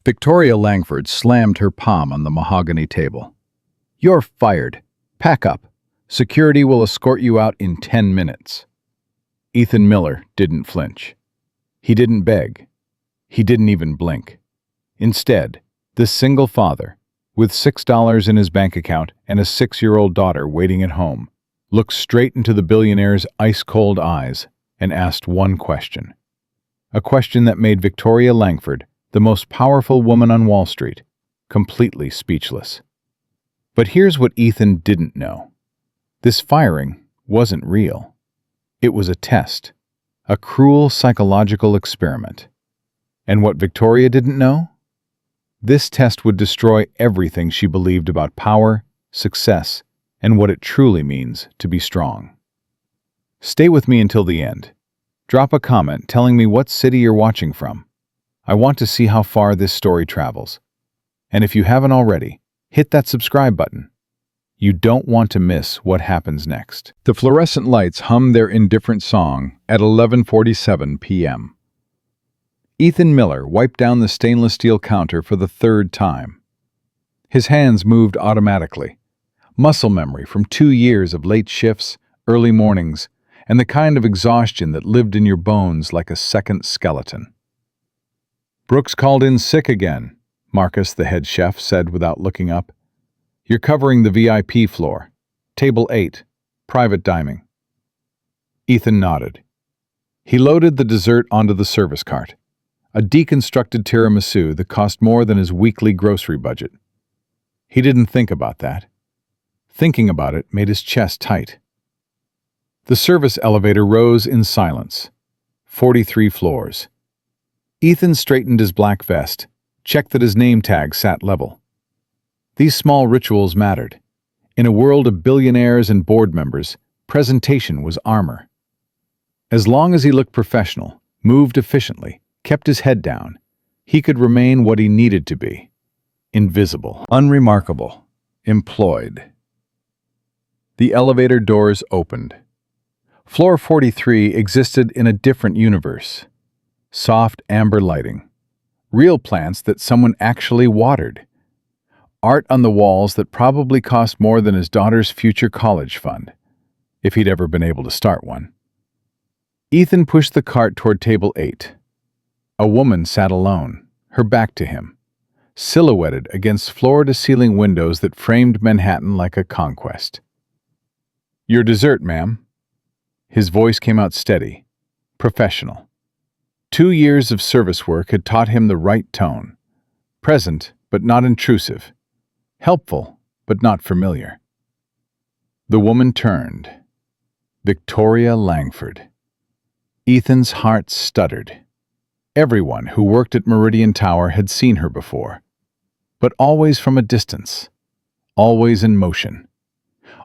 Victoria Langford slammed her palm on the mahogany table. "You're fired. Pack up. Security will escort you out in 10 minutes. Ethan Miller didn't flinch. He didn't beg. He didn't even blink. Instead, this single father, with $6 in his bank account and a 6-year-old daughter waiting at home, looked straight into the billionaire's ice-cold eyes and asked one question. A question that made Victoria Langford, the most powerful woman on Wall Street, completely speechless. But here's what Ethan didn't know. This firing wasn't real. It was a test, a cruel psychological experiment. And what Victoria didn't know? This test would destroy everything she believed about power, success, and what it truly means to be strong. Stay with me until the end. Drop a comment telling me what city you're watching from. I want to see how far this story travels. And if you haven't already, hit that subscribe button. You don't want to miss what happens next. The fluorescent lights hummed their indifferent song at 11:47 p.m. Ethan Miller wiped down the stainless steel counter for the third time. His hands moved automatically, muscle memory from 2 years of late shifts, early mornings, and the kind of exhaustion that lived in your bones like a second skeleton. "Brooks called in sick again," Marcus, the head chef, said without looking up. "You're covering the VIP floor. Table 8, private dining." Ethan nodded. He loaded the dessert onto the service cart, a deconstructed tiramisu that cost more than his weekly grocery budget. He didn't think about that. Thinking about it made his chest tight. The service elevator rose in silence. 43 floors. Ethan straightened his black vest, checked that his name tag sat level. These small rituals mattered. In a world of billionaires and board members, presentation was armor. As long as he looked professional, moved efficiently, kept his head down, he could remain what he needed to be. Invisible, unremarkable, employed. The elevator doors opened. Floor 43 existed in a different universe. Soft amber lighting. Real plants that someone actually watered. Art on the walls that probably cost more than his daughter's future college fund, if he'd ever been able to start one. Ethan pushed the cart toward table 8. A woman sat alone, her back to him, silhouetted against floor-to-ceiling windows that framed Manhattan like a conquest. "Your dessert, ma'am." His voice came out steady, professional. 2 years of service work had taught him the right tone. Present, but not intrusive. Helpful, but not familiar. The woman turned. Victoria Langford. Ethan's heart stuttered. Everyone who worked at Meridian Tower had seen her before, but always from a distance, always in motion,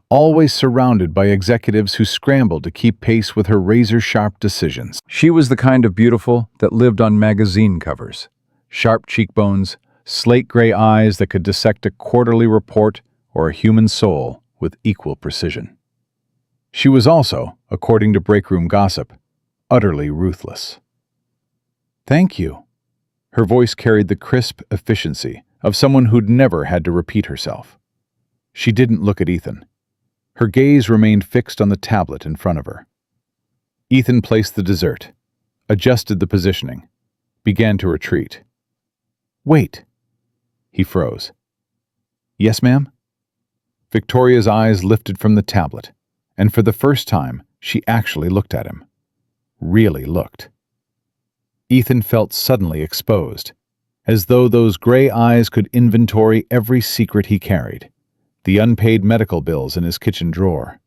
always surrounded by executives who scrambled to keep pace with her razor-sharp decisions. She was the kind of beautiful that lived on magazine covers, sharp cheekbones, slate-gray eyes that could dissect a quarterly report or a human soul with equal precision. She was also, according to breakroom gossip, utterly ruthless. "Thank you." Her voice carried the crisp efficiency of someone who'd never had to repeat herself. She didn't look at Ethan. Her gaze remained fixed on the tablet in front of her. Ethan placed the dessert, adjusted the positioning, began to retreat. "Wait." He froze. "Yes, ma'am?" Victoria's eyes lifted from the tablet, and for the first time, she actually looked at him. Really looked. Ethan felt suddenly exposed, as though those gray eyes could inventory every secret he carried. The unpaid medical bills in his kitchen drawer,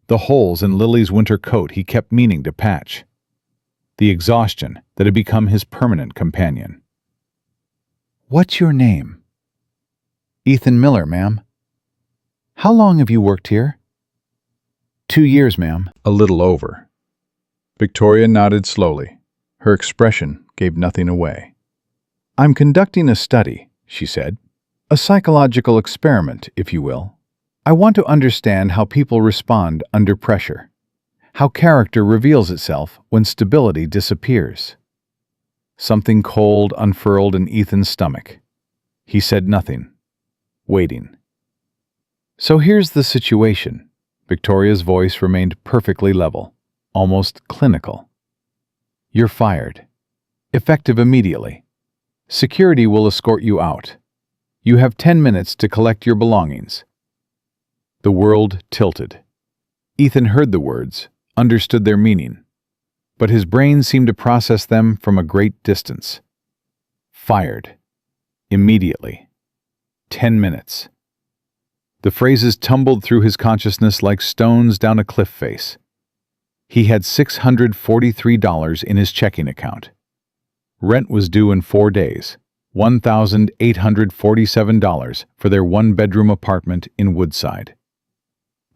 the holes in Lily's winter coat he kept meaning to patch, the exhaustion that had become his permanent companion. "What's your name?" "Ethan Miller, ma'am." "How long have you worked here?" 2 years, ma'am." "A little over." Victoria nodded slowly. Her expression gave nothing away. "I'm conducting a study," she said. "A psychological experiment, if you will. I want to understand how people respond under pressure, how character reveals itself when stability disappears." Something cold unfurled in Ethan's stomach. He said nothing, waiting. "So here's the situation." Victoria's voice remained perfectly level, almost clinical. "You're fired. Effective immediately. Security will escort you out. You have 10 minutes to collect your belongings." The world tilted. Ethan heard the words, understood their meaning, but his brain seemed to process them from a great distance. Fired. Immediately. 10 minutes. The phrases tumbled through his consciousness like stones down a cliff face. He had $643 in his checking account. Rent was due in 4 days, $1,847 for their one-bedroom apartment in Woodside.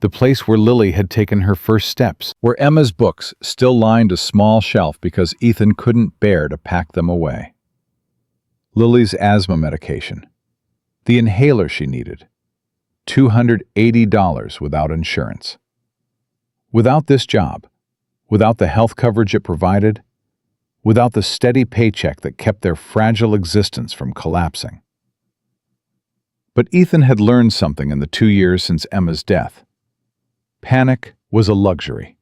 The place where Lily had taken her first steps, where Emma's books still lined a small shelf because Ethan couldn't bear to pack them away. Lily's asthma medication. The inhaler she needed. $280 without insurance. Without this job, without the health coverage it provided, without the steady paycheck that kept their fragile existence from collapsing. But Ethan had learned something in the 2 years since Emma's death. Panic was a luxury.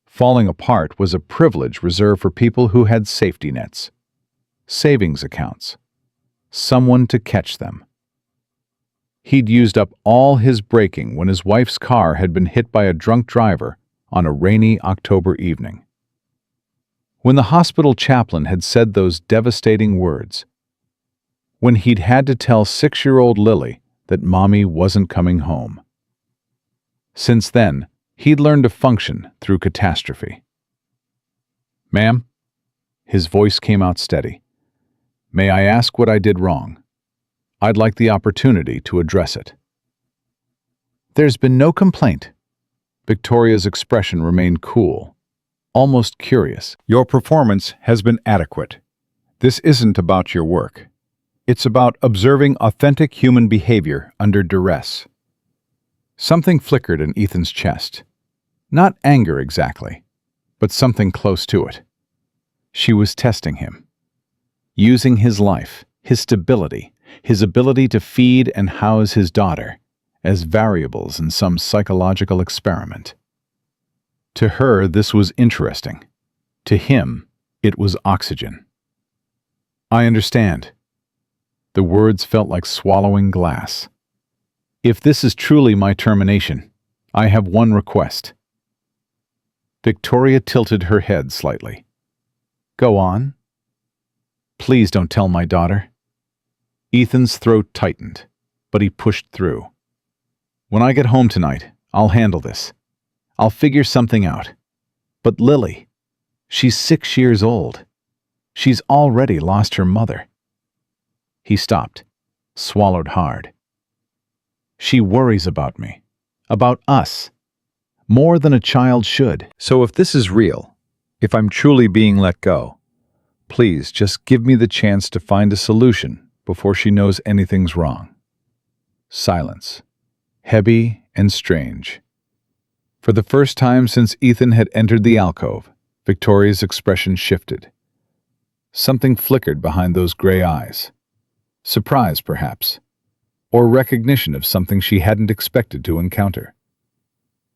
Falling apart was a privilege reserved for people who had safety nets, savings accounts, someone to catch them. He'd used up all his braking when his wife's car had been hit by a drunk driver on a rainy October evening. When the hospital chaplain had said those devastating words, when he'd had to tell 6-year-old Lily that Mommy wasn't coming home. Since then, he'd learned to function through catastrophe. "Ma'am?" His voice came out steady. "May I ask what I did wrong? I'd like the opportunity to address it." "There's been no complaint." Victoria's expression remained cool, almost curious. "Your performance has been adequate. This isn't about your work. It's about observing authentic human behavior under duress." Something flickered in Ethan's chest. Not anger exactly, but something close to it. She was testing him. Using his life, his stability, his ability to feed and house his daughter as variables in some psychological experiment. To her, this was interesting. To him, it was oxygen. "I understand." The words felt like swallowing glass. "If this is truly my termination, I have one request." Victoria tilted her head slightly. "Go on." "Please don't tell my daughter." Ethan's throat tightened, but he pushed through. "When I get home tonight, I'll handle this. I'll figure something out. But Lily, she's 6 years old. She's already lost her mother." He stopped, swallowed hard. "She worries about me, about us, more than a child should. So if this is real, if I'm truly being let go, please just give me the chance to find a solution before she knows anything's wrong." Silence. Heavy and strange. For the first time since Ethan had entered the alcove, Victoria's expression shifted. Something flickered behind those gray eyes. Surprise, perhaps, or recognition of something she hadn't expected to encounter.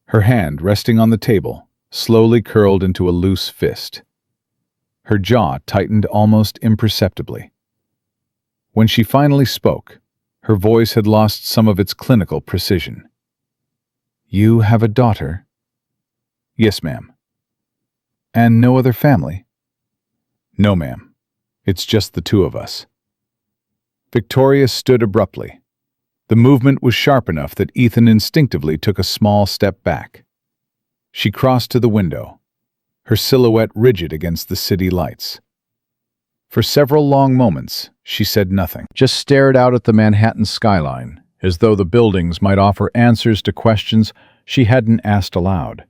Her hand, resting on the table, slowly curled into a loose fist. Her jaw tightened almost imperceptibly. When she finally spoke, her voice had lost some of its clinical precision. "You have a daughter?" "Yes, ma'am." "And no other family?" "No, ma'am. It's just the two of us." Victoria stood abruptly. The movement was sharp enough that Ethan instinctively took a small step back. She crossed to the window, her silhouette rigid against the city lights. For several long moments, she said nothing, just stared out at the Manhattan skyline, as though the buildings might offer answers to questions she hadn't asked aloud.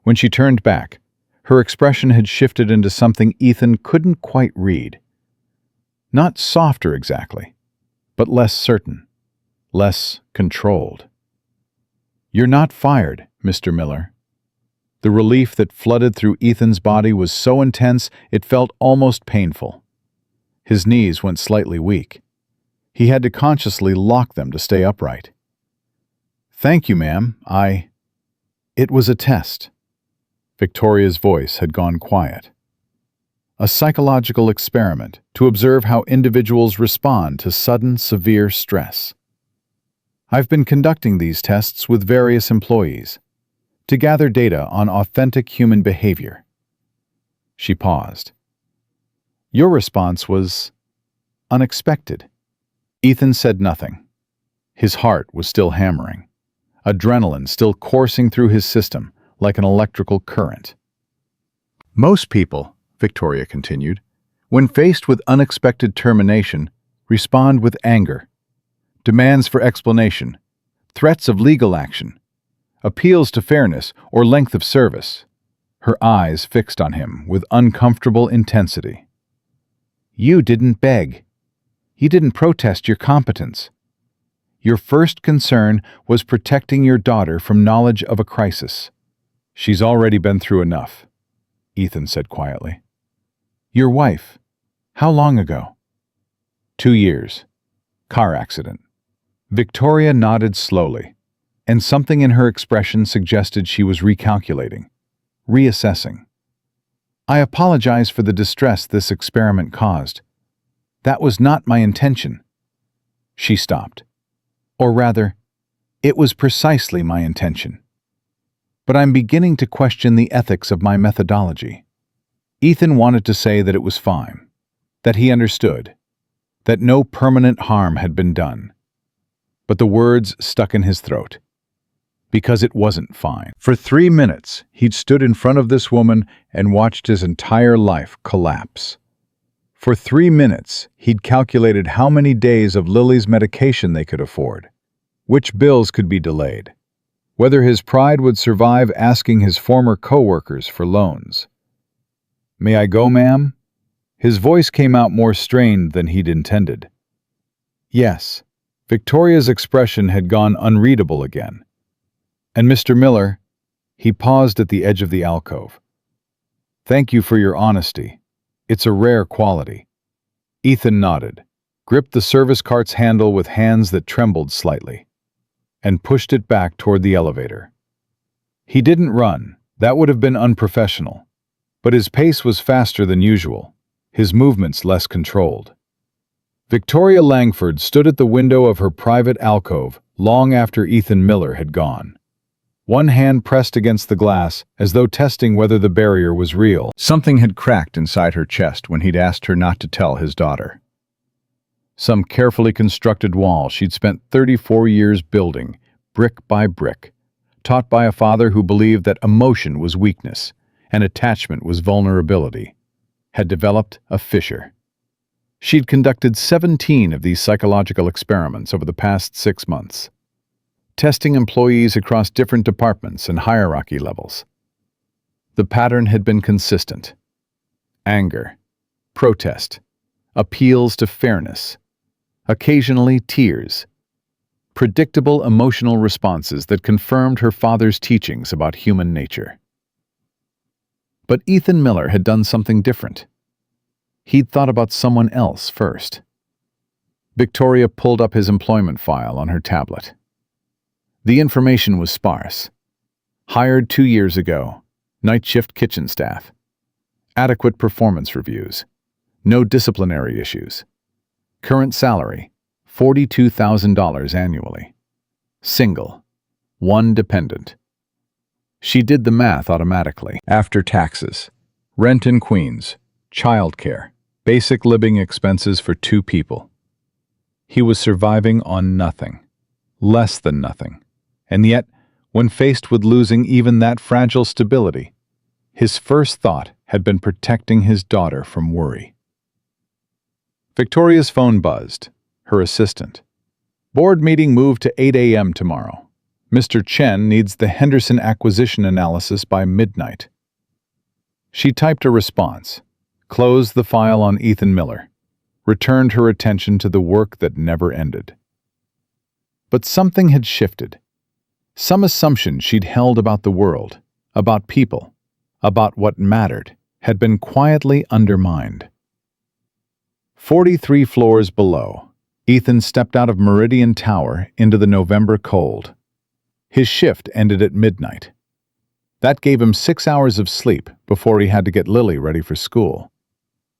When she turned back, her expression had shifted into something Ethan couldn't quite read. Not softer exactly, but less certain, less controlled. "You're not fired, Mr. Miller." The relief that flooded through Ethan's body was so intense it felt almost painful. His knees went slightly weak. He had to consciously lock them to stay upright. "Thank you, ma'am. It was a test." Victoria's voice had gone quiet. "A psychological experiment to observe how individuals respond to sudden, severe stress. I've been conducting these tests with various employees to gather data on authentic human behavior." She paused. "Your response was unexpected." Ethan said nothing. His heart was still hammering, adrenaline still coursing through his system like an electrical current. "Most people," Victoria continued, "when faced with unexpected termination, respond with anger, demands for explanation, threats of legal action, appeals to fairness or length of service." Her eyes fixed on him with uncomfortable intensity. "You didn't beg. You didn't protest your competence. Your first concern was protecting your daughter from knowledge of a crisis." "She's already been through enough," Ethan said quietly. "Your wife? How long ago?" 2 years. Car accident." Victoria nodded slowly, and something in her expression suggested she was recalculating, reassessing. "I apologize for the distress this experiment caused. That was not my intention." She stopped. "Or rather, it was precisely my intention. But I'm beginning to question the ethics of my methodology." Ethan wanted to say that it was fine, that he understood, that no permanent harm had been done. But the words stuck in his throat. Because it wasn't fine. For 3 minutes, he'd stood in front of this woman and watched his entire life collapse. For 3 minutes, he'd calculated how many days of Lily's medication they could afford, which bills could be delayed, whether his pride would survive asking his former co-workers for loans. "May I go, ma'am?" His voice came out more strained than he'd intended. "Yes." Victoria's expression had gone unreadable again. "And Mr. Miller," he paused at the edge of the alcove. "Thank you for your honesty. It's a rare quality." Ethan nodded, gripped the service cart's handle with hands that trembled slightly, and pushed it back toward the elevator. He didn't run, that would have been unprofessional, but his pace was faster than usual, his movements less controlled. Victoria Langford stood at the window of her private alcove long after Ethan Miller had gone. One hand pressed against the glass as though testing whether the barrier was real. Something had cracked inside her chest when he'd asked her not to tell his daughter. Some carefully constructed wall she'd spent 34 years building, brick by brick, taught by a father who believed that emotion was weakness and attachment was vulnerability, had developed a fissure. She'd conducted 17 of these psychological experiments over the past 6 months, testing employees across different departments and hierarchy levels. The pattern had been consistent: anger, protest, appeals to fairness, occasionally tears, predictable emotional responses that confirmed her father's teachings about human nature. But Ethan Miller had done something different. He'd thought about someone else first. Victoria pulled up his employment file on her tablet. The information was sparse. Hired 2 years ago, night shift kitchen staff. Adequate performance reviews. No disciplinary issues. Current salary, $42,000 annually. Single. 1 dependent. She did the math automatically. After taxes, rent in Queens, childcare, basic living expenses for 2 people. He was surviving on nothing, less than nothing. And yet, when faced with losing even that fragile stability, his first thought had been protecting his daughter from worry. Victoria's phone buzzed. Her assistant. "Board meeting moved to 8 a.m. tomorrow. Mr. Chen needs the Henderson acquisition analysis by midnight." She typed a response, closed the file on Ethan Miller, returned her attention to the work that never ended. But something had shifted. Some assumption she'd held about the world, about people, about what mattered, had been quietly undermined. 43 floors below, Ethan stepped out of Meridian Tower into the November cold. His shift ended at midnight. That gave him 6 hours of sleep before he had to get Lily ready for school,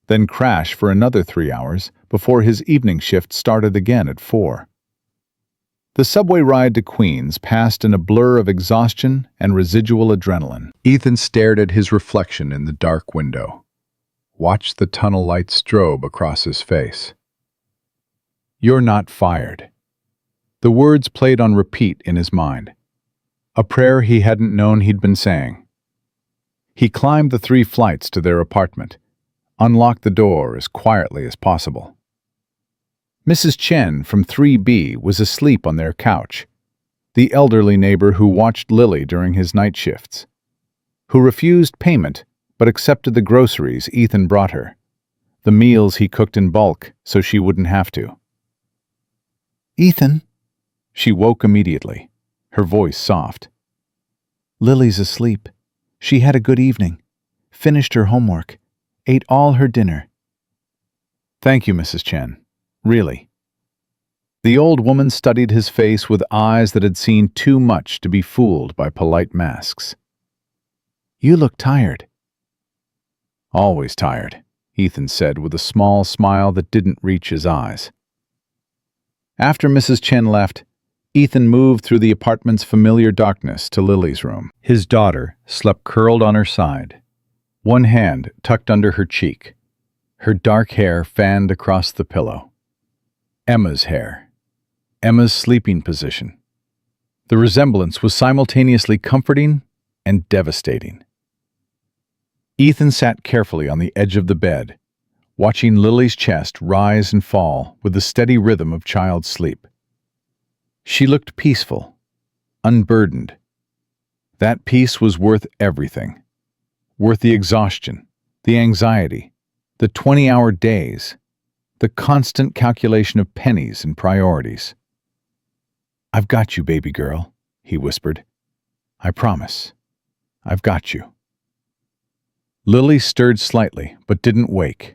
then crash for another 3 hours before his evening shift started again at 4. The subway ride to Queens passed in a blur of exhaustion and residual adrenaline. Ethan stared at his reflection in the dark window, watched the tunnel light strobe across his face. "You're not fired." The words played on repeat in his mind, a prayer he hadn't known he'd been saying. He climbed the 3 flights to their apartment, unlocked the door as quietly as possible. Mrs. Chen from 3B was asleep on their couch, the elderly neighbor who watched Lily during his night shifts, who refused payment but accepted the groceries Ethan brought her, the meals he cooked in bulk so she wouldn't have to. "Ethan," she woke immediately, her voice soft. "Lily's asleep. She had a good evening, finished her homework, ate all her dinner." "Thank you, Mrs. Chen. Really." The old woman studied his face with eyes that had seen too much to be fooled by polite masks. "You look tired." "Always tired," Ethan said with a small smile that didn't reach his eyes. After Mrs. Chen left, Ethan moved through the apartment's familiar darkness to Lily's room. His daughter slept curled on her side, one hand tucked under her cheek, her dark hair fanned across the pillow. Emma's hair, Emma's sleeping position. The resemblance was simultaneously comforting and devastating. Ethan sat carefully on the edge of the bed, watching Lily's chest rise and fall with the steady rhythm of child's sleep. She looked peaceful, unburdened. That peace was worth everything. Worth the exhaustion, the anxiety, the 20-hour days, the constant calculation of pennies and priorities. "I've got you, baby girl," he whispered. "I promise. I've got you." Lily stirred slightly, but didn't wake.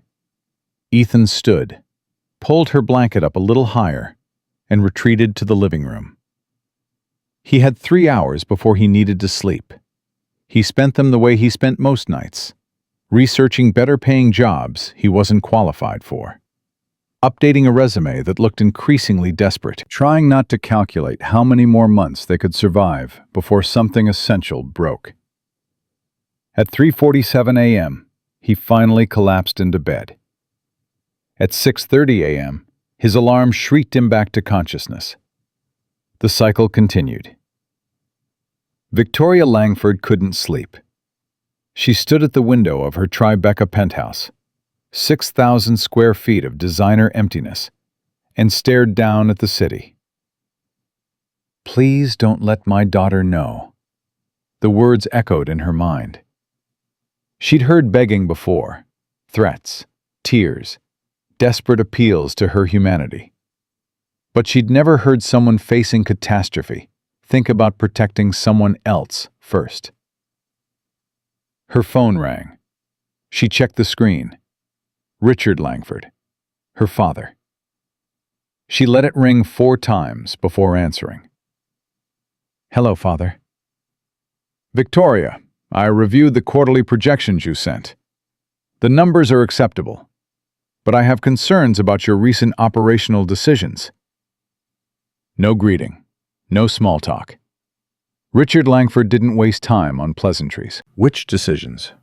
Ethan stood, pulled her blanket up a little higher, and retreated to the living room. He had 3 hours before he needed to sleep. He spent them the way he spent most nights, researching better-paying jobs he wasn't qualified for, updating a resume that looked increasingly desperate, trying not to calculate how many more months they could survive before something essential broke. At 3:47 a.m., he finally collapsed into bed. At 6:30 a.m., his alarm shrieked him back to consciousness. The cycle continued. Victoria Langford couldn't sleep. She stood at the window of her Tribeca penthouse, 6,000 square feet of designer emptiness, and stared down at the city. "Please don't let my daughter know." The words echoed in her mind. She'd heard begging before, threats, tears, desperate appeals to her humanity. But she'd never heard someone facing catastrophe think about protecting someone else first. Her phone rang. She checked the screen. Richard Langford, her father. She let it ring 4 times before answering. "Hello, Father." "Victoria, I reviewed the quarterly projections you sent. The numbers are acceptable, but I have concerns about your recent operational decisions." No greeting, no small talk. Richard Langford didn't waste time on pleasantries. "Which decisions?"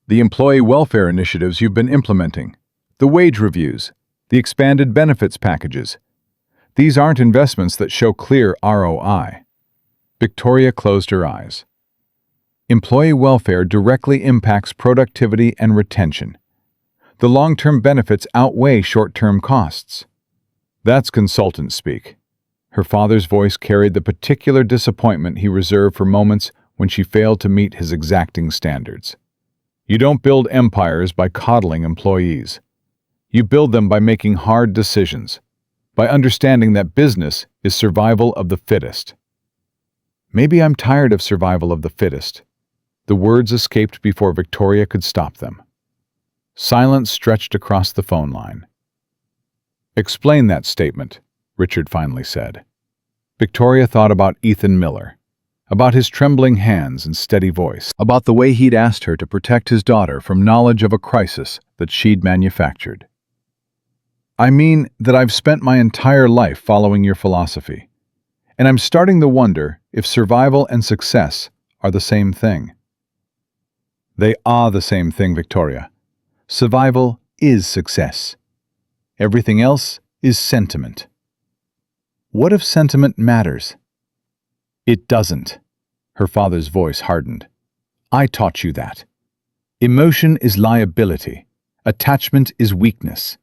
"The employee welfare initiatives you've been implementing, the wage reviews, the expanded benefits packages. These aren't investments that show clear ROI. Victoria closed her eyes. Employee welfare directly impacts productivity and retention. The long-term benefits outweigh short-term costs. That's consultant speak. Her father's voice carried the particular disappointment he reserved for moments when she failed to meet his exacting standards. You don't build empires by coddling employees. You build them by making hard decisions, by understanding that business is survival of the fittest. Maybe I'm tired of survival of the fittest, The words escaped before Victoria could stop them. Silence stretched across the phone line. "Explain that statement," Richard finally said. Victoria thought about Ethan Miller, about his trembling hands and steady voice, about the way he'd asked her to protect his daughter from knowledge of a crisis that she'd manufactured. "I mean that I've spent my entire life following your philosophy, and I'm starting to wonder if survival and success are the same thing." "They are the same thing, Victoria. Survival is success. Everything else is sentiment." "What if sentiment matters?" "It doesn't." Her father's voice hardened. "I taught you that. Emotion is liability. Attachment is weakness.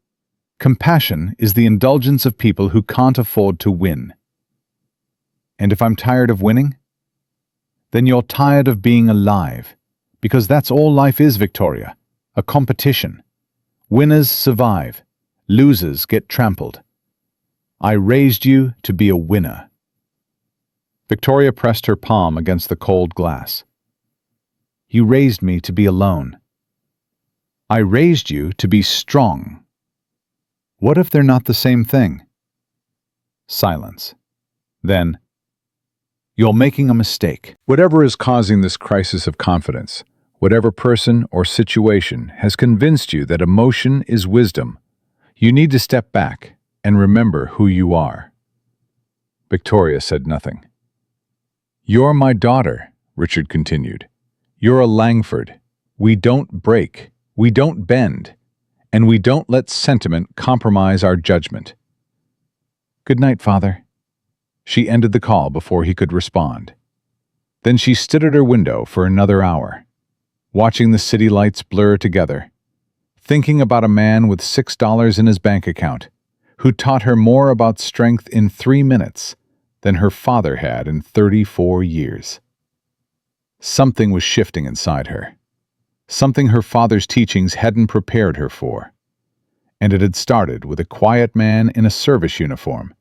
Compassion is the indulgence of people who can't afford to win." "And if I'm tired of winning?" "Then you're tired of being alive. Because that's all life is, Victoria. A competition. Winners survive. Losers get trampled. I raised you to be a winner." Victoria pressed her palm against the cold glass. "You raised me to be alone. I raised you to be strong." "What if they're not the same thing?" Silence. Then, "You're making a mistake. Whatever is causing this crisis of confidence, whatever person or situation has convinced you that emotion is wisdom, you need to step back and remember who you are." Victoria said nothing. "You're my daughter," Richard continued. "You're a Langford. We don't break, we don't bend, and we don't let sentiment compromise our judgment." "Good night, Father." She ended the call before he could respond. Then she stood at her window for another hour, watching the city lights blur together, thinking about a man with $6 in his bank account, who taught her more about strength in 3 minutes than her father had in 34 years. Something was shifting inside her, something her father's teachings hadn't prepared her for. And it had started with a quiet man in a service uniform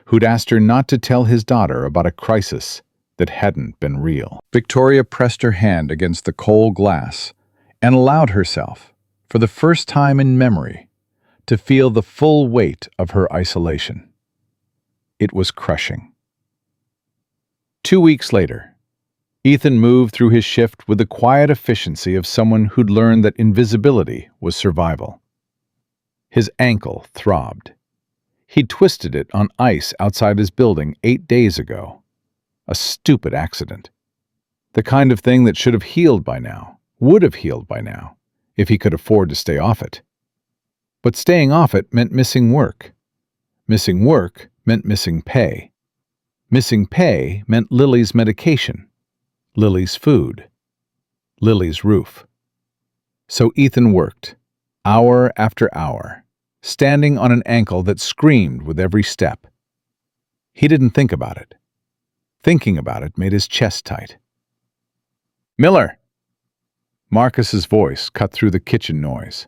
who'd asked her not to tell his daughter about a crisis that hadn't been real. Victoria pressed her hand against the cold glass and allowed herself, for the first time in memory, to feel the full weight of her isolation. It was crushing. 2 weeks later, Ethan moved through his shift with the quiet efficiency of someone who'd learned that invisibility was survival. His ankle throbbed. He'd twisted it on ice outside his building 8 days ago. A stupid accident. The kind of thing that should have healed by now, would have healed by now, if he could afford to stay off it. But staying off it meant missing work. Missing work meant missing pay. Missing pay meant Lily's medication, Lily's food, Lily's roof. So Ethan worked, hour after hour, standing on an ankle that screamed with every step. He didn't think about it. Thinking about it made his chest tight. "Miller!" Marcus's voice cut through the kitchen noise.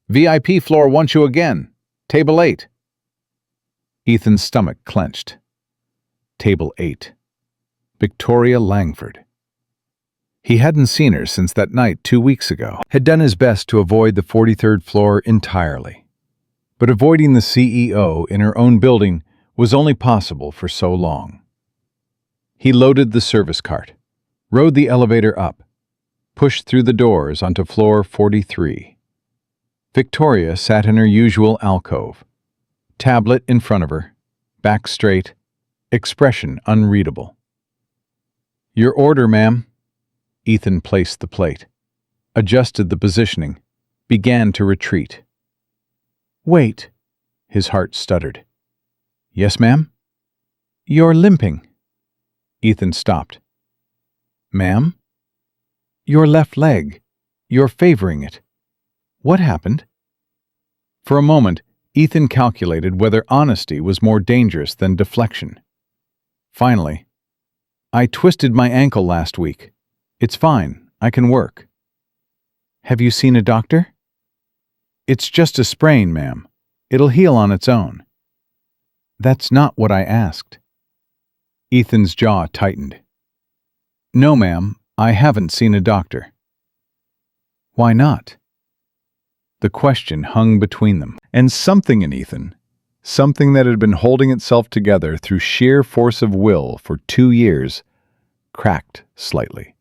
"VIP floor wants you again. Table 8. Ethan's stomach clenched. Table 8. Victoria Langford. He hadn't seen her since that night 2 weeks ago. Had done his best to avoid the 43rd floor entirely. But avoiding the CEO in her own building was only possible for so long. He loaded the service cart, rode the elevator up, pushed through the doors onto floor 43. Victoria sat in her usual alcove, tablet in front of her, back straight, expression unreadable. "Your order, ma'am." Ethan placed the plate, adjusted the positioning, began to retreat. "Wait," his heart stuttered. "Yes, ma'am?" "You're limping." Ethan stopped. "Ma'am?" "Your left leg. You're favoring it. What happened?" For a moment, Ethan calculated whether honesty was more dangerous than deflection. Finally, "I twisted my ankle last week. It's fine, I can work." "Have you seen a doctor?" "It's just a sprain, ma'am. It'll heal on its own." "That's not what I asked." Ethan's jaw tightened. "No, ma'am, I haven't seen a doctor. Why not? The question hung between them, and something in Ethan, something that had been holding itself together through sheer force of will for 2 years, cracked slightly.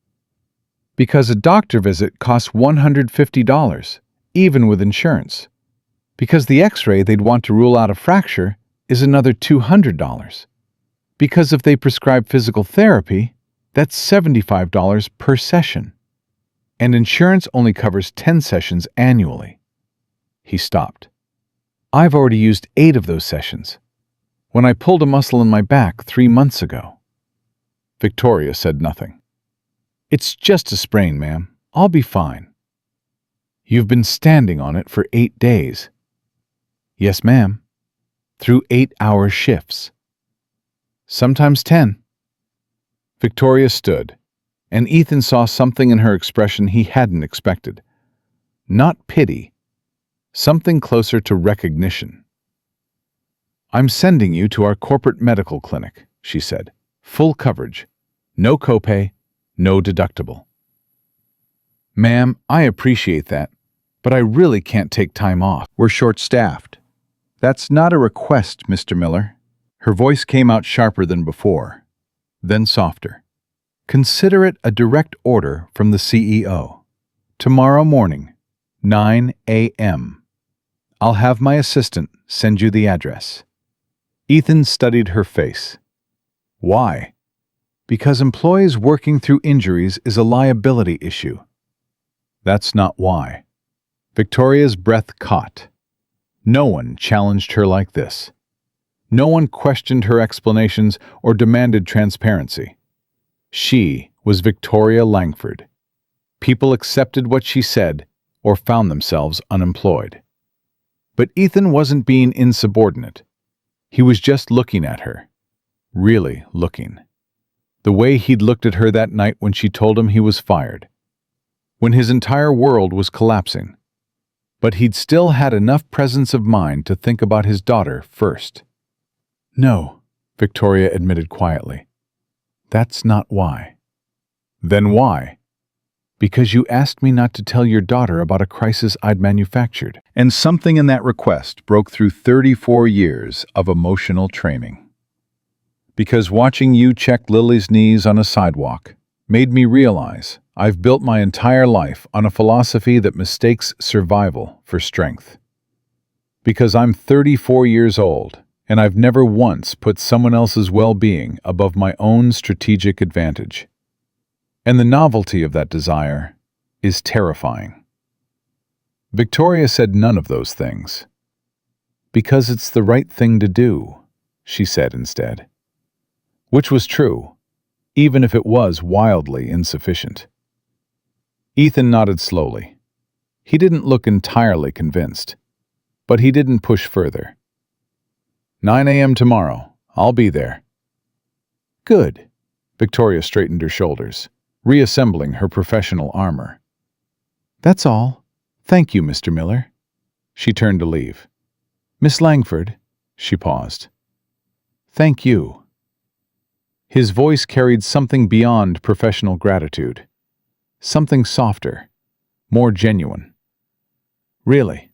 Because a doctor visit costs $150, even with insurance. Because the x-ray they'd want to rule out a fracture is another $200. Because if they prescribe physical therapy, that's $75 per session. And insurance only covers 10 sessions annually. He stopped. I've already used 8 of those sessions. When I pulled a muscle in my back 3 months ago. Victoria said nothing. It's just a sprain, ma'am. I'll be fine. You've been standing on it for 8 days. Yes, ma'am. Through 8-hour shifts. Sometimes 10. Victoria stood, and Ethan saw something in her expression he hadn't expected. Not pity, something closer to recognition. I'm sending you to our corporate medical clinic, she said. Full coverage. No copay, no deductible. Ma'am, I appreciate that, but I really can't take time off. We're short-staffed. That's not a request, Mr. Miller. Her voice came out sharper than before, then softer. Consider it a direct order from the CEO. Tomorrow morning, 9 a.m. I'll have my assistant send you the address. Ethan studied her face. Why? Because employees working through injuries is a liability issue. That's not why. Victoria's breath caught. No one challenged her like this. No one questioned her explanations or demanded transparency. She was Victoria Langford. People accepted what she said or found themselves unemployed. But Ethan wasn't being insubordinate. He was just looking at her. Really looking. The way he'd looked at her that night when she told him he was fired. When his entire world was collapsing. But he'd still had enough presence of mind to think about his daughter first. No, Victoria admitted quietly. That's not why. Then why? Because you asked me not to tell your daughter about a crisis I'd manufactured. And something in that request broke through 34 years of emotional training. Because watching you check Lily's knees on a sidewalk made me realize I've built my entire life on a philosophy that mistakes survival for strength. Because I'm 34 years old, and I've never once put someone else's well-being above my own strategic advantage. And the novelty of that desire is terrifying. Victoria said none of those things. Because it's the right thing to do, she said instead. Which was true, even if it was wildly insufficient. Ethan nodded slowly. He didn't look entirely convinced, but he didn't push further. 9 a.m. tomorrow. I'll be there. Good. Victoria straightened her shoulders, reassembling her professional armor. That's all. Thank you, Mr. Miller. She turned to leave. Miss Langford, she paused. Thank you. His voice carried something beyond professional gratitude. Something softer, more genuine. Really?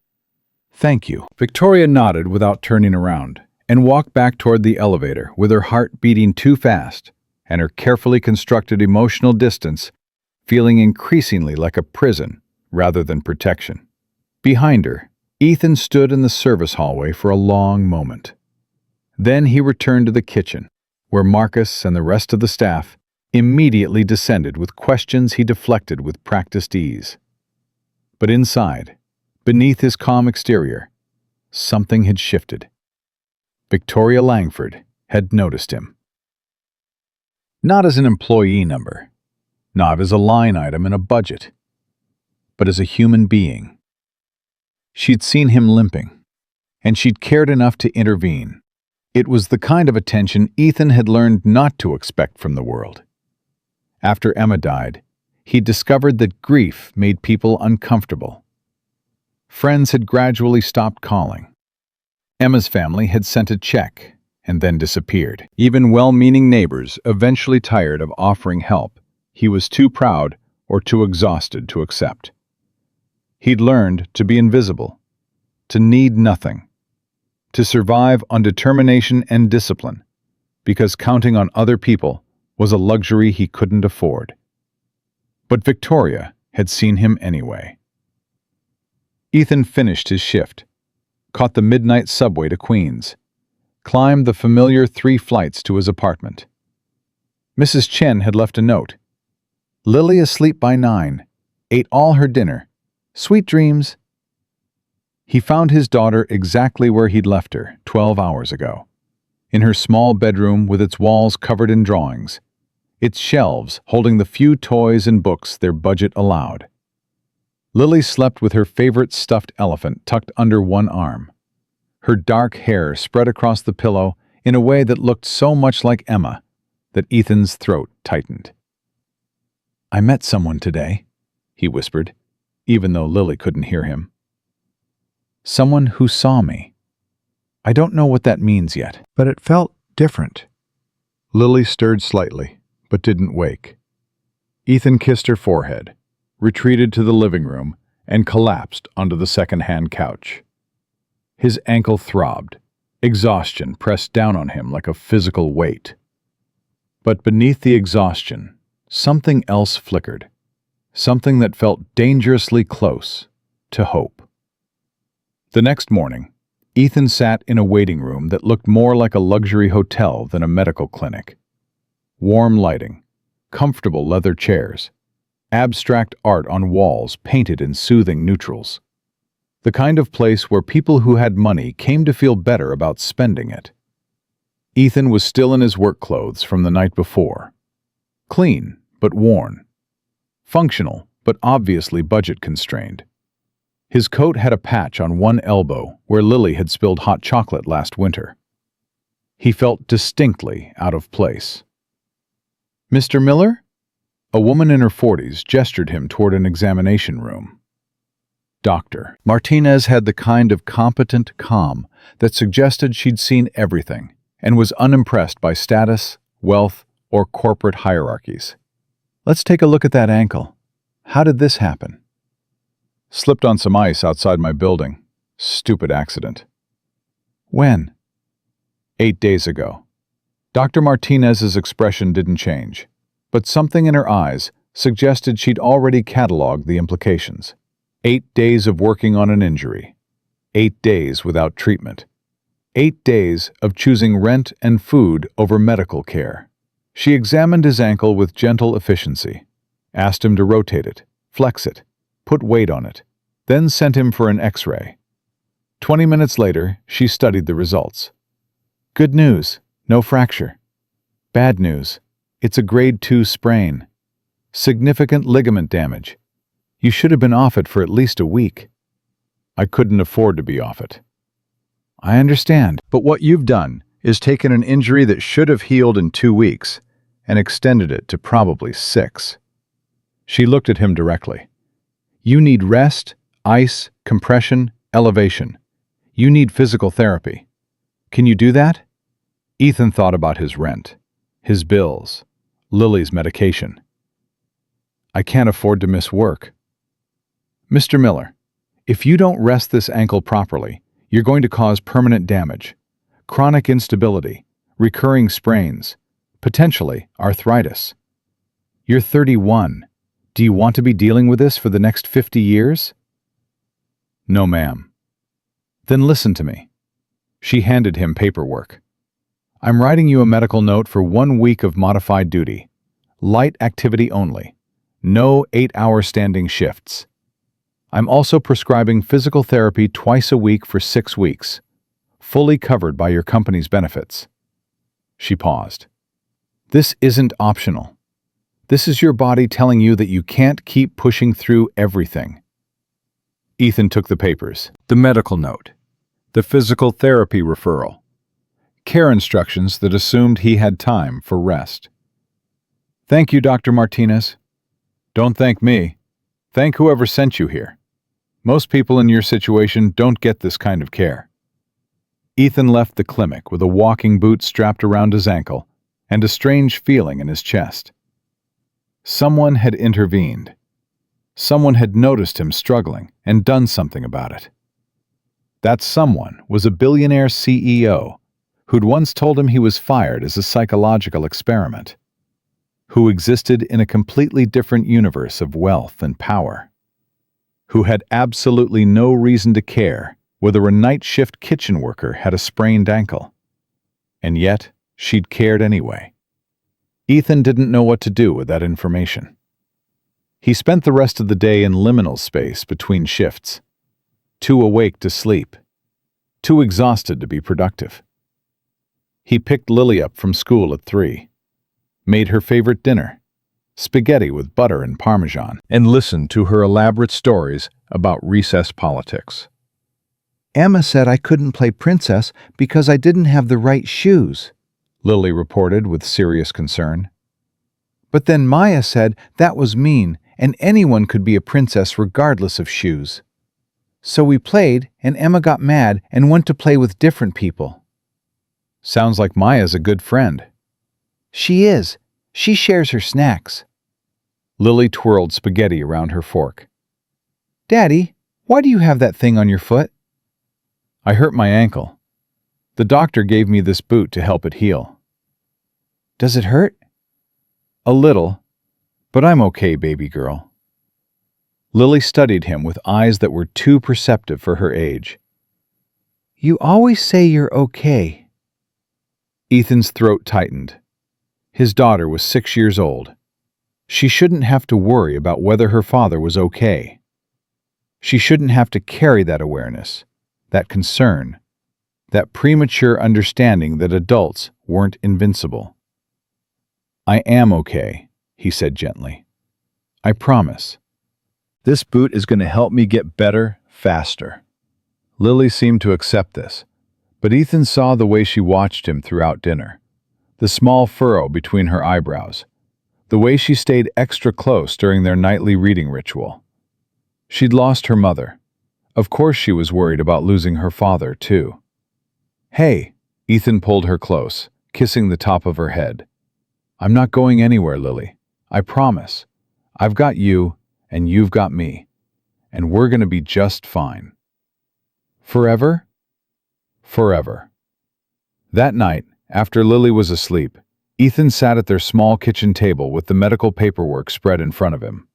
Thank you. Victoria nodded without turning around and walked back toward the elevator with her heart beating too fast and her carefully constructed emotional distance feeling increasingly like a prison rather than protection. Behind her, Ethan stood in the service hallway for a long moment. Then he returned to the kitchen, where Marcus and the rest of the staff immediately descended with questions he deflected with practiced ease. But inside, beneath his calm exterior, something had shifted. Victoria Langford had noticed him. Not as an employee number, not as a line item in a budget, but as a human being. She'd seen him limping, and she'd cared enough to intervene. It was the kind of attention Ethan had learned not to expect from the world. After Emma died, he discovered that grief made people uncomfortable. Friends had gradually stopped calling. Emma's family had sent a check and then disappeared. Even well-meaning neighbors eventually tired of offering help. he was too proud or too exhausted to accept. He'd learned to be invisible, to need nothing, to survive on determination and discipline, because counting on other people was a luxury he couldn't afford. But Victoria had seen him anyway. Ethan finished his shift, caught the midnight subway to Queens, climbed the familiar 3 flights to his apartment. Mrs. Chen had left a note. "Lily asleep by 9, ate all her dinner. Sweet dreams." He found his daughter exactly where he'd left her 12 hours ago, in her small bedroom with its walls covered in drawings, its shelves holding the few toys and books their budget allowed. Lily slept with her favorite stuffed elephant tucked under one arm, her dark hair spread across the pillow in a way that looked so much like Emma that Ethan's throat tightened. "I met someone today," he whispered, even though Lily couldn't hear him. "Someone who saw me. I don't know what that means yet, but it felt different." Lily stirred slightly, but didn't wake. Ethan kissed her forehead, retreated to the living room, and collapsed onto the second-hand couch. His ankle throbbed. Exhaustion pressed down on him like a physical weight. But beneath the exhaustion, something else flickered, something that felt dangerously close to hope. The next morning, Ethan sat in a waiting room that looked more like a luxury hotel than a medical clinic. Warm lighting, comfortable leather chairs, abstract art on walls painted in soothing neutrals. The kind of place where people who had money came to feel better about spending it. Ethan was still in his work clothes from the night before. Clean, but worn. Functional, but obviously budget-constrained. His coat had a patch on one elbow where Lily had spilled hot chocolate last winter. He felt distinctly out of place. "Mr. Miller?" A woman in her 40s gestured him toward an examination room. Doctor Martinez had the kind of competent calm that suggested she'd seen everything and was unimpressed by status, wealth, or corporate hierarchies. "Let's take a look at that ankle. How did this happen?" "Slipped on some ice outside my building. Stupid accident." "When?" 8 days ago." Dr. Martinez's expression didn't change, but something in her eyes suggested she'd already cataloged the implications. 8 days of working on an injury. 8 days without treatment. 8 days of choosing rent and food over medical care. She examined his ankle with gentle efficiency, asked him to rotate it, flex it, put weight on it, then sent him for an X-ray. 20 minutes later, she studied the results. "Good news, no fracture. Bad news, it's a grade 2 sprain. Significant ligament damage. You should have been off it for at least a week." "I couldn't afford to be off it." "I understand, but what you've done is taken an injury that should have healed in 2 weeks and extended it to probably 6. She looked at him directly. "You need rest, ice, compression, elevation. You need physical therapy. Can you do that?" Ethan thought about his rent, his bills, Lily's medication. "I can't afford to miss work." "Mr. Miller, if you don't rest this ankle properly, you're going to cause permanent damage, chronic instability, recurring sprains, potentially arthritis. You're 31. Do you want to be dealing with this for the next 50 years? "No, ma'am." "Then listen to me." She handed him paperwork. "I'm writing you a medical note for 1 week of modified duty. Light activity only. No 8-hour standing shifts. I'm also prescribing physical therapy twice a week for 6 weeks, fully covered by your company's benefits." She paused. "This isn't optional. This is your body telling you that you can't keep pushing through everything." Ethan took the papers, the medical note, the physical therapy referral, care instructions that assumed he had time for rest. "Thank you, Dr. Martinez." "Don't thank me. Thank whoever sent you here. Most people in your situation don't get this kind of care." Ethan left the clinic with a walking boot strapped around his ankle and a strange feeling in his chest. Someone had intervened. Someone had noticed him struggling and done something about it. That someone was a billionaire CEO who'd once told him he was fired as a psychological experiment, who existed in a completely different universe of wealth and power, who had absolutely no reason to care whether a night shift kitchen worker had a sprained ankle. And yet, she'd cared anyway. Ethan didn't know what to do with that information. He spent the rest of the day in liminal space between shifts, too awake to sleep, too exhausted to be productive. He picked Lily up from school at 3, made her favorite dinner, spaghetti with butter and Parmesan, and listened to her elaborate stories about recess politics. Emma said I couldn't play princess because I didn't have the right shoes, Lily reported with serious concern. But then Maya said that was mean and anyone could be a princess regardless of shoes. So we played and Emma got mad and went to play with different people. Sounds like Maya's a good friend. She is. She shares her snacks. Lily twirled spaghetti around her fork. Daddy, why do you have that thing on your foot? I hurt my ankle. The doctor gave me this boot to help it heal. Does it hurt? A little, but I'm okay, baby girl. Lily studied him with eyes that were too perceptive for her age. You always say you're okay. Ethan's throat tightened. His daughter was 6 years old. She shouldn't have to worry about whether her father was okay. She shouldn't have to carry that awareness, that concern, that premature understanding that adults weren't invincible. I am okay, he said gently. I promise. This boot is going to help me get better faster. Lily seemed to accept this, but Ethan saw the way she watched him throughout dinner, the small furrow between her eyebrows, the way she stayed extra close during their nightly reading ritual. She'd lost her mother. Of course she was worried about losing her father, too. Hey, Ethan pulled her close, kissing the top of her head. I'm not going anywhere, Lily. I promise. I've got you, and you've got me, and we're going to be just fine. Forever? Forever. That night, after Lily was asleep, Ethan sat at their small kitchen table with the medical paperwork spread in front of him.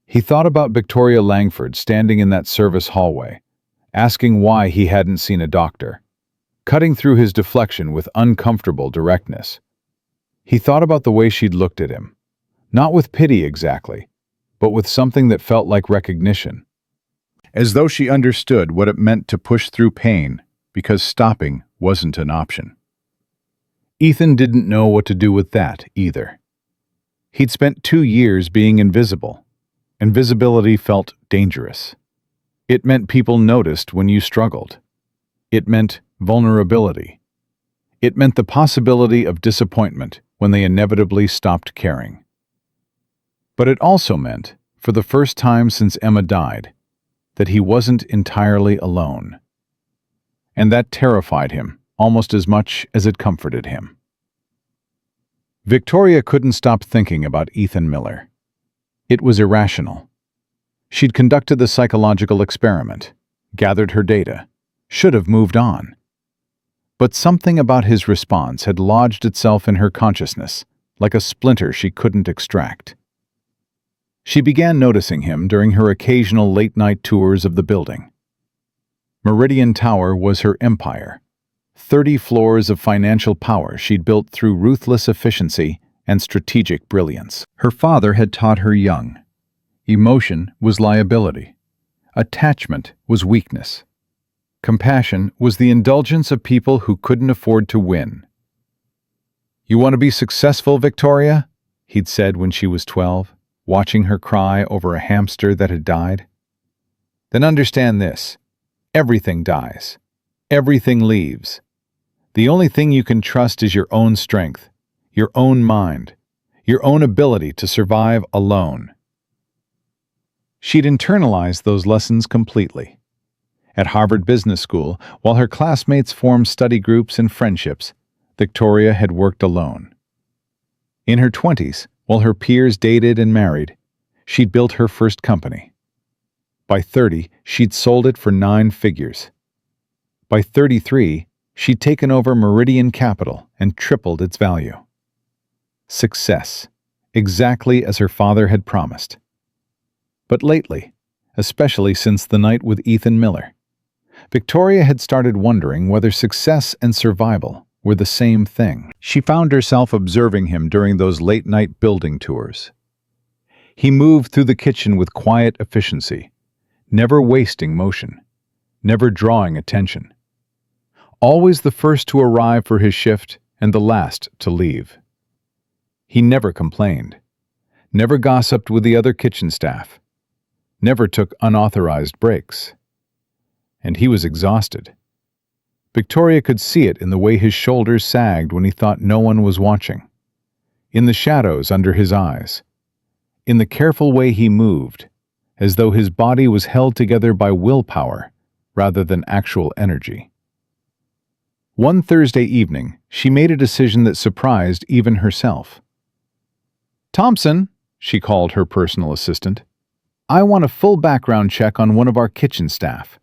He thought about Victoria Langford standing in that service hallway, asking why he hadn't seen a doctor, cutting through his deflection with uncomfortable directness. He thought about the way she'd looked at him, not with pity exactly, but with something that felt like recognition, as though she understood what it meant to push through pain because stopping wasn't an option. Ethan didn't know what to do with that either. He'd spent 2 years being invisible. Invisibility felt dangerous. It meant people noticed when you struggled. It meant vulnerability. It meant the possibility of disappointment when they inevitably stopped caring. But it also meant, for the first time since Emma died, that he wasn't entirely alone. And that terrified him almost as much as it comforted him. Victoria couldn't stop thinking about Ethan Miller. It was irrational. She'd conducted the psychological experiment, gathered her data, should have moved on. But something about his response had lodged itself in her consciousness, like a splinter she couldn't extract. She began noticing him during her occasional late-night tours of the building. Meridian Tower was her empire, 30 floors of financial power she'd built through ruthless efficiency and strategic brilliance. Her father had taught her young. Emotion was liability. Attachment was weakness. Compassion was the indulgence of people who couldn't afford to win. "You want to be successful, Victoria?" he'd said when she was 12, watching her cry over a hamster that had died. "Then understand this. Everything dies. Everything leaves. The only thing you can trust is your own strength, your own mind, your own ability to survive alone." She'd internalized those lessons completely. At Harvard Business School, while her classmates formed study groups and friendships, Victoria had worked alone. In her 20s, While her peers dated and married, she'd built her first company. By 30, she'd sold it for 9 figures. By 33, she'd taken over Meridian Capital and tripled its value. Success, exactly as her father had promised. But lately, especially since the night with Ethan Miller, Victoria had started wondering whether success and survival were the same thing. She found herself observing him during those late-night building tours. He moved through the kitchen with quiet efficiency, never wasting motion, never drawing attention. Always the first to arrive for his shift and the last to leave. He never complained, never gossiped with the other kitchen staff, never took unauthorized breaks. And he was exhausted. Victoria could see it in the way his shoulders sagged when he thought no one was watching, in the shadows under his eyes, in the careful way he moved, as though his body was held together by willpower rather than actual energy. One Thursday evening, she made a decision that surprised even herself. "Thompson," she called her personal assistant, "I want a full background check on one of our kitchen staff.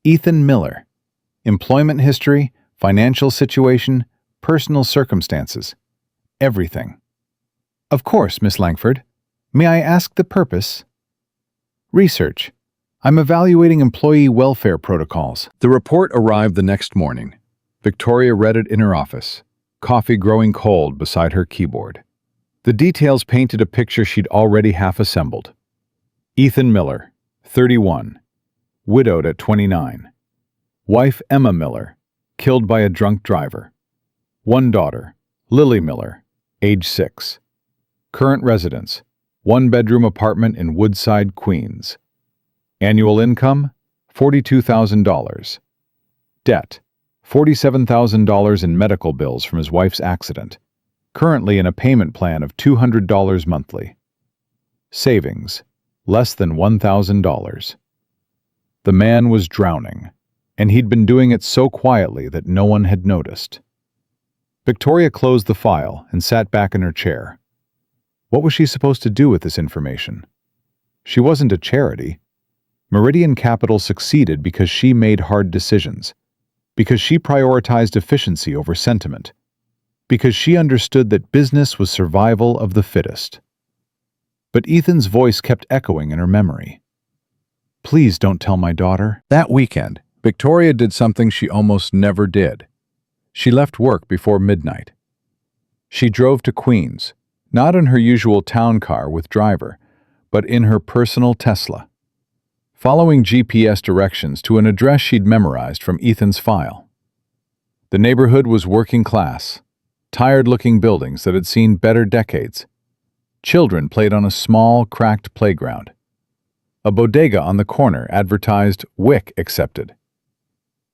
Ethan Miller. Employment history, financial situation, personal circumstances. Everything." "Of course, Miss Langford. May I ask the purpose?" "Research. I'm evaluating employee welfare protocols." The report arrived the next morning. Victoria read it in her office, coffee growing cold beside her keyboard. The details painted a picture she'd already half assembled. Ethan Miller, 31, widowed at 29. Wife Emma Miller, killed by a drunk driver. One daughter, Lily Miller, age 6. Current residence, 1-bedroom apartment in Woodside, Queens. Annual income, $42,000. Debt, $47,000 in medical bills from his wife's accident. Currently in a payment plan of $200 monthly. Savings, less than $1,000. The man was drowning, and he'd been doing it so quietly that no one had noticed. Victoria closed the file and sat back in her chair. What was she supposed to do with this information? She wasn't a charity. Meridian Capital succeeded because she made hard decisions, because she prioritized efficiency over sentiment, because she understood that business was survival of the fittest. But Ethan's voice kept echoing in her memory. "Please don't tell my daughter." That weekend, Victoria did something she almost never did. She left work before midnight. She drove to Queens, not in her usual town car with driver, but in her personal Tesla, following GPS directions to an address she'd memorized from Ethan's file. The neighborhood was working class, tired-looking buildings that had seen better decades. Children played on a small, cracked playground. A bodega on the corner advertised "WIC accepted."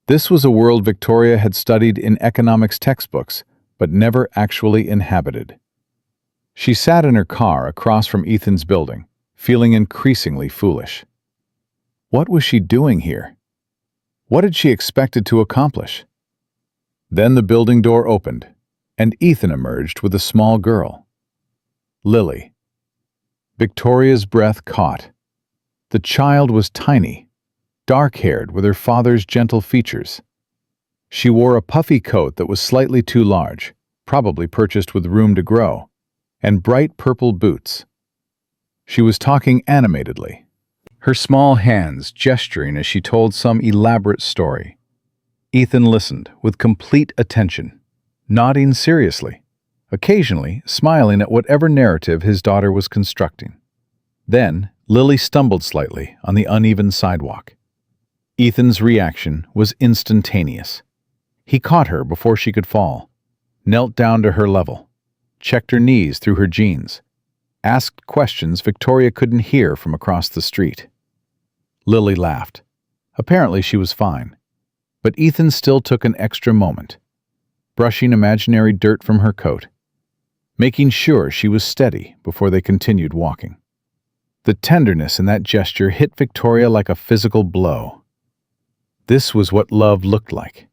This was a world Victoria had studied in economics textbooks, but never actually inhabited. She sat in her car across from Ethan's building, feeling increasingly foolish. What was she doing here? What had she expected to accomplish? Then the building door opened, and Ethan emerged with a small girl. Lily. Victoria's breath caught. The child was tiny, dark-haired with her father's gentle features. She wore a puffy coat that was slightly too large, probably purchased with room to grow, and bright purple boots. She was talking animatedly, her small hands gesturing as she told some elaborate story. Ethan listened with complete attention, nodding seriously, occasionally smiling at whatever narrative his daughter was constructing. Then, Lily stumbled slightly on the uneven sidewalk. Ethan's reaction was instantaneous. He caught her before she could fall, knelt down to her level, checked her knees through her jeans, asked questions Victoria couldn't hear from across the street. Lily laughed. Apparently she was fine, but Ethan still took an extra moment, brushing imaginary dirt from her coat, making sure she was steady before they continued walking. The tenderness in that gesture hit Victoria like a physical blow. This was what love looked like,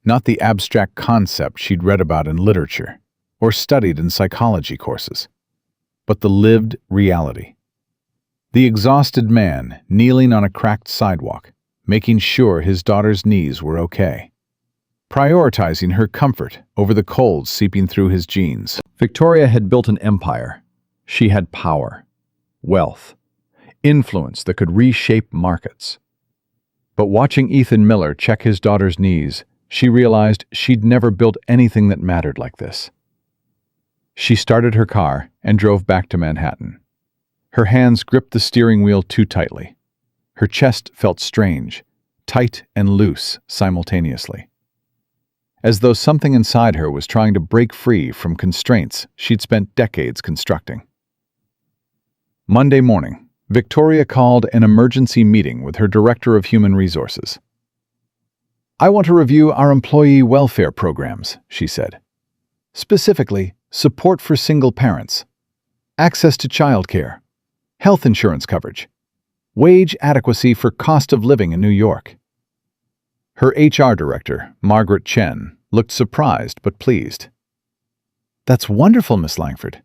not the abstract concept she'd read about in literature or studied in psychology courses. but the lived reality. The exhausted man kneeling on a cracked sidewalk, making sure his daughter's knees were okay, prioritizing her comfort over the cold seeping through his jeans. Victoria had built an empire. She had power, wealth, influence that could reshape markets. But watching Ethan Miller check his daughter's knees, she realized she'd never built anything that mattered like this. She started her car and drove back to Manhattan. Her hands gripped the steering wheel too tightly. Her chest felt strange, tight and loose simultaneously, as though something inside her was trying to break free from constraints she'd spent decades constructing. Monday morning, Victoria called an emergency meeting with her Director of Human Resources. "I want to review our employee welfare programs," she said. "Specifically, support for single parents, access to childcare, health insurance coverage, wage adequacy for cost of living in New York." Her HR director, Margaret Chen, looked surprised but pleased. "That's wonderful, Miss Langford.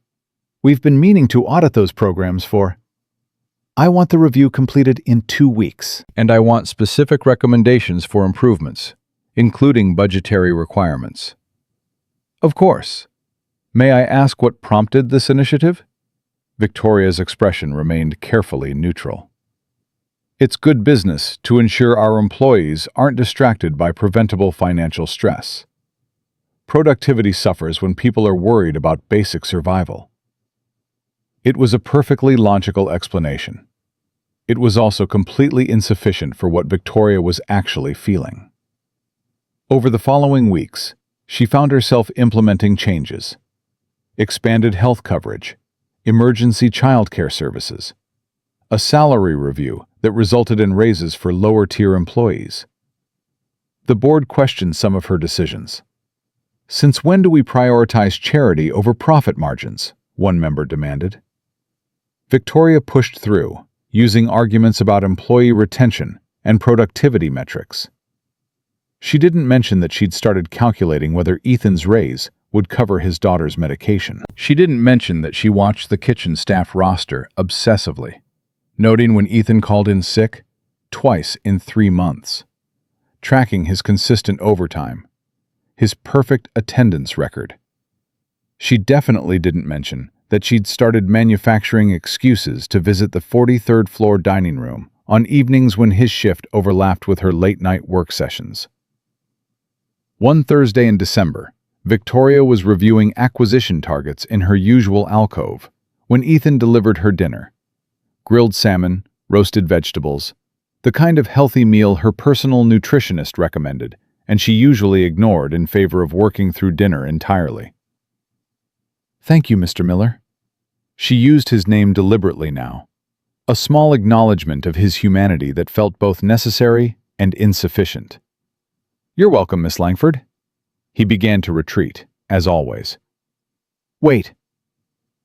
We've been meaning to audit those programs for... I want the review completed in 2 weeks. And I want specific recommendations for improvements, including budgetary requirements." "Of course. May I ask what prompted this initiative?" Victoria's expression remained carefully neutral. "It's good business to ensure our employees aren't distracted by preventable financial stress. Productivity suffers when people are worried about basic survival." It was a perfectly logical explanation. It was also completely insufficient for what Victoria was actually feeling. Over the following weeks, she found herself implementing changes: expanded health coverage, emergency childcare services, a salary review that resulted in raises for lower-tier employees. The board questioned some of her decisions. "Since when do we prioritize charity over profit margins?" one member demanded. Victoria pushed through, using arguments about employee retention and productivity metrics. She didn't mention that she'd started calculating whether Ethan's raise would cover his daughter's medication. She didn't mention that she watched the kitchen staff roster obsessively, noting when Ethan called in sick twice in 3 months, tracking his consistent overtime, his perfect attendance record. She definitely didn't mention that she'd started manufacturing excuses to visit the 43rd floor dining room on evenings when his shift overlapped with her late-night work sessions. One Thursday in December, Victoria was reviewing acquisition targets in her usual alcove when Ethan delivered her dinner: grilled salmon, roasted vegetables, the kind of healthy meal her personal nutritionist recommended and she usually ignored in favor of working through dinner entirely. "Thank you, Mr. Miller." She used his name deliberately now, a small acknowledgement of his humanity that felt both necessary and insufficient. "You're welcome, Miss Langford." He began to retreat, as always. "Wait."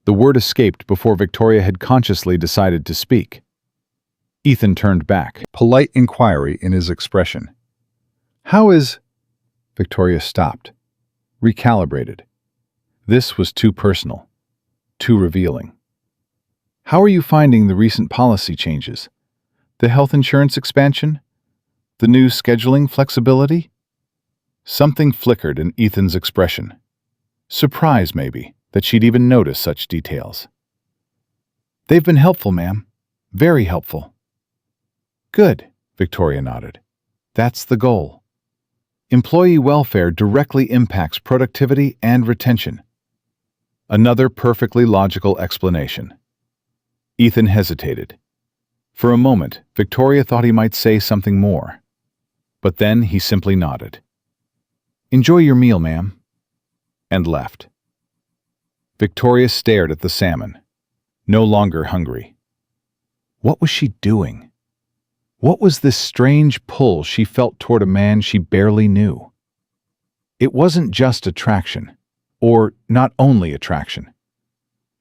The word escaped before Victoria had consciously decided to speak. Ethan turned back, polite inquiry in his expression. "How is—" Victoria stopped, recalibrated. This was too personal, too revealing. "How are you finding the recent policy changes? The health insurance expansion? The new scheduling flexibility?" Something flickered in Ethan's expression. Surprise, maybe, that she'd even noticed such details. "They've been helpful, ma'am. Very helpful." "Good," Victoria nodded. "That's the goal. Employee welfare directly impacts productivity and retention." Another perfectly logical explanation. Ethan hesitated. For a moment, Victoria thought he might say something more. But then he simply nodded. "Enjoy your meal, ma'am," and left. Victoria stared at the salmon, no longer hungry. What was she doing? What was this strange pull she felt toward a man she barely knew? It wasn't just attraction, or not only attraction.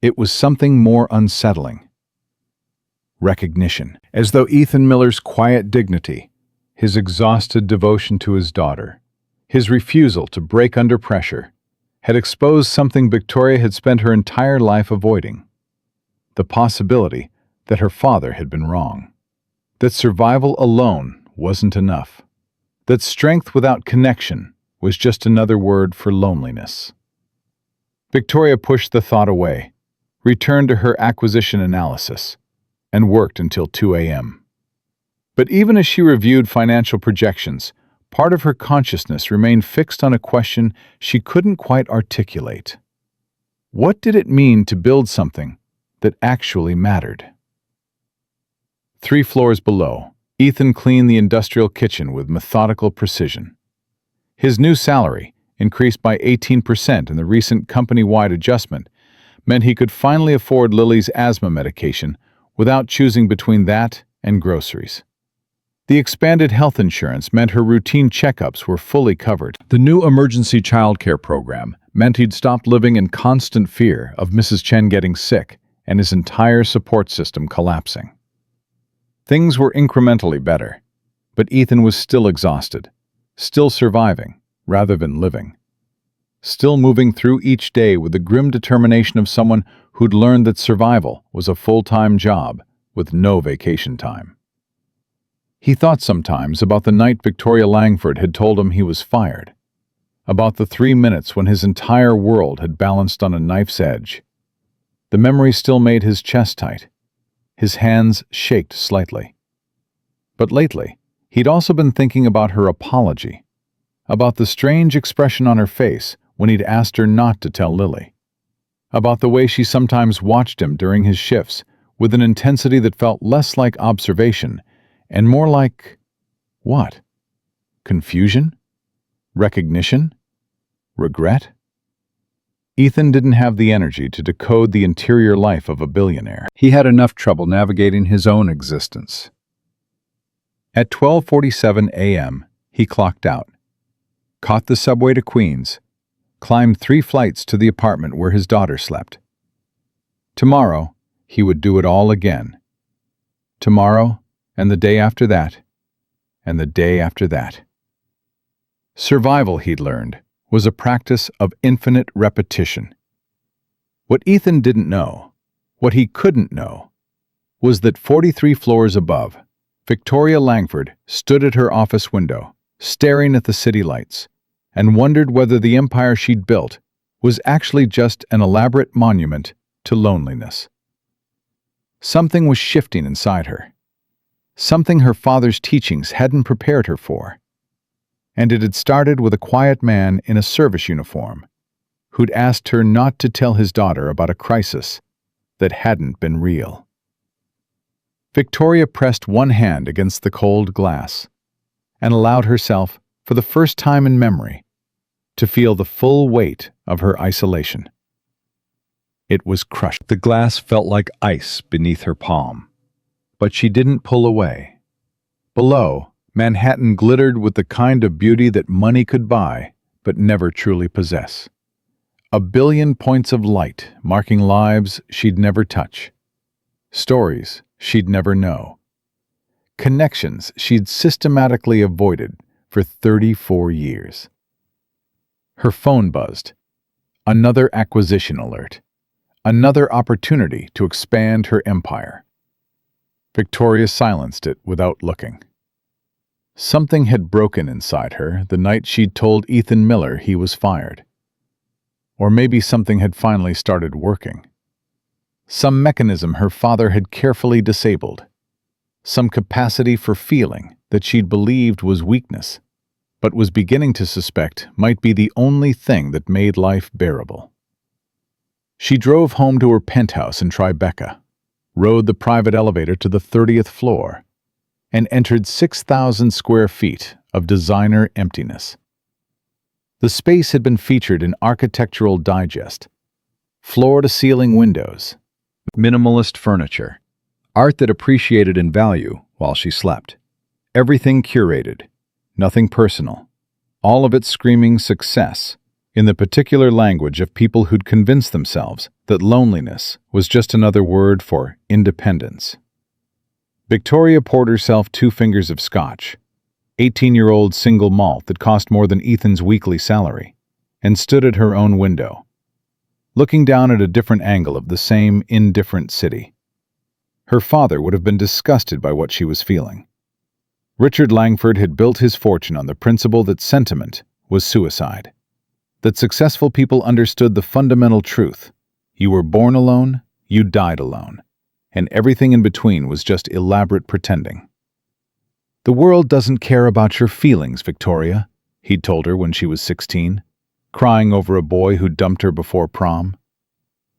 It was something more unsettling. Recognition. As though Ethan Miller's quiet dignity, his exhausted devotion to his daughter, his refusal to break under pressure, had exposed something Victoria had spent her entire life avoiding. the possibility that her father had been wrong, that survival alone wasn't enough, that strength without connection was just another word for loneliness. Victoria pushed the thought away, returned to her acquisition analysis, and worked until 2 a.m. But even as she reviewed financial projections, part of her consciousness remained fixed on a question she couldn't quite articulate. What did it mean to build something that actually mattered? 3 floors below, Ethan cleaned the industrial kitchen with methodical precision. His new salary, increased by 18% in the recent company-wide adjustment, meant he could finally afford Lily's asthma medication without choosing between that and groceries. The expanded health insurance meant her routine checkups were fully covered. The new emergency childcare program meant he'd stopped living in constant fear of Mrs. Chen getting sick and his entire support system collapsing. Things were incrementally better, but Ethan was still exhausted, still surviving rather than living, still moving through each day with the grim determination of someone who'd learned that survival was a full-time job with no vacation time. He thought sometimes about the night Victoria Langford had told him he was fired, about the 3 minutes when his entire world had balanced on a knife's edge. The memory still made his chest tight. His hands shaked slightly. But lately, he'd also been thinking about her apology, about the strange expression on her face when he'd asked her not to tell Lily, about the way she sometimes watched him during his shifts with an intensity that felt less like observation and more like, what? Confusion? Recognition? Regret? Ethan didn't have the energy to decode the interior life of a billionaire. He had enough trouble navigating his own existence. At 12:47 a.m., he clocked out, caught the subway to Queens, climbed 3 flights to the apartment where his daughter slept. Tomorrow, he would do it all again. Tomorrow, and the day after that, and the day after that. Survival, he'd learned, was a practice of infinite repetition. What Ethan didn't know, what he couldn't know, was that 43 floors above, Victoria Langford stood at her office window, staring at the city lights, and wondered whether the empire she'd built was actually just an elaborate monument to loneliness. Something was shifting inside her. Something her father's teachings hadn't prepared her for. And it had started with a quiet man in a service uniform who'd asked her not to tell his daughter about a crisis that hadn't been real. Victoria pressed one hand against the cold glass and allowed herself, for the first time in memory, to feel the full weight of her isolation. It was crushed. The glass felt like ice beneath her palm. But she didn't pull away. Below, Manhattan glittered with the kind of beauty that money could buy, but never truly possess. A billion points of light marking lives she'd never touch. Stories she'd never know. Connections she'd systematically avoided for 34 years. Her phone buzzed. Another acquisition alert. Another opportunity to expand her empire. Victoria silenced it without looking. Something had broken inside her the night she'd told Ethan Miller he was fired. Or maybe something had finally started working. Some mechanism her father had carefully disabled. Some capacity for feeling that she'd believed was weakness, but was beginning to suspect might be the only thing that made life bearable. She drove home to her penthouse in Tribeca, rode the private elevator to the 30th floor, and entered 6,000 square feet of designer emptiness. The space had been featured in Architectural Digest. Floor-to-ceiling windows, minimalist furniture, art that appreciated in value while she slept. Everything curated, nothing personal, all of it screaming success, in the particular language of people who'd convinced themselves that loneliness was just another word for independence. Victoria poured herself 2 fingers of scotch, 18-year-old single malt that cost more than Ethan's weekly salary, and stood at her own window. looking down at a different angle of the same indifferent city. Her father would have been disgusted by what she was feeling. Richard Langford had built his fortune on the principle that sentiment was suicide, that successful people understood the fundamental truth: you were born alone, you died alone, and everything in between was just elaborate pretending. "The world doesn't care about your feelings, Victoria," he'd told her when she was 16, crying over a boy who dumped her before prom.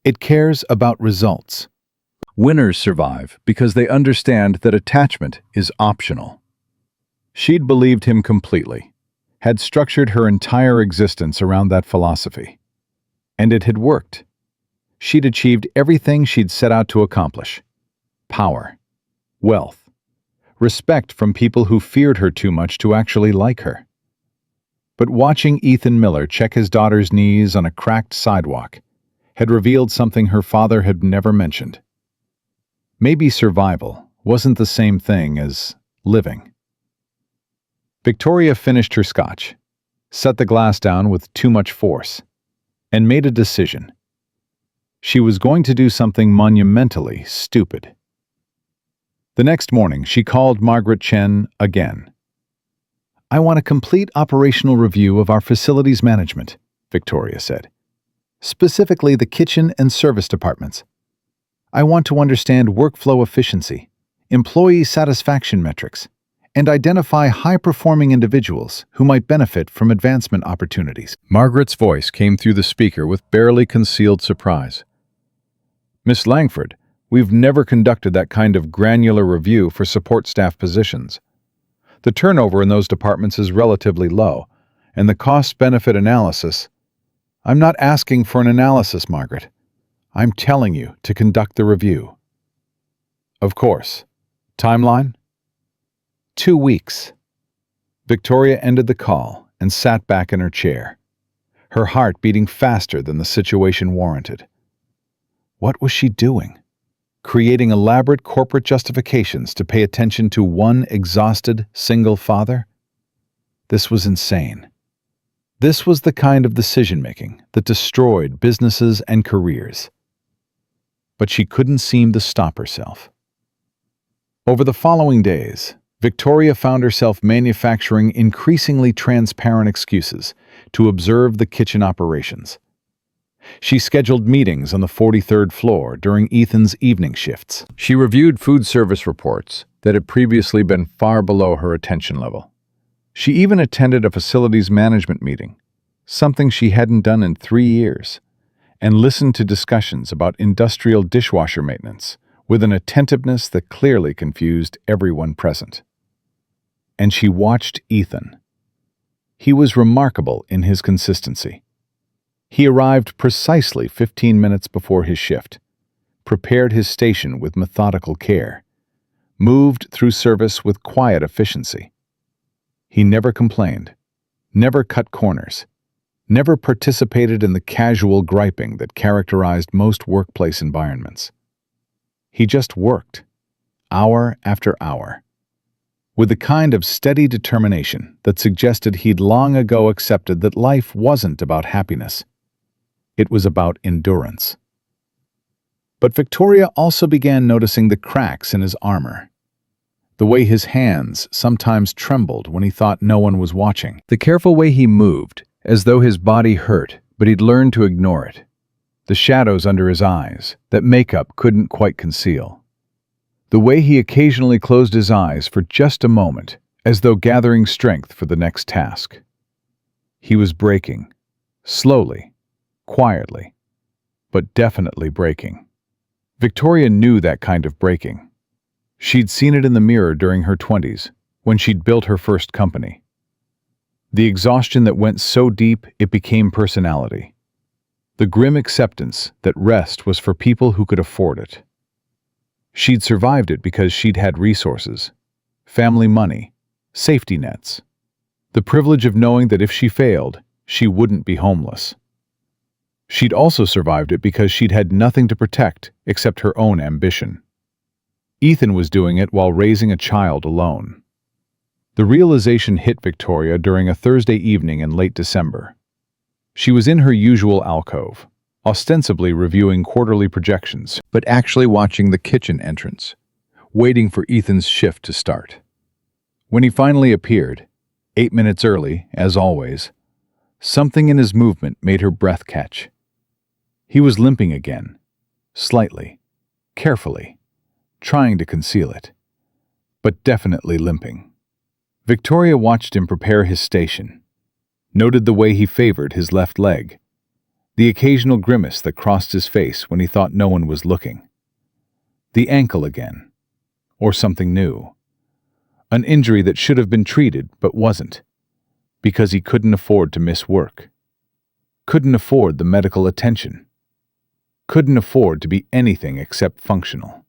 "It cares about results. Winners survive because they understand that attachment is optional." She'd believed him completely, had structured her entire existence around that philosophy. And it had worked. She'd achieved everything she'd set out to accomplish: power, wealth, respect from people who feared her too much to actually like her. But watching Ethan Miller check his daughter's knees on a cracked sidewalk had revealed something her father had never mentioned. Maybe survival wasn't the same thing as living. Victoria finished her scotch, set the glass down with too much force, and made a decision. She was going to do something monumentally stupid. The next morning, she called Margaret Chen again. "I want a complete operational review of our facilities management," Victoria said. "Specifically the kitchen and service departments. I want to understand workflow efficiency, employee satisfaction metrics, and identify high-performing individuals who might benefit from advancement opportunities." Margaret's voice came through the speaker with barely concealed surprise. "Miss Langford, we've never conducted that kind of granular review for support staff positions. The turnover in those departments is relatively low, and the cost-benefit analysis—" "I'm not asking for an analysis, Margaret. I'm telling you to conduct the review." "Of course. Timeline?" 2 weeks. Victoria ended the call and sat back in her chair, her heart beating faster than the situation warranted. What was she doing? Creating elaborate corporate justifications to pay attention to one exhausted, single father? This was insane. This was the kind of decision-making that destroyed businesses and careers. But she couldn't seem to stop herself. Over the following days, Victoria found herself manufacturing increasingly transparent excuses to observe the kitchen operations. She scheduled meetings on the 43rd floor during Ethan's evening shifts. She reviewed food service reports that had previously been far below her attention level. She even attended a facilities management meeting, something she hadn't done in 3 years, and listened to discussions about industrial dishwasher maintenance with an attentiveness that clearly confused everyone present. And she watched Ethan. He was remarkable in his consistency. He arrived precisely 15 minutes before his shift, prepared his station with methodical care, moved through service with quiet efficiency. He never complained, never cut corners, never participated in the casual griping that characterized most workplace environments. He just worked, hour after hour, with the kind of steady determination that suggested he'd long ago accepted that life wasn't about happiness. It was about endurance. But Victoria also began noticing the cracks in his armor, the way his hands sometimes trembled when he thought no one was watching, the careful way he moved, as though his body hurt, but he'd learned to ignore it, the shadows under his eyes that makeup couldn't quite conceal, the way he occasionally closed his eyes for just a moment, as though gathering strength for the next task. He was breaking, slowly, quietly, but definitely breaking. Victoria knew that kind of breaking. She'd seen it in the mirror during her 20s, when she'd built her first company. The exhaustion that went so deep it became personality. The grim acceptance that rest was for people who could afford it. She'd survived it because she'd had resources, family money, safety nets, the privilege of knowing that if she failed, she wouldn't be homeless. She'd also survived it because she'd had nothing to protect except her own ambition. Ethan was doing it while raising a child alone. The realization hit Victoria during a Thursday evening in late December. She was in her usual alcove, ostensibly reviewing quarterly projections, but actually watching the kitchen entrance, waiting for Ethan's shift to start. When he finally appeared, 8 minutes early, as always, something in his movement made her breath catch. He was limping again, slightly, carefully, trying to conceal it, but definitely limping. Victoria watched him prepare his station, noted the way he favored his left leg, the occasional grimace that crossed his face when he thought no one was looking. The ankle again, or something new. An injury that should have been treated but wasn't, because he couldn't afford to miss work. Couldn't afford the medical attention. Couldn't afford to be anything except functional.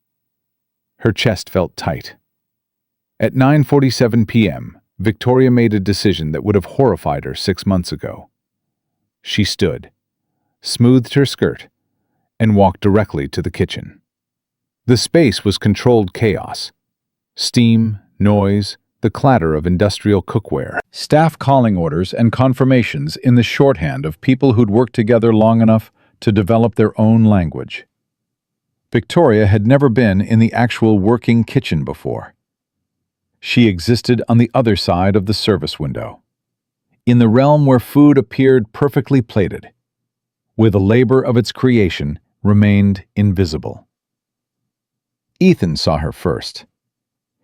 Her chest felt tight. At 9:47 p.m., Victoria made a decision that would have horrified her 6 months ago. She stood, smoothed her skirt, and walked directly to the kitchen. The space was controlled chaos. Steam, noise, the clatter of industrial cookware, staff calling orders and confirmations in the shorthand of people who'd worked together long enough to develop their own language. Victoria had never been in the actual working kitchen before. She existed on the other side of the service window, in the realm where food appeared perfectly plated, where the labor of its creation remained invisible. Ethan saw her first.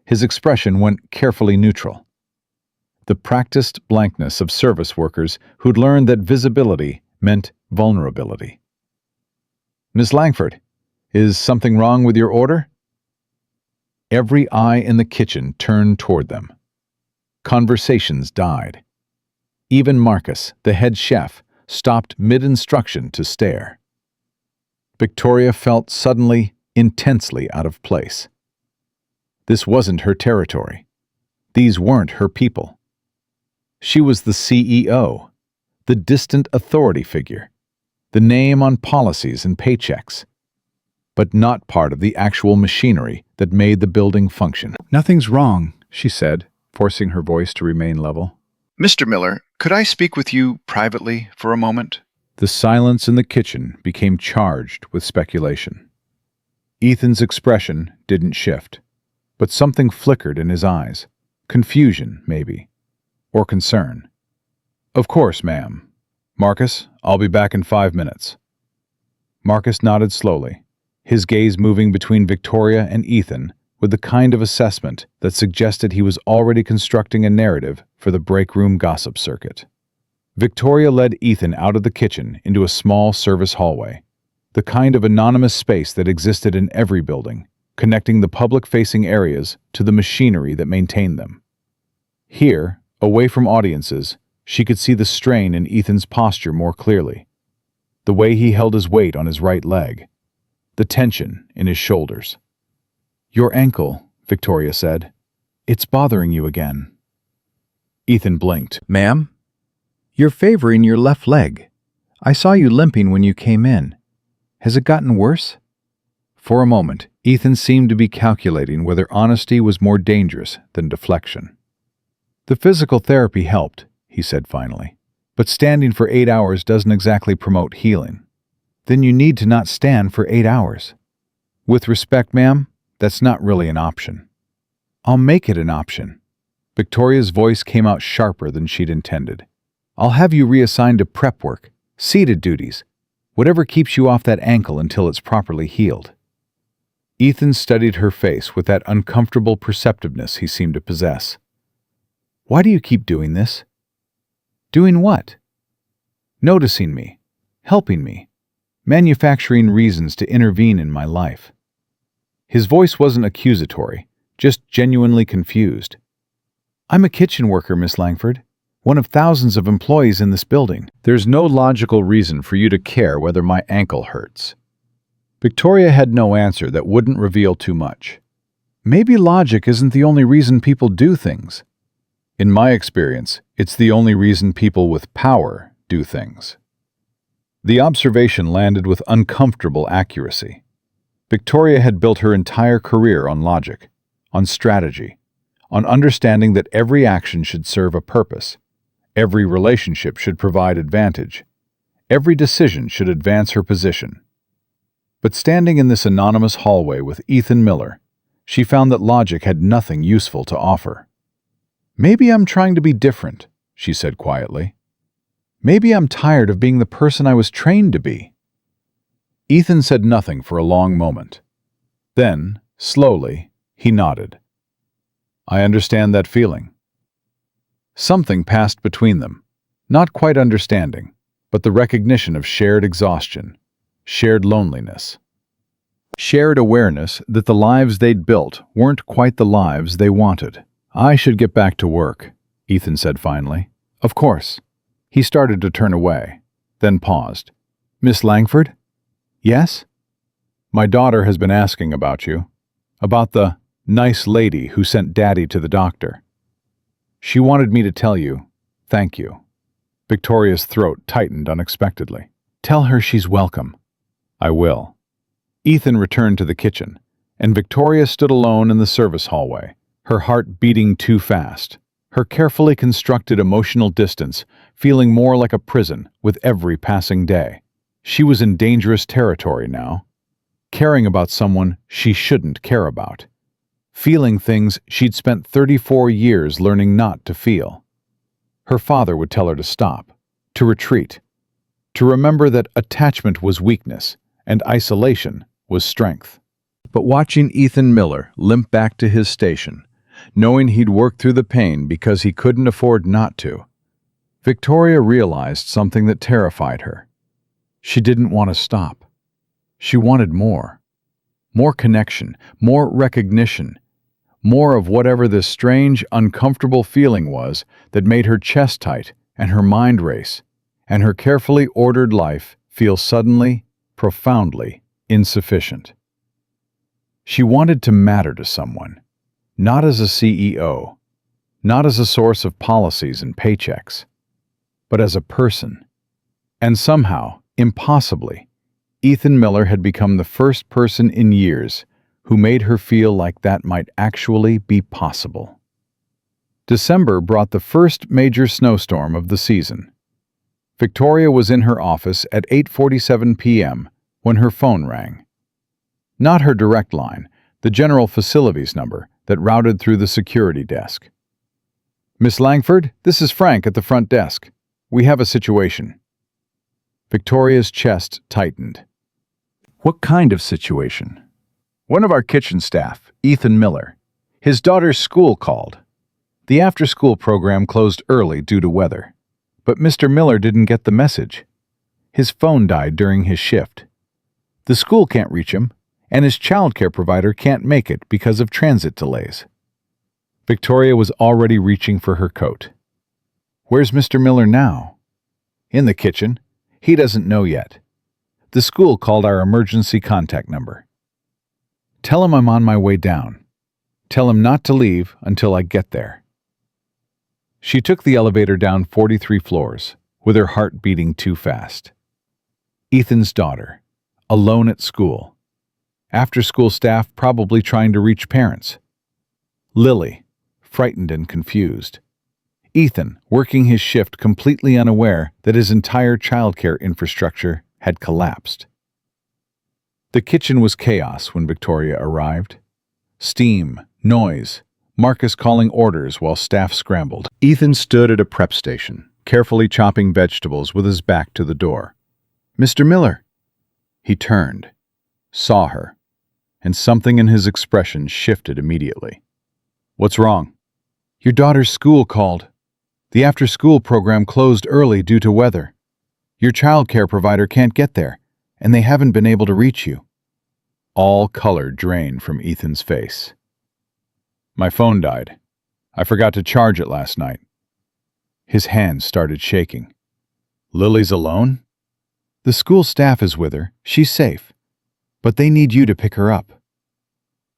His expression went carefully neutral. The practiced blankness of service workers who'd learned that visibility meant vulnerability. "Miss Langford, is something wrong with your order?" Every eye in the kitchen turned toward them. Conversations died. Even Marcus, the head chef, stopped mid-instruction to stare. Victoria felt suddenly, intensely out of place. This wasn't her territory. These weren't her people. She was the CEO, the distant authority figure, the name on policies and paychecks, but not part of the actual machinery that made the building function. "Nothing's wrong," she said, forcing her voice to remain level. Mr. Miller, could I speak with you privately for a moment? The silence in the kitchen became charged with speculation. Ethan's expression didn't shift, but something flickered in his eyes. Confusion, maybe, or concern. "Of course, ma'am. Marcus, I'll be back in 5 minutes." Marcus nodded slowly, his gaze moving between Victoria and Ethan with the kind of assessment that suggested he was already constructing a narrative for the break room gossip circuit. Victoria led Ethan out of the kitchen into a small service hallway, the kind of anonymous space that existed in every building, connecting the public-facing areas to the machinery that maintained them. Here, away from audiences, she could see the strain in Ethan's posture more clearly, the way he held his weight on his right leg, the tension in his shoulders. "Your ankle," Victoria said. "It's bothering you again." Ethan blinked. "Ma'am? You're favoring your left leg. I saw you limping when you came in. Has it gotten worse?" For a moment, Ethan seemed to be calculating whether honesty was more dangerous than deflection. "The physical therapy helped," he said finally, "but standing for 8 hours doesn't exactly promote healing. Then you need to not stand for 8 hours. With respect, ma'am, that's not really an option." "I'll make it an option." Victoria's voice came out sharper than she'd intended. "I'll have you reassigned to prep work, seated duties, whatever keeps you off that ankle until it's properly healed." Ethan studied her face with that uncomfortable perceptiveness he seemed to possess. "Why do you keep doing this?" "Doing what?" "Noticing me, helping me, manufacturing reasons to intervene in my life." His voice wasn't accusatory, just genuinely confused. "I'm a kitchen worker, Miss Langford, one of thousands of employees in this building. There's no logical reason for you to care whether my ankle hurts." Victoria had no answer that wouldn't reveal too much. "Maybe logic isn't the only reason people do things. In my experience, it's the only reason people with power do things." The observation landed with uncomfortable accuracy. Victoria had built her entire career on logic, on strategy, on understanding that every action should serve a purpose, every relationship should provide advantage, Every decision should advance her position. But standing in this anonymous hallway with Ethan Miller, she found that logic had nothing useful to offer. "Maybe I'm trying to be different," she said quietly. "Maybe I'm tired of being the person I was trained to be." Ethan said nothing for a long moment. Then, slowly, he nodded. "I understand that feeling." Something passed between them, not quite understanding, but the recognition of shared exhaustion, shared loneliness, shared awareness that the lives they'd built weren't quite the lives they wanted. "I should get back to work," Ethan said finally. "Of course." He started to turn away, then paused. "Miss Langford?" "Yes?" "My daughter has been asking about you, about the nice lady who sent Daddy to the doctor. She wanted me to tell you, thank you." Victoria's throat tightened unexpectedly. "Tell her she's welcome." "I will." Ethan returned to the kitchen, and Victoria stood alone in the service hallway, her heart beating too fast, her carefully constructed emotional distance feeling more like a prison with every passing day. She was in dangerous territory now, caring about someone she shouldn't care about, feeling things she'd spent 34 years learning not to feel. Her father would tell her to stop, to retreat, to remember that attachment was weakness and isolation was strength. But watching Ethan Miller limp back to his station, knowing he'd worked through the pain because he couldn't afford not to, Victoria realized something that terrified her. She didn't want to stop. She wanted more. More connection, more recognition, more of whatever this strange, uncomfortable feeling was that made her chest tight and her mind race, and her carefully ordered life feel suddenly, profoundly insufficient. She wanted to matter to someone, not as a CEO, not as a source of policies and paychecks, but as a person. And somehow, impossibly, Ethan Miller had become the first person in years who made her feel like that might actually be possible. December brought the first major snowstorm of the season. Victoria was in her office at 8:47 p.m. when her phone rang. Not her direct line, the general facilities number that routed through the security desk. "Miss Langford, this is Frank at the front desk. We have a situation." Victoria's chest tightened. "What kind of situation?" "One of our kitchen staff, Ethan Miller. His daughter's school called. The after-school program closed early due to weather. But Mr. Miller didn't get the message. His phone died during his shift. The school can't reach him, and his childcare provider can't make it because of transit delays." Victoria was already reaching for her coat. "Where's Mr. Miller now?" "In the kitchen. He doesn't know yet. The school called our emergency contact number." "Tell him I'm on my way down. Tell him not to leave until I get there." She took the elevator down 43 floors, with her heart beating too fast. Ethan's daughter, alone at school. After-school staff probably trying to reach parents. Lily, frightened and confused. Ethan, working his shift completely unaware that his entire childcare infrastructure had collapsed. The kitchen was chaos when Victoria arrived. Steam, noise, Marcus calling orders while staff scrambled. Ethan stood at a prep station, carefully chopping vegetables with his back to the door. "Mr. Miller!" He turned, saw her, and something in his expression shifted immediately. "What's wrong?" "Your daughter's school called. The after-school program closed early due to weather. Your childcare provider can't get there, and they haven't been able to reach you." All color drained from Ethan's face. "My phone died. I forgot to charge it last night." His hands started shaking. "Lily's alone?" "The school staff is with her. She's safe. But they need you to pick her up."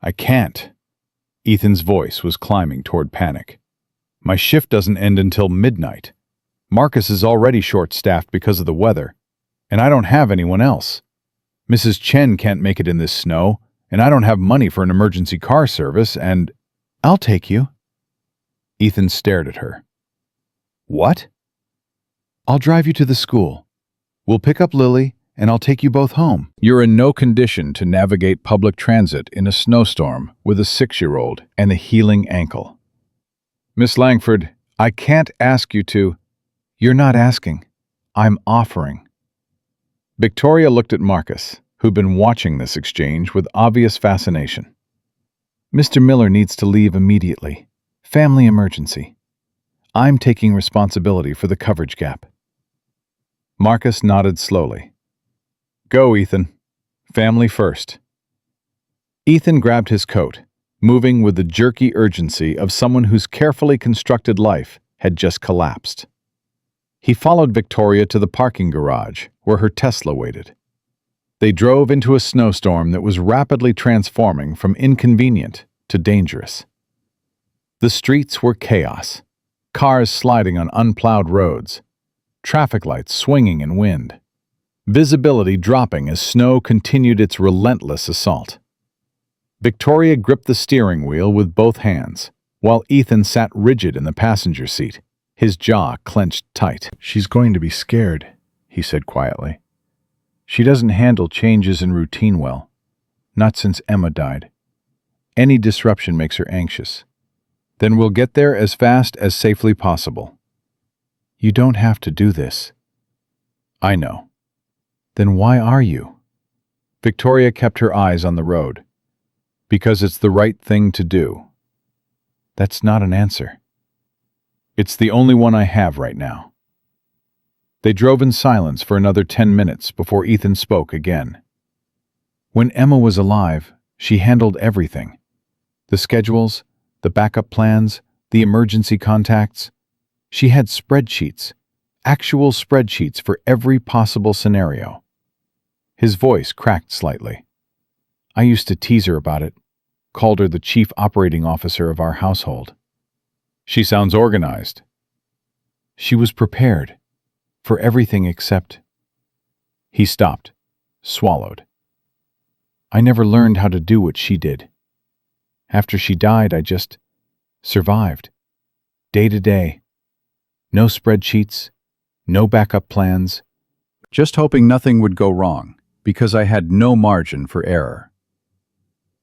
"I can't." Ethan's voice was climbing toward panic. "My shift doesn't end until midnight. Marcus is already short-staffed because of the weather, and I don't have anyone else. Mrs. Chen can't make it in this snow, and I don't have money for an emergency car service, and—" "I'll take you." Ethan stared at her. "What?" "I'll drive you to the school. We'll pick up Lily, and I'll take you both home. You're in no condition to navigate public transit in a snowstorm with a 6-year-old and a healing ankle. Miss Langford, I can't ask you to. You're not asking. I'm offering. Victoria looked at Marcus, who'd been watching this exchange with obvious fascination. Mr. Miller needs to leave immediately. Family emergency. I'm taking responsibility for the coverage gap. Marcus nodded slowly. Go, Ethan. Family first. Ethan grabbed his coat, moving with the jerky urgency of someone whose carefully constructed life had just collapsed. He followed Victoria to the parking garage, where her Tesla waited. They drove into a snowstorm that was rapidly transforming from inconvenient to dangerous. The streets were chaos, cars sliding on unplowed roads, traffic lights swinging in wind, visibility dropping as snow continued its relentless assault. Victoria gripped the steering wheel with both hands, while Ethan sat rigid in the passenger seat, his jaw clenched tight. She's going to be scared, he said quietly. She doesn't handle changes in routine well, not since Emma died. Any disruption makes her anxious. Then we'll get there as fast as safely possible. You don't have to do this. I know. Then why are you? Victoria kept her eyes on the road. Because it's the right thing to do. That's not an answer. It's the only one I have right now. They drove in silence for another 10 minutes before Ethan spoke again. When Emma was alive, she handled everything. The schedules, the backup plans, the emergency contacts. She had spreadsheets, actual spreadsheets for every possible scenario. His voice cracked slightly. I used to tease her about it, called her the chief operating officer of our household. She sounds organized. She was prepared for everything except... He stopped, swallowed. I never learned how to do what she did. After she died, I just survived, day to day. No spreadsheets, no backup plans. Just hoping nothing would go wrong, because I had no margin for error.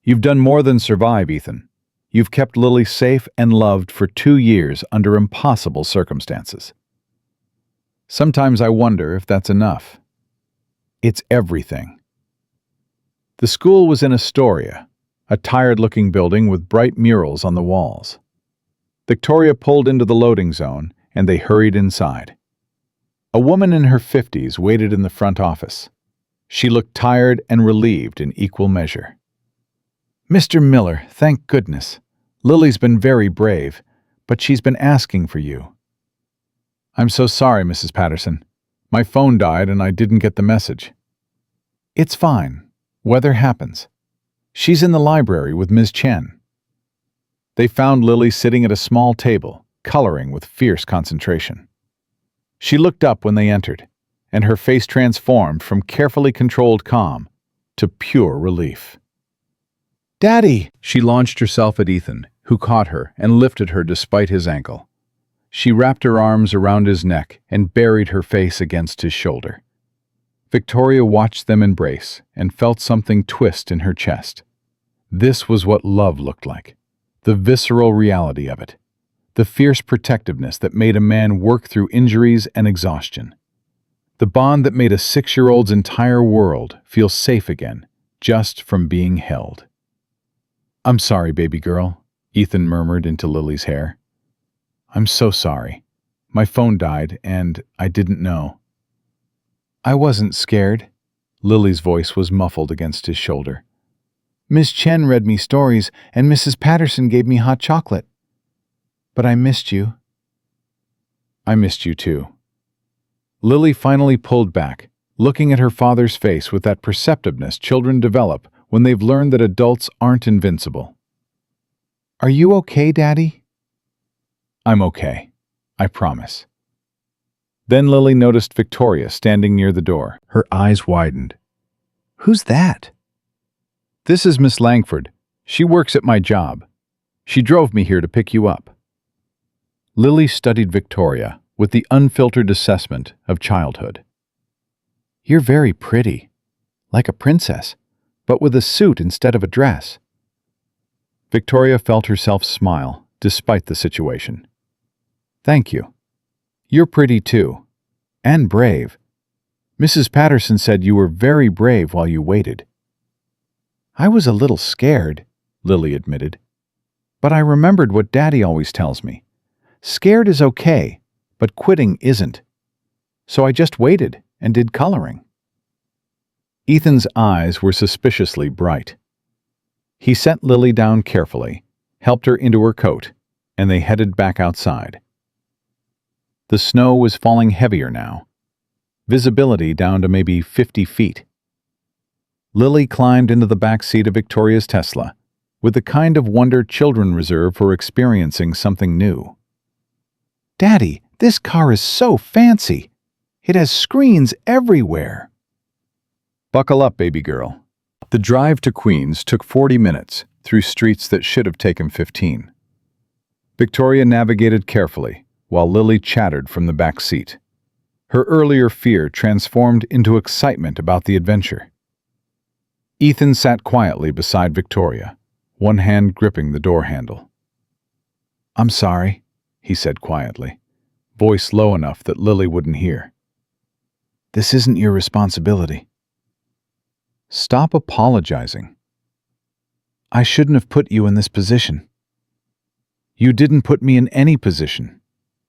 You've done more than survive, Ethan. You've kept Lily safe and loved for 2 years under impossible circumstances. Sometimes I wonder if that's enough. It's everything. The school was in Astoria, a tired-looking building with bright murals on the walls. Victoria pulled into the loading zone, and they hurried inside. A woman in her 50s waited in the front office. She looked tired and relieved in equal measure. Mr. Miller, thank goodness. Lily's been very brave, but she's been asking for you. I'm so sorry, Mrs. Patterson. My phone died and I didn't get the message. It's fine. Weather happens. She's in the library with Ms. Chen. They found Lily sitting at a small table, coloring with fierce concentration. She looked up when they entered, and her face transformed from carefully controlled calm to pure relief. Daddy! She launched herself at Ethan, who caught her and lifted her despite his ankle. She wrapped her arms around his neck and buried her face against his shoulder. Victoria watched them embrace and felt something twist in her chest. This was what love looked like, the visceral reality of it, the fierce protectiveness that made a man work through injuries and exhaustion, the bond that made a 6-year-old's entire world feel safe again just from being held. I'm sorry, baby girl, Ethan murmured into Lily's hair. I'm so sorry. My phone died, and I didn't know. I wasn't scared. Lily's voice was muffled against his shoulder. Miss Chen read me stories, and Mrs. Patterson gave me hot chocolate. But I missed you. I missed you too. Lily finally pulled back, looking at her father's face with that perceptiveness children develop when they've learned that adults aren't invincible. Are you okay, Daddy? I'm okay. I promise. Then Lily noticed Victoria standing near the door. Her eyes widened. Who's that? This is Miss Langford. She works at my job. She drove me here to pick you up. Lily studied Victoria with the unfiltered assessment of childhood. You're very pretty, like a princess, but with a suit instead of a dress. Victoria felt herself smile, despite the situation. Thank you. You're pretty too. And brave. Mrs. Patterson said you were very brave while you waited. I was a little scared, Lily admitted. But I remembered what Daddy always tells me. Scared is okay, but quitting isn't. So I just waited and did coloring. Ethan's eyes were suspiciously bright. He set Lily down carefully, helped her into her coat, and they headed back outside. The snow was falling heavier now, visibility down to maybe 50 feet. Lily climbed into the back seat of Victoria's Tesla, with the kind of wonder children reserve for experiencing something new. Daddy, this car is so fancy. It has screens everywhere. Buckle up, baby girl. The drive to Queens took 40 minutes through streets that should have taken 15. Victoria navigated carefully while Lily chattered from the back seat. Her earlier fear transformed into excitement about the adventure. Ethan sat quietly beside Victoria, one hand gripping the door handle. I'm sorry, he said quietly, voice low enough that Lily wouldn't hear. This isn't your responsibility. Stop apologizing. I shouldn't have put you in this position. You didn't put me in any position.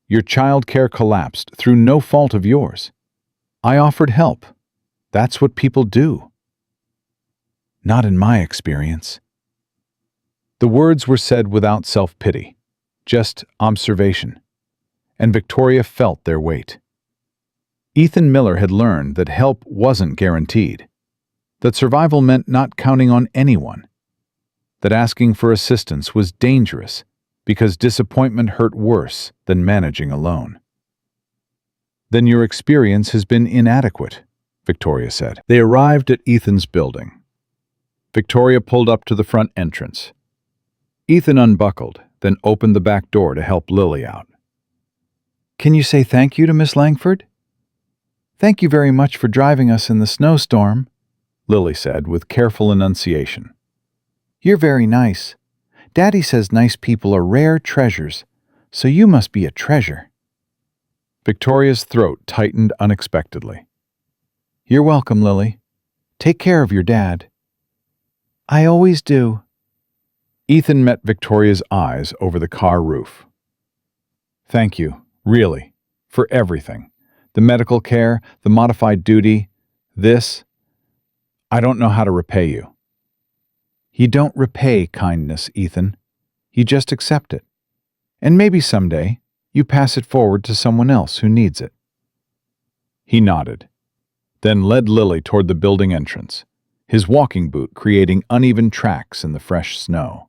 Your childcare collapsed through no fault of yours. I offered help. That's what people do. Not in my experience. The words were said without self-pity, just observation, and Victoria felt their weight. Ethan Miller had learned that help wasn't guaranteed, that survival meant not counting on anyone, that asking for assistance was dangerous because disappointment hurt worse than managing alone. Then your experience has been inadequate, Victoria said. They arrived at Ethan's building. Victoria pulled up to the front entrance. Ethan unbuckled, then opened the back door to help Lily out. Can you say thank you to Miss Langford? Thank you very much for driving us in the snowstorm, Lily said with careful enunciation. You're very nice. Daddy says nice people are rare treasures, so you must be a treasure. Victoria's throat tightened unexpectedly. You're welcome, Lily. Take care of your dad. I always do. Ethan met Victoria's eyes over the car roof. Thank you, really, for everything. The medical care, the modified duty, this. I don't know how to repay you. You don't repay kindness, Ethan. You just accept it. And maybe someday you pass it forward to someone else who needs it. He nodded, then led Lily toward the building entrance, his walking boot creating uneven tracks in the fresh snow.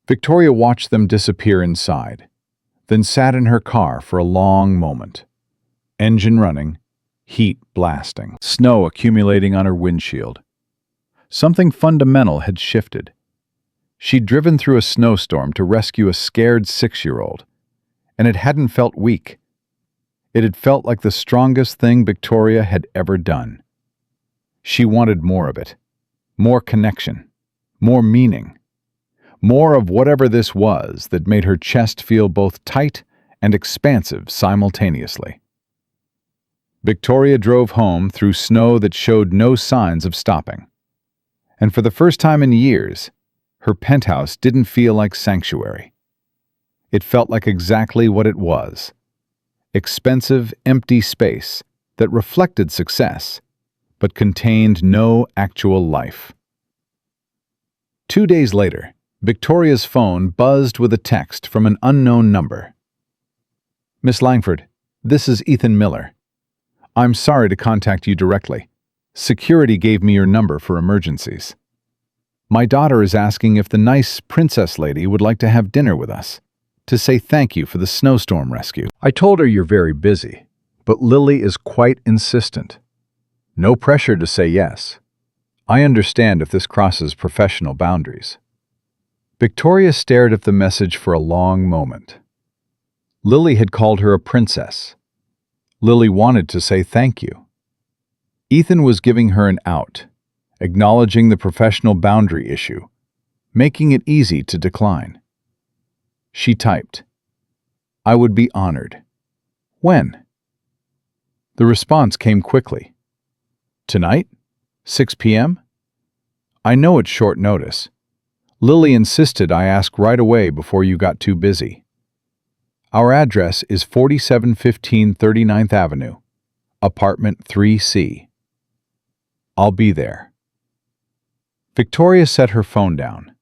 Victoria watched them disappear inside, then sat in her car for a long moment. Engine running, heat blasting, snow accumulating on her windshield. Something fundamental had shifted. She'd driven through a snowstorm to rescue a scared 6-year-old, and it hadn't felt weak. It had felt like the strongest thing Victoria had ever done. She wanted more of it, more connection, more meaning, more of whatever this was that made her chest feel both tight and expansive simultaneously. Victoria drove home through snow that showed no signs of stopping. And for the first time in years, her penthouse didn't feel like sanctuary. It felt like exactly what it was: expensive, empty space that reflected success, but contained no actual life. 2 days later, Victoria's phone buzzed with a text from an unknown number. Miss Langford, this is Ethan Miller. I'm sorry to contact you directly. Security gave me your number for emergencies. My daughter is asking if the nice princess lady would like to have dinner with us, to say thank you for the snowstorm rescue. I told her you're very busy, but Lily is quite insistent. No pressure to say yes. I understand if this crosses professional boundaries. Victoria stared at the message for a long moment. Lily had called her a princess. Lily wanted to say thank you. Ethan was giving her an out, acknowledging the professional boundary issue, making it easy to decline. She typed, "I would be honored." "When?" The response came quickly. "Tonight? 6 p.m.? I know it's short notice. Lily insisted I ask right away before you got too busy. Our address is 4715 39th Avenue, apartment 3C. I'll be there." Victoria set her phone down.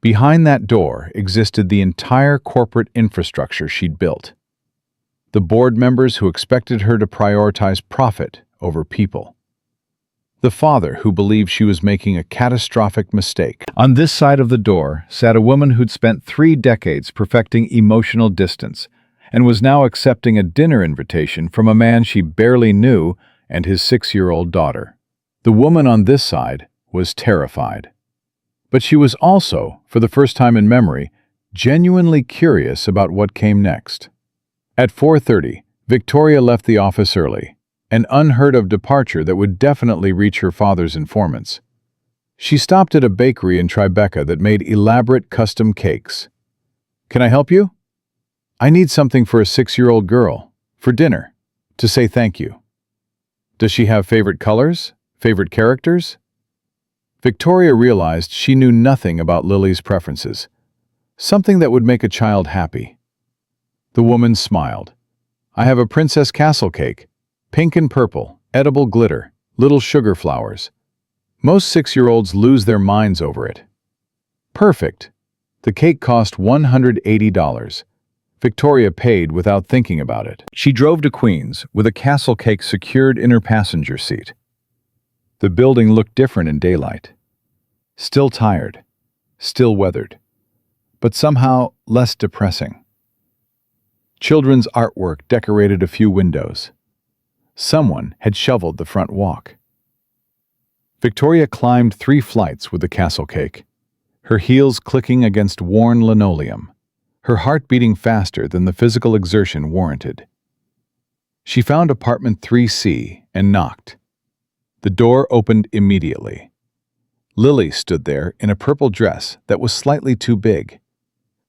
Behind that door existed the entire corporate infrastructure she'd built. The board members who expected her to prioritize profit over people. The father who believed she was making a catastrophic mistake. On this side of the door sat a woman who'd spent 3 decades perfecting emotional distance and was now accepting a dinner invitation from a man she barely knew and his 6-year-old daughter. The woman on this side was terrified. But she was also, for the first time in memory, genuinely curious about what came next. At 4:30, Victoria left the office early, an unheard-of departure that would definitely reach her father's informants. She stopped at a bakery in Tribeca that made elaborate custom cakes. "Can I help you?" "I need something for a 6-year-old girl, for dinner, to say thank you." "Does she have favorite colors? Favorite characters?" Victoria realized she knew nothing about Lily's preferences, something that would make a child happy. The woman smiled. "I have a princess castle cake, pink and purple, edible glitter, little sugar flowers. Most 6-year-olds lose their minds over it." "Perfect." The cake cost $180. Victoria paid without thinking about it. She drove to Queens with a castle cake secured in her passenger seat. The building looked different in daylight. Still tired, still weathered, but somehow less depressing. Children's artwork decorated a few windows. Someone had shoveled the front walk. Victoria climbed 3 flights with the castle cake, her heels clicking against worn linoleum, her heart beating faster than the physical exertion warranted. She found apartment 3C and knocked. The door opened immediately. Lily stood there in a purple dress that was slightly too big,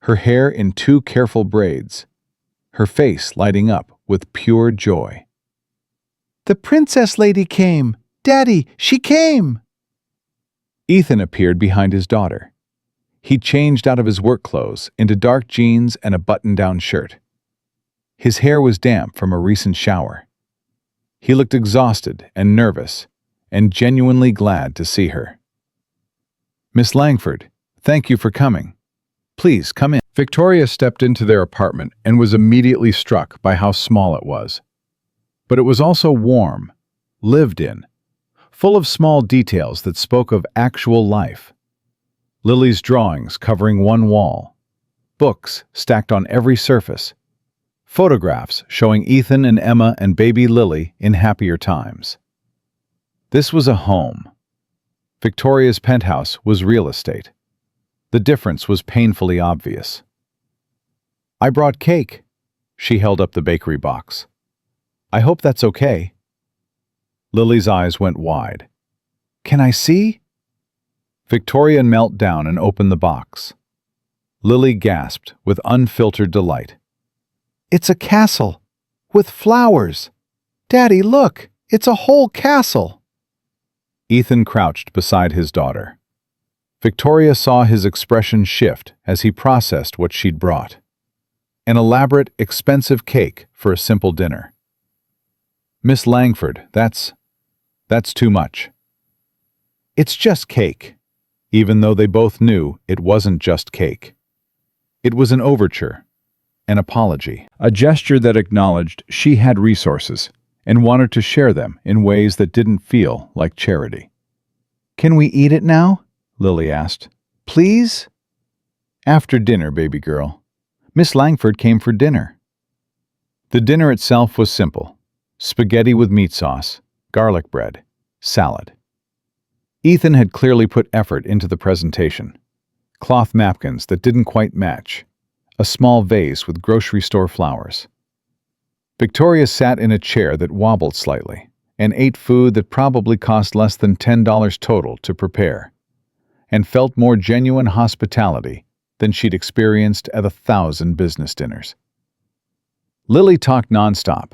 her hair in 2 careful braids, her face lighting up with pure joy. "The princess lady came! Daddy, she came!" Ethan appeared behind his daughter. He changed out of his work clothes into dark jeans and a button-down shirt. His hair was damp from a recent shower. He looked exhausted and nervous, and genuinely glad to see her. "Miss Langford, thank you for coming. Please come in." Victoria stepped into their apartment and was immediately struck by how small it was. But it was also warm, lived in, full of small details that spoke of actual life. Lily's drawings covering one wall, books stacked on every surface, photographs showing Ethan and Emma and baby Lily in happier times. This was a home. Victoria's penthouse was real estate. The difference was painfully obvious. "I brought cake." She held up the bakery box. "I hope that's okay." Lily's eyes went wide. "Can I see?" Victoria knelt down and opened the box. Lily gasped with unfiltered delight. "It's a castle, with flowers. Daddy, look, it's a whole castle." Ethan crouched beside his daughter. Victoria saw his expression shift as he processed what she'd brought. An elaborate, expensive cake for a simple dinner. "Miss Langford, that's too much." "It's just cake," even though they both knew it wasn't just cake. It was an overture, an apology, a gesture that acknowledged she had resources and wanted to share them in ways that didn't feel like charity. "Can we eat it now?" Lily asked. "Please?" "After dinner, baby girl. Miss Langford came for dinner." The dinner itself was simple. Spaghetti with meat sauce, garlic bread, salad. Ethan had clearly put effort into the presentation. Cloth napkins that didn't quite match. A small vase with grocery store flowers. Victoria sat in a chair that wobbled slightly, and ate food that probably cost less than $10 total to prepare, and felt more genuine hospitality than she'd experienced at 1,000 business dinners. Lily talked nonstop,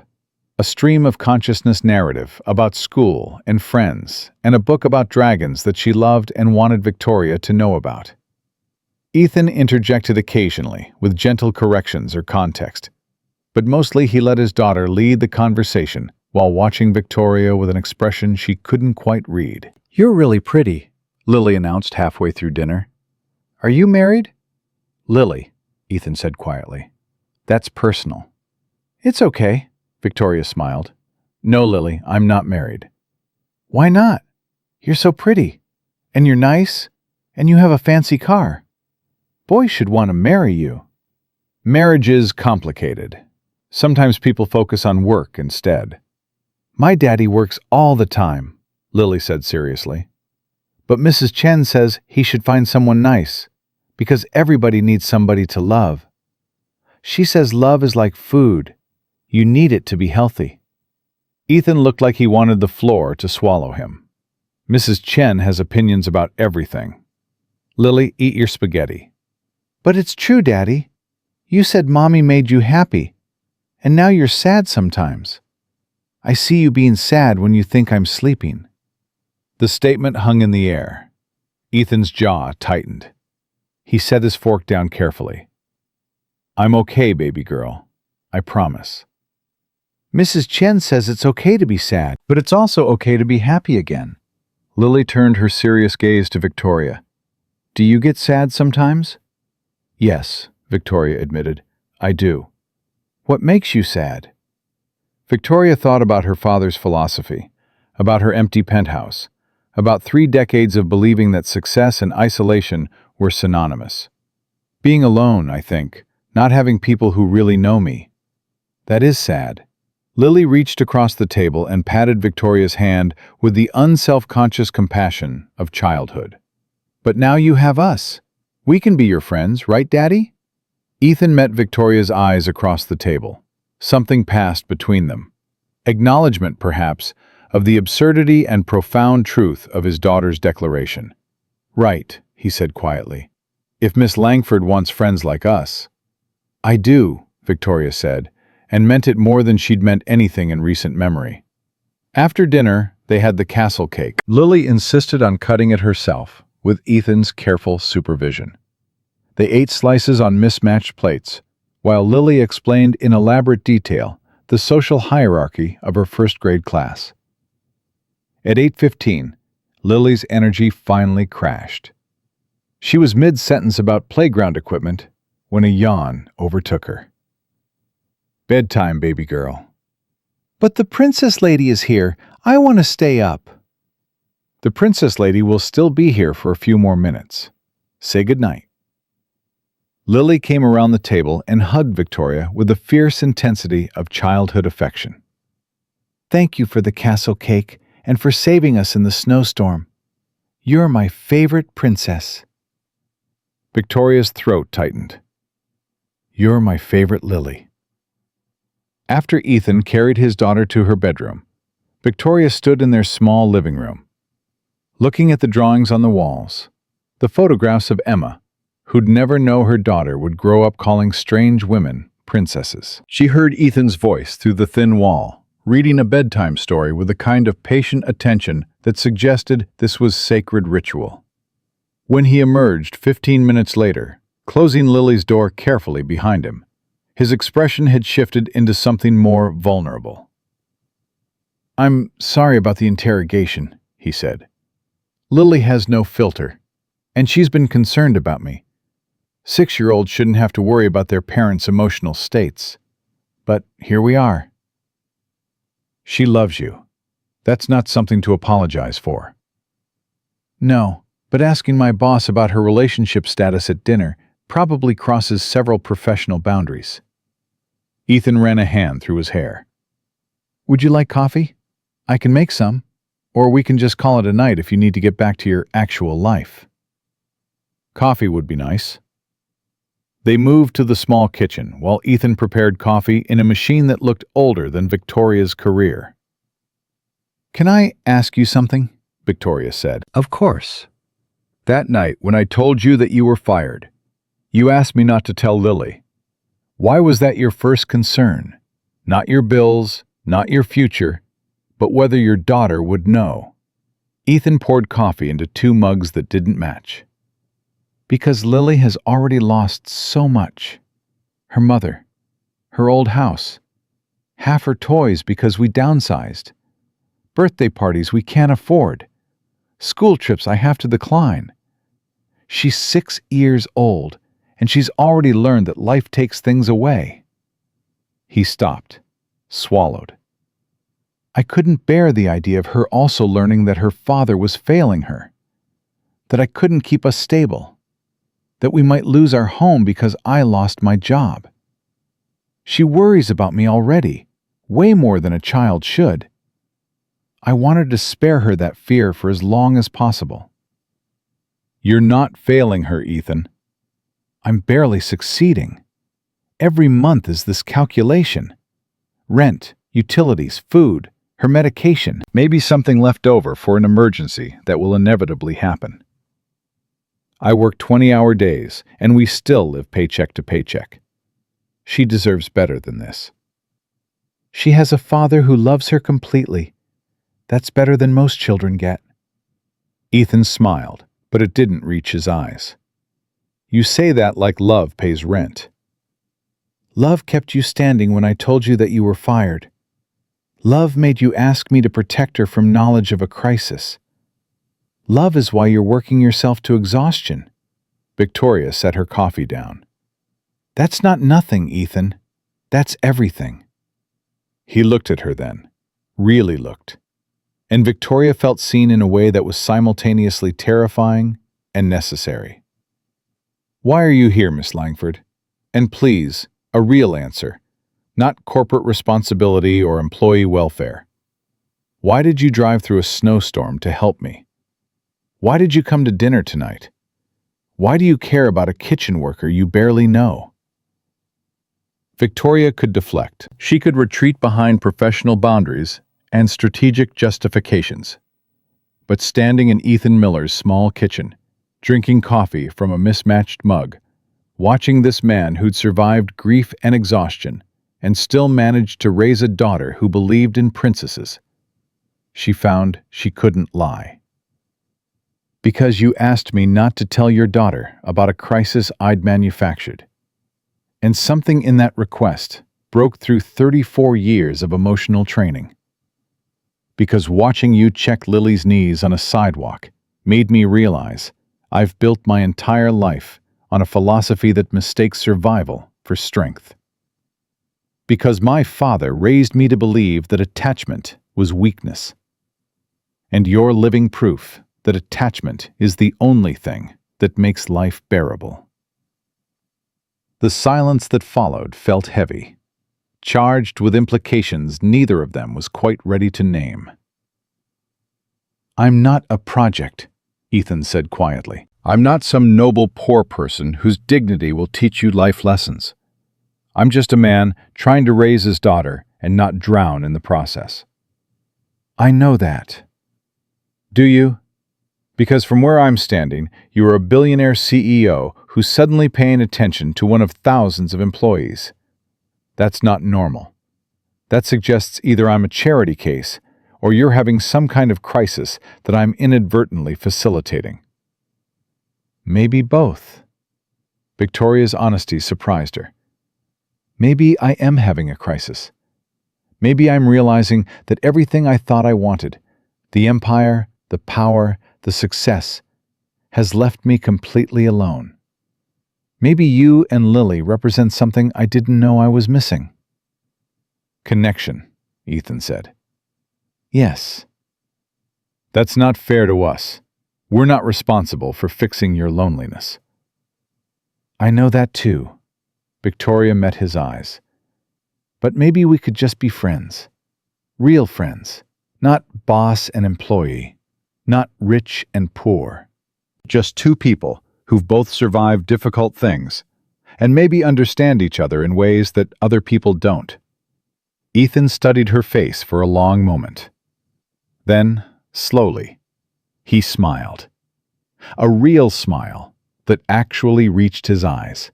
a stream of consciousness narrative about school and friends, and a book about dragons that she loved and wanted Victoria to know about. Ethan interjected occasionally with gentle corrections or context, but mostly he let his daughter lead the conversation while watching Victoria with an expression she couldn't quite read. "You're really pretty," Lily announced halfway through dinner. "Are you married?" "Lily," Ethan said quietly. "That's personal." "It's okay," Victoria smiled. "No, Lily, I'm not married." "Why not? You're so pretty, and you're nice, and you have a fancy car. Boys should want to marry you." Marriage is complicated. Sometimes people focus on work instead. "My daddy works all the time," Lily said seriously. "But Mrs. Chen says he should find someone nice, because everybody needs somebody to love. She says love is like food. You need it to be healthy." Ethan looked like he wanted the floor to swallow him. Mrs. Chen has opinions about everything. Lily, eat your spaghetti. "But it's true, Daddy. You said Mommy made you happy, and now you're sad sometimes. I see you being sad when you think I'm sleeping." The statement hung in the air. Ethan's jaw tightened. He set his fork down carefully. "I'm okay, baby girl. I promise." "Mrs. Chen says it's okay to be sad, But it's also okay to be happy again." Lily turned her serious gaze to Victoria. "Do you get sad sometimes?" "Yes," Victoria admitted. "I do." "What makes you sad?" Victoria thought about her father's philosophy, about her empty penthouse, about 3 decades of believing that success and isolation were synonymous. Being alone, I think, not having people who really know me. That is sad. Lily reached across the table and patted Victoria's hand with the unself-conscious compassion of childhood. "But now you have us. We can be your friends, right, Daddy?" Ethan met Victoria's eyes across the table. Something passed between them. Acknowledgement, perhaps, of the absurdity and profound truth of his daughter's declaration. "Right," he said quietly. "If Miss Langford wants friends like us." "I do," Victoria said, and meant it more than she'd meant anything in recent memory. After dinner, they had the castle cake. Lily insisted on cutting it herself, with Ethan's careful supervision. They ate slices on mismatched plates, while Lily explained in elaborate detail the social hierarchy of her first-grade class. At 8:15, Lily's energy finally crashed. She was mid-sentence about playground equipment when a yawn overtook her. "Bedtime, baby girl." "But the princess lady is here. I want to stay up." "The princess lady will still be here for a few more minutes. Say goodnight." Lily came around the table and hugged Victoria with the fierce intensity of childhood affection. "Thank you for the castle cake and for saving us in the snowstorm. You're my favorite princess." Victoria's throat tightened. "You're my favorite Lily." After Ethan carried his daughter to her bedroom, Victoria stood in their small living room, looking at the drawings on the walls, the photographs of Emma, who'd never know her daughter would grow up calling strange women princesses. She heard Ethan's voice through the thin wall, reading a bedtime story with a kind of patient attention that suggested this was sacred ritual. When he emerged 15 minutes later, closing Lily's door carefully behind him, his expression had shifted into something more vulnerable. "I'm sorry about the interrogation," he said. "Lily has no filter, and she's been concerned about me. 6-year-olds shouldn't have to worry about their parents' emotional states. But here we are." "She loves you. That's not something to apologize for." "No, but asking my boss about her relationship status at dinner probably crosses several professional boundaries." Ethan ran a hand through his hair. "Would you like coffee? I can make some. Or we can just call it a night if you need to get back to your actual life." "Coffee would be nice." They moved to the small kitchen while Ethan prepared coffee in a machine that looked older than Victoria's career. Can I ask you something? Victoria said. Of course. That night, when I told you that you were fired, you asked me not to tell Lily. Why was that your first concern? Not your bills, not your future, but whether your daughter would know. Ethan poured coffee into 2 mugs that didn't match. Because Lily has already lost so much. Her mother, her old house, half her toys because we downsized, birthday parties we can't afford, school trips I have to decline. She's 6 years old, and she's already learned that life takes things away. He stopped, swallowed. I couldn't bear the idea of her also learning that her father was failing her, that I couldn't keep us stable, that we might lose our home because I lost my job. She worries about me already, way more than a child should. I wanted to spare her that fear for as long as possible. You're not failing her, Ethan. I'm barely succeeding. Every month is this calculation. Rent, utilities, food, her medication, maybe something left over for an emergency that will inevitably happen. I work 20-hour days, and we still live paycheck to paycheck. She deserves better than this. She has a father who loves her completely. That's better than most children get. Ethan smiled, but it didn't reach his eyes. You say that like love pays rent. Love kept you standing when I told you that you were fired. Love made you ask me to protect her from knowledge of a crisis. Love is why you're working yourself to exhaustion. Victoria set her coffee down. That's not nothing, Ethan. That's everything. He looked at her then, really looked. And Victoria felt seen in a way that was simultaneously terrifying and necessary. Why are you here, Miss Langford? And please, a real answer, not corporate responsibility or employee welfare. Why did you drive through a snowstorm to help me? Why did you come to dinner tonight? Why do you care about a kitchen worker you barely know? Victoria could deflect. She could retreat behind professional boundaries and strategic justifications. But standing in Ethan Miller's small kitchen, drinking coffee from a mismatched mug, watching this man who'd survived grief and exhaustion and still managed to raise a daughter who believed in princesses, she found she couldn't lie. Because you asked me not to tell your daughter about a crisis I'd manufactured. And something in that request broke through 34 years of emotional training. Because watching you check Lily's knees on a sidewalk made me realize I've built my entire life on a philosophy that mistakes survival for strength. Because my father raised me to believe that attachment was weakness. And you're living proof that attachment is the only thing that makes life bearable. The silence that followed felt heavy, charged with implications neither of them was quite ready to name. I'm not a project, Ethan said quietly. I'm not some noble poor person whose dignity will teach you life lessons. I'm just a man trying to raise his daughter and not drown in the process. I know that. Do you? Because from where I'm standing, you are a billionaire CEO who's suddenly paying attention to one of thousands of employees. That's not normal. That suggests either I'm a charity case or you're having some kind of crisis that I'm inadvertently facilitating. Maybe both. Victoria's honesty surprised her. Maybe I am having a crisis. Maybe I'm realizing that everything I thought I wanted, the empire, the power, the success, has left me completely alone. Maybe you and Lily represent something I didn't know I was missing. Connection, Ethan said. Yes. That's not fair to us. We're not responsible for fixing your loneliness. I know that too. Victoria met his eyes. But maybe we could just be friends. Real friends. Not boss and employee. Not rich and poor. Just two people who've both survived difficult things and maybe understand each other in ways that other people don't. Ethan studied her face for a long moment. Then, slowly, he smiled. A real smile that actually reached his eyes.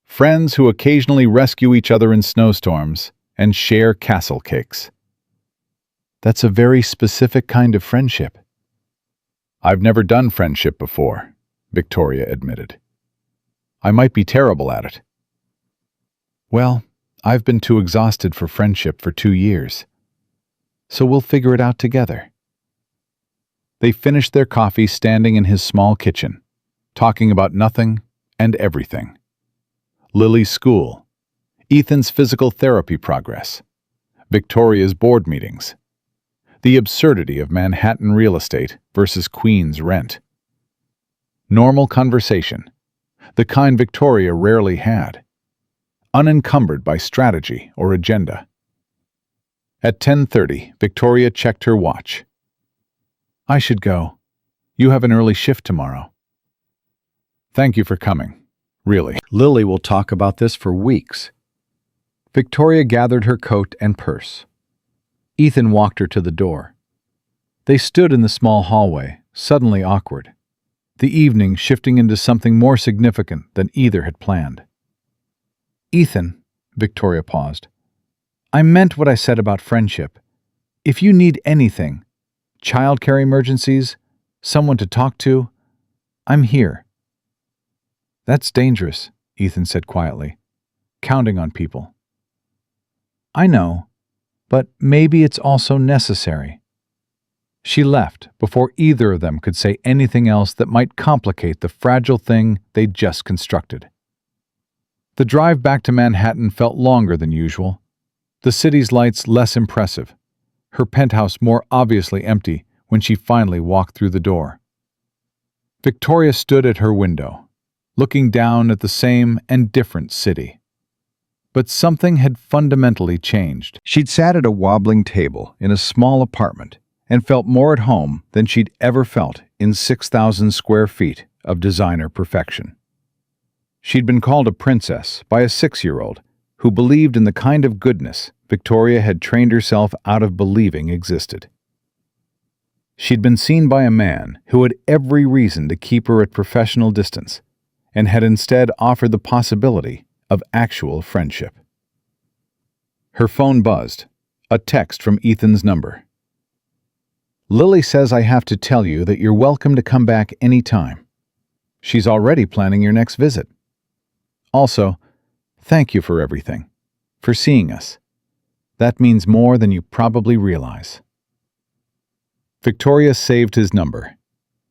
Friends who occasionally rescue each other in snowstorms and share castle cakes. That's a very specific kind of friendship. I've never done friendship before, Victoria admitted. I might be terrible at it. Well, I've been too exhausted for friendship for 2 years. So we'll figure it out together. They finished their coffee standing in his small kitchen, talking about nothing and everything. Lily's school, Ethan's physical therapy progress, Victoria's board meetings, the absurdity of Manhattan real estate versus Queens rent. Normal conversation, the kind Victoria rarely had, unencumbered by strategy or agenda. At 10:30, Victoria checked her watch. I should go. You have an early shift tomorrow. Thank you for coming. Really. Lily will talk about this for weeks. Victoria gathered her coat and purse. Ethan walked her to the door. They stood in the small hallway, suddenly awkward, the evening shifting into something more significant than either had planned. Ethan, Victoria paused. I meant what I said about friendship. If you need anything, childcare emergencies, someone to talk to, I'm here. That's dangerous, Ethan said quietly, counting on people. I know, but maybe it's also necessary. She left before either of them could say anything else that might complicate the fragile thing they'd just constructed. The drive back to Manhattan felt longer than usual, the city's lights less impressive, her penthouse more obviously empty when she finally walked through the door. Victoria stood at her window, looking down at the same and different city. But something had fundamentally changed. She'd sat at a wobbling table in a small apartment and felt more at home than she'd ever felt in 6,000 square feet of designer perfection. She'd been called a princess by a 6-year-old who believed in the kind of goodness Victoria had trained herself out of believing existed. She'd been seen by a man who had every reason to keep her at professional distance and had instead offered the possibility of actual friendship. Her phone buzzed, a text from Ethan's number. Lily says I have to tell you that you're welcome to come back any time. She's already planning your next visit. Also, thank you for everything, for seeing us. That means more than you probably realize. Victoria saved his number,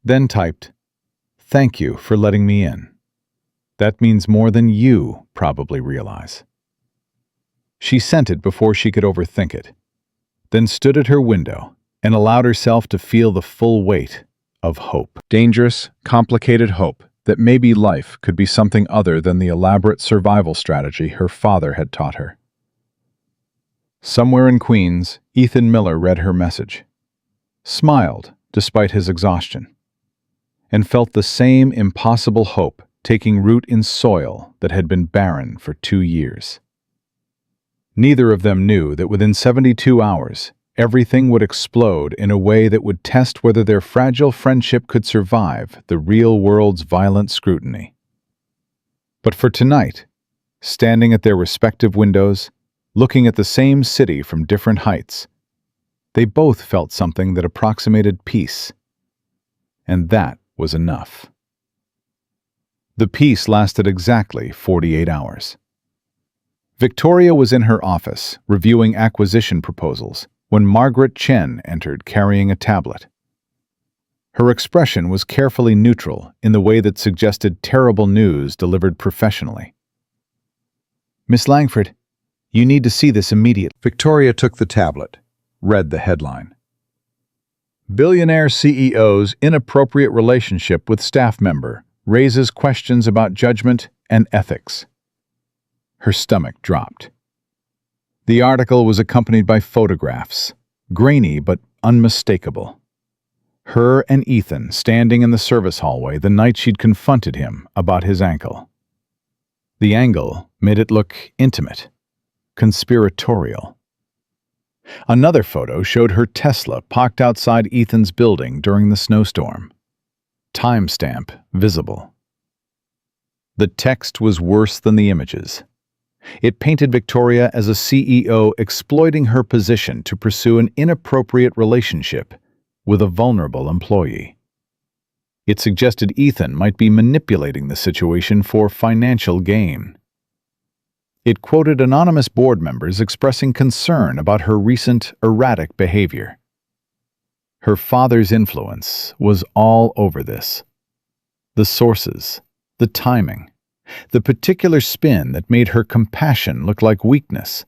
then typed, Thank you for letting me in. That means more than you probably realize. She sent it before she could overthink it, then stood at her window and allowed herself to feel the full weight of hope. Dangerous, complicated hope that maybe life could be something other than the elaborate survival strategy her father had taught her. Somewhere in Queens, Ethan Miller read her message, smiled despite his exhaustion, and felt the same impossible hope taking root in soil that had been barren for 2 years. Neither of them knew that within 72 hours, everything would explode in a way that would test whether their fragile friendship could survive the real world's violent scrutiny. But for tonight, standing at their respective windows, looking at the same city from different heights, they both felt something that approximated peace. And that was enough. The peace lasted exactly 48 hours. Victoria was in her office, reviewing acquisition proposals, when Margaret Chen entered carrying a tablet. Her expression was carefully neutral in the way that suggested terrible news delivered professionally. Miss Langford, you need to see this immediately. Victoria took the tablet, read the headline. Billionaire CEO's inappropriate relationship with staff member raises questions about judgment and ethics. Her stomach dropped. The article was accompanied by photographs, grainy but unmistakable. Her and Ethan standing in the service hallway the night she'd confronted him about his ankle. The angle made it look intimate, conspiratorial. Another photo showed her Tesla parked outside Ethan's building during the snowstorm. Timestamp visible. The text was worse than the images. It painted Victoria as a CEO exploiting her position to pursue an inappropriate relationship with a vulnerable employee. It suggested Ethan might be manipulating the situation for financial gain. It quoted anonymous board members expressing concern about her recent erratic behavior. Her father's influence was all over this. The sources, the timing, the particular spin that made her compassion look like weakness,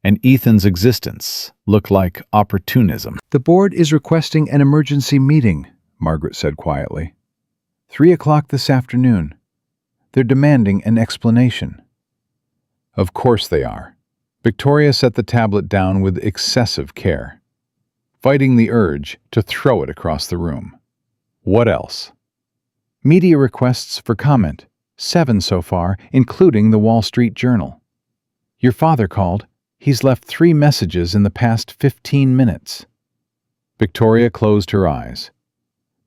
and Ethan's existence look like opportunism. "The board is requesting an emergency meeting," Margaret said quietly. 3:00 this afternoon. They're demanding an explanation. Of course they are. Victoria set the tablet down with excessive care, fighting the urge to throw it across the room. What else? Media requests for comment, 7 so far, including the Wall Street Journal. Your father called. He's left 3 messages in the past 15 minutes. Victoria closed her eyes.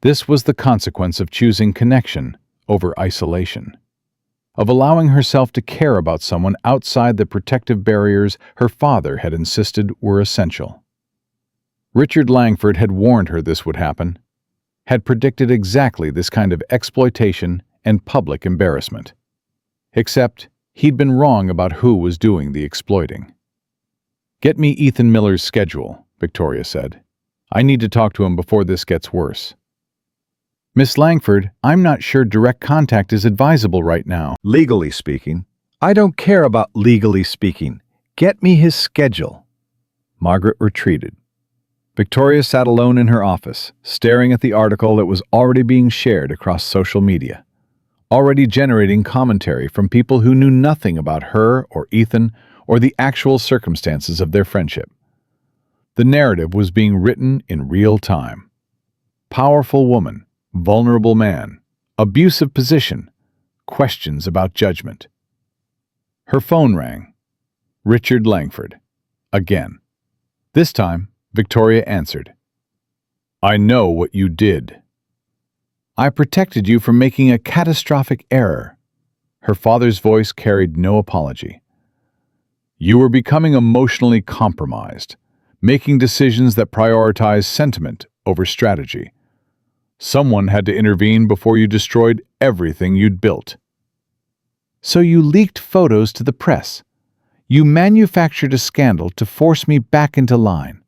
This was the consequence of choosing connection over isolation, of allowing herself to care about someone outside the protective barriers her father had insisted were essential. Richard Langford had warned her this would happen, had predicted exactly this kind of exploitation and public embarrassment. Except he'd been wrong about who was doing the exploiting. "Get me Ethan Miller's schedule," Victoria said. "I need to talk to him before this gets worse." "Miss Langford, I'm not sure direct contact is advisable right now." Legally speaking, I don't care about legally speaking. Get me his schedule. Margaret retreated. Victoria sat alone in her office, staring at the article that was already being shared across social media, already generating commentary from people who knew nothing about her or Ethan or the actual circumstances of their friendship. The narrative was being written in real time. Powerful woman, vulnerable man, abusive position, questions about judgment. Her phone rang. Richard Langford. Again. This time, Victoria answered. "I know what you did. I protected you from making a catastrophic error." Her father's voice carried no apology. "You were becoming emotionally compromised, making decisions that prioritize sentiment over strategy. Someone had to intervene before you destroyed everything you'd built." "So you leaked photos to the press. You manufactured a scandal to force me back into line."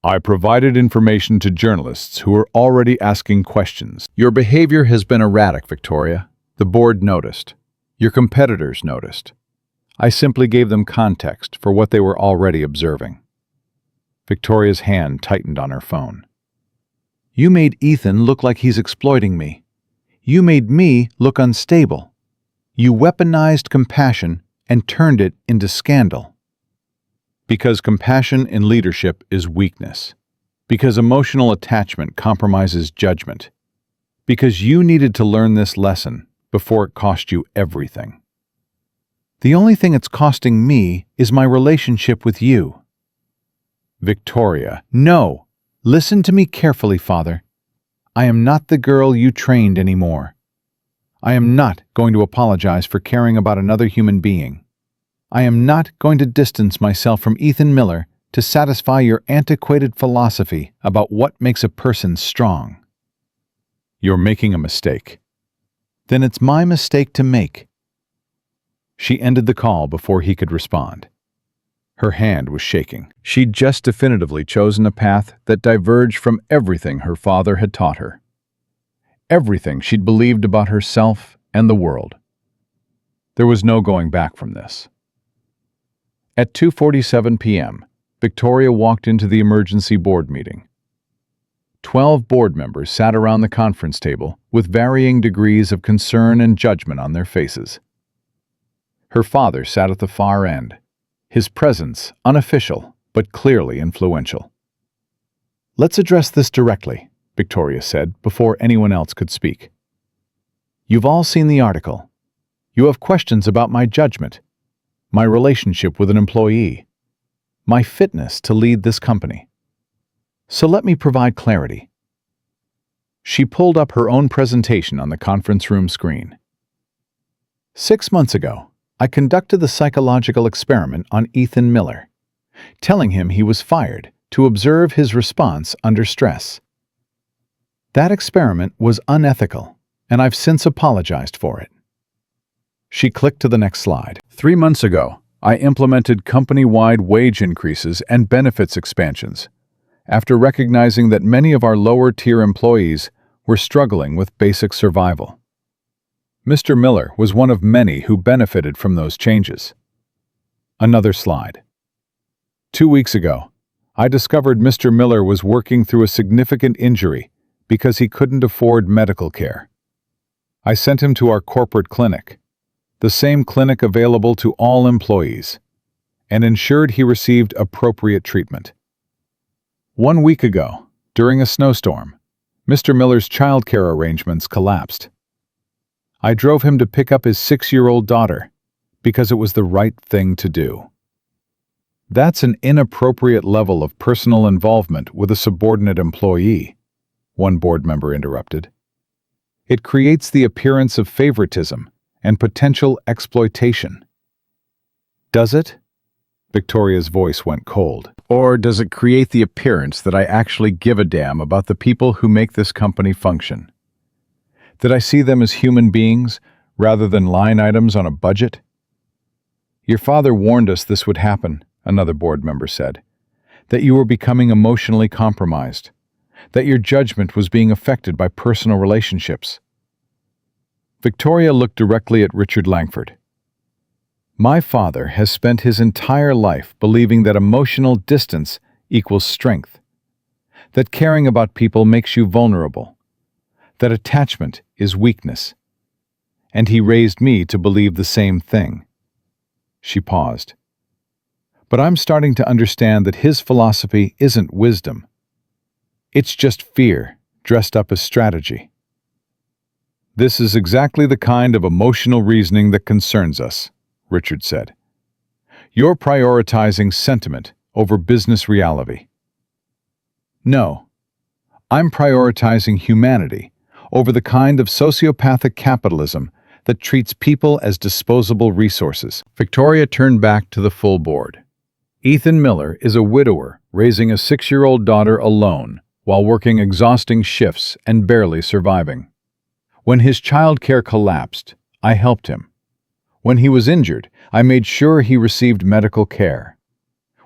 "I provided information to journalists who were already asking questions." "Your behavior has been erratic, Victoria. The board noticed. Your competitors noticed. I simply gave them context for what they were already observing." Victoria's hand tightened on her phone. "You made Ethan look like he's exploiting me. You made me look unstable. You weaponized compassion and turned it into scandal." Because compassion in leadership is weakness. Because emotional attachment compromises judgment. Because you needed to learn this lesson before it cost you everything. "The only thing it's costing me is my relationship with you." "Victoria, no! Listen to me carefully, Father. I am not the girl you trained anymore. I am not going to apologize for caring about another human being. I am not going to distance myself from Ethan Miller to satisfy your antiquated philosophy about what makes a person strong." "You're making a mistake." "Then it's my mistake to make." She ended the call before he could respond. Her hand was shaking. She'd just definitively chosen a path that diverged from everything her father had taught her. Everything she'd believed about herself and the world. There was no going back from this. At 2:47 p.m., Victoria walked into the emergency board meeting. 12 board members sat around the conference table with varying degrees of concern and judgment on their faces. Her father sat at the far end, his presence unofficial but clearly influential. "Let's address this directly," Victoria said before anyone else could speak. "You've all seen the article. You have questions about my judgment, my relationship with an employee, my fitness to lead this company. So let me provide clarity. She pulled up her own presentation on the conference room screen. 6 months ago, I conducted the psychological experiment on Ethan Miller, telling him he was fired to observe his response under stress. That experiment was unethical, and I've since apologized for it. She clicked to the next slide. 3 months ago, I implemented company-wide wage increases and benefits expansions, after recognizing that many of our lower-tier employees were struggling with basic survival. Mr. Miller was one of many who benefited from those changes. Another slide. 2 weeks ago, I discovered Mr. Miller was working through a significant injury because he couldn't afford medical care. I sent him to our corporate clinic, the same clinic available to all employees, and ensured he received appropriate treatment. 1 week ago, during a snowstorm, Mr. Miller's childcare arrangements collapsed. I drove him to pick up his 6-year-old daughter because it was the right thing to do. That's an inappropriate level of personal involvement with a subordinate employee, one board member interrupted. It creates the appearance of favoritism and potential exploitation. Does it? Victoria's voice went cold. Or does it create the appearance that I actually give a damn about the people who make this company function? That I see them as human beings rather than line items on a budget? Your father warned us this would happen, another board member said. That you were becoming emotionally compromised. That your judgment was being affected by personal relationships. Victoria looked directly at Richard Langford. My father has spent his entire life believing that emotional distance equals strength. That caring about people makes you vulnerable. That attachment is weakness. And he raised me to believe the same thing. She paused. But I'm starting to understand that his philosophy isn't wisdom. It's just fear, dressed up as strategy. This is exactly the kind of emotional reasoning that concerns us, Richard said. You're prioritizing sentiment over business reality. No, I'm prioritizing humanity over the kind of sociopathic capitalism that treats people as disposable resources. Victoria turned back to the full board. Ethan Miller is a widower raising a 6-year-old daughter alone while working exhausting shifts and barely surviving. When his childcare collapsed, I helped him. When he was injured, I made sure he received medical care.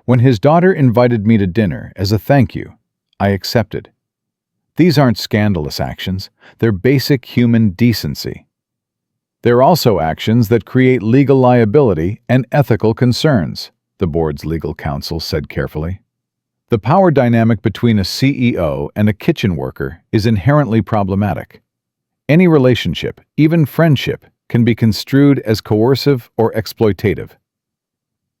When his daughter invited me to dinner as a thank you, I accepted. These aren't scandalous actions, they're basic human decency. They're also actions that create legal liability and ethical concerns, the board's legal counsel said carefully. The power dynamic between a CEO and a kitchen worker is inherently problematic. Any relationship, even friendship, can be construed as coercive or exploitative.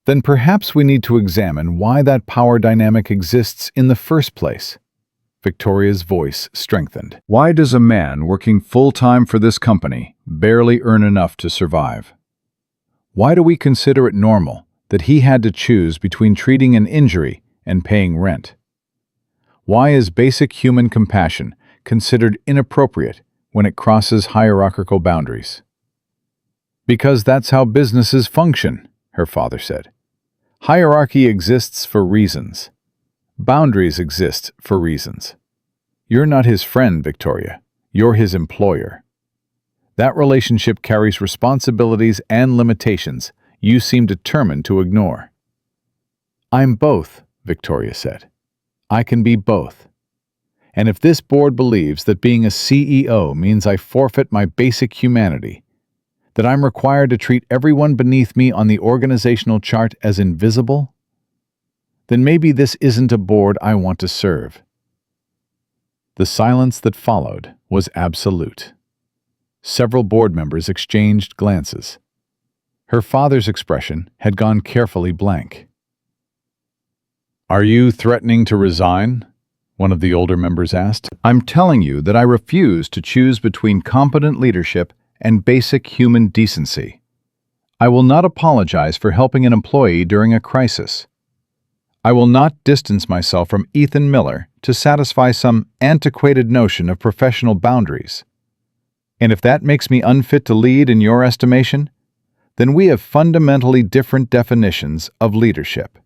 Then perhaps we need to examine why that power dynamic exists in the first place. Victoria's voice strengthened. Why does a man working full-time for this company barely earn enough to survive? Why do we consider it normal that he had to choose between treating an injury and paying rent? Why is basic human compassion considered inappropriate when it crosses hierarchical boundaries? Because that's how businesses function, her father said. Hierarchy exists for reasons. Boundaries exist for reasons. You're not his friend, Victoria. You're his employer. That relationship carries responsibilities and limitations you seem determined to ignore. I'm both, Victoria said. I can be both. And if this board believes that being a CEO means I forfeit my basic humanity, that I'm required to treat everyone beneath me on the organizational chart as invisible, then maybe this isn't a board I want to serve. The silence that followed was absolute. Several board members exchanged glances. Her father's expression had gone carefully blank. Are you threatening to resign? One of the older members asked. I'm telling you that I refuse to choose between competent leadership and basic human decency. I will not apologize for helping an employee during a crisis. I will not distance myself from Ethan Miller to satisfy some antiquated notion of professional boundaries. And if that makes me unfit to lead in your estimation, then we have fundamentally different definitions of leadership.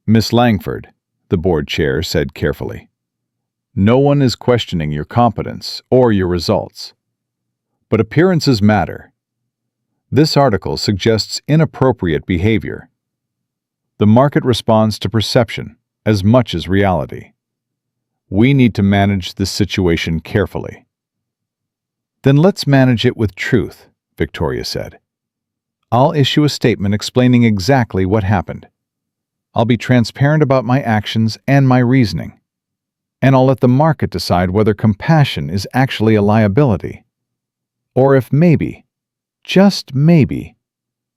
Miss Langford, the board chair said carefully, no one is questioning your competence or your results. But appearances matter. This article suggests inappropriate behavior. The market responds to perception as much as reality. We need to manage this situation carefully. Then let's manage it with truth, Victoria said. I'll issue a statement explaining exactly what happened. I'll be transparent about my actions and my reasoning. And I'll let the market decide whether compassion is actually a liability. Or if maybe, just maybe,